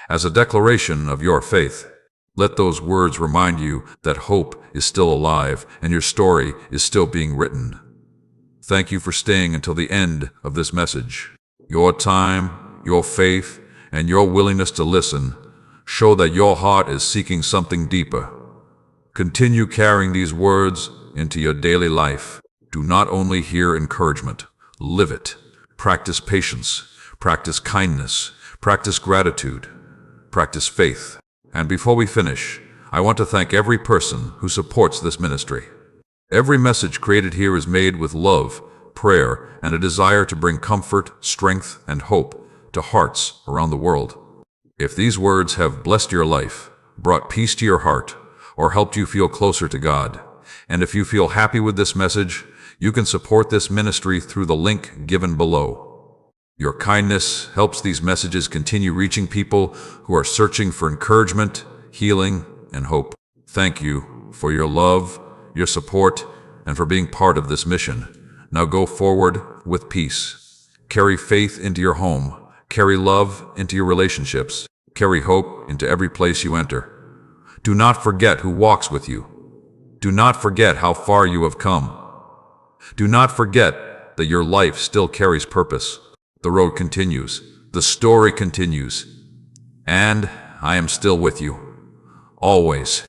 as a declaration of your faith. Let those words remind you that hope is still alive and your story is still being written. Thank you for staying until the end of this message. Your time, your faith, and your willingness to listen show that your heart is seeking something deeper. Continue carrying these words into your daily life. Do not only hear encouragement, live it. Practice patience, practice kindness, practice gratitude, practice faith. And before we finish, I want to thank every person who supports this ministry. Every message created here is made with love, prayer, and a desire to bring comfort, strength, and hope to hearts around the world. If these words have blessed your life, brought peace to your heart, or helped you feel closer to God, and if you feel happy with this message, you can support this ministry through the link given below. Your kindness helps these messages continue reaching people who are searching for encouragement, healing, and hope. Thank you for your love, your support, and for being part of this mission. Now go forward with peace. Carry faith into your home. Carry love into your relationships. Carry hope into every place you enter. Do not forget who walks with you. Do not forget how far you have come. Do not forget that your life still carries purpose. The road continues. The story continues. And I am still with you. Always.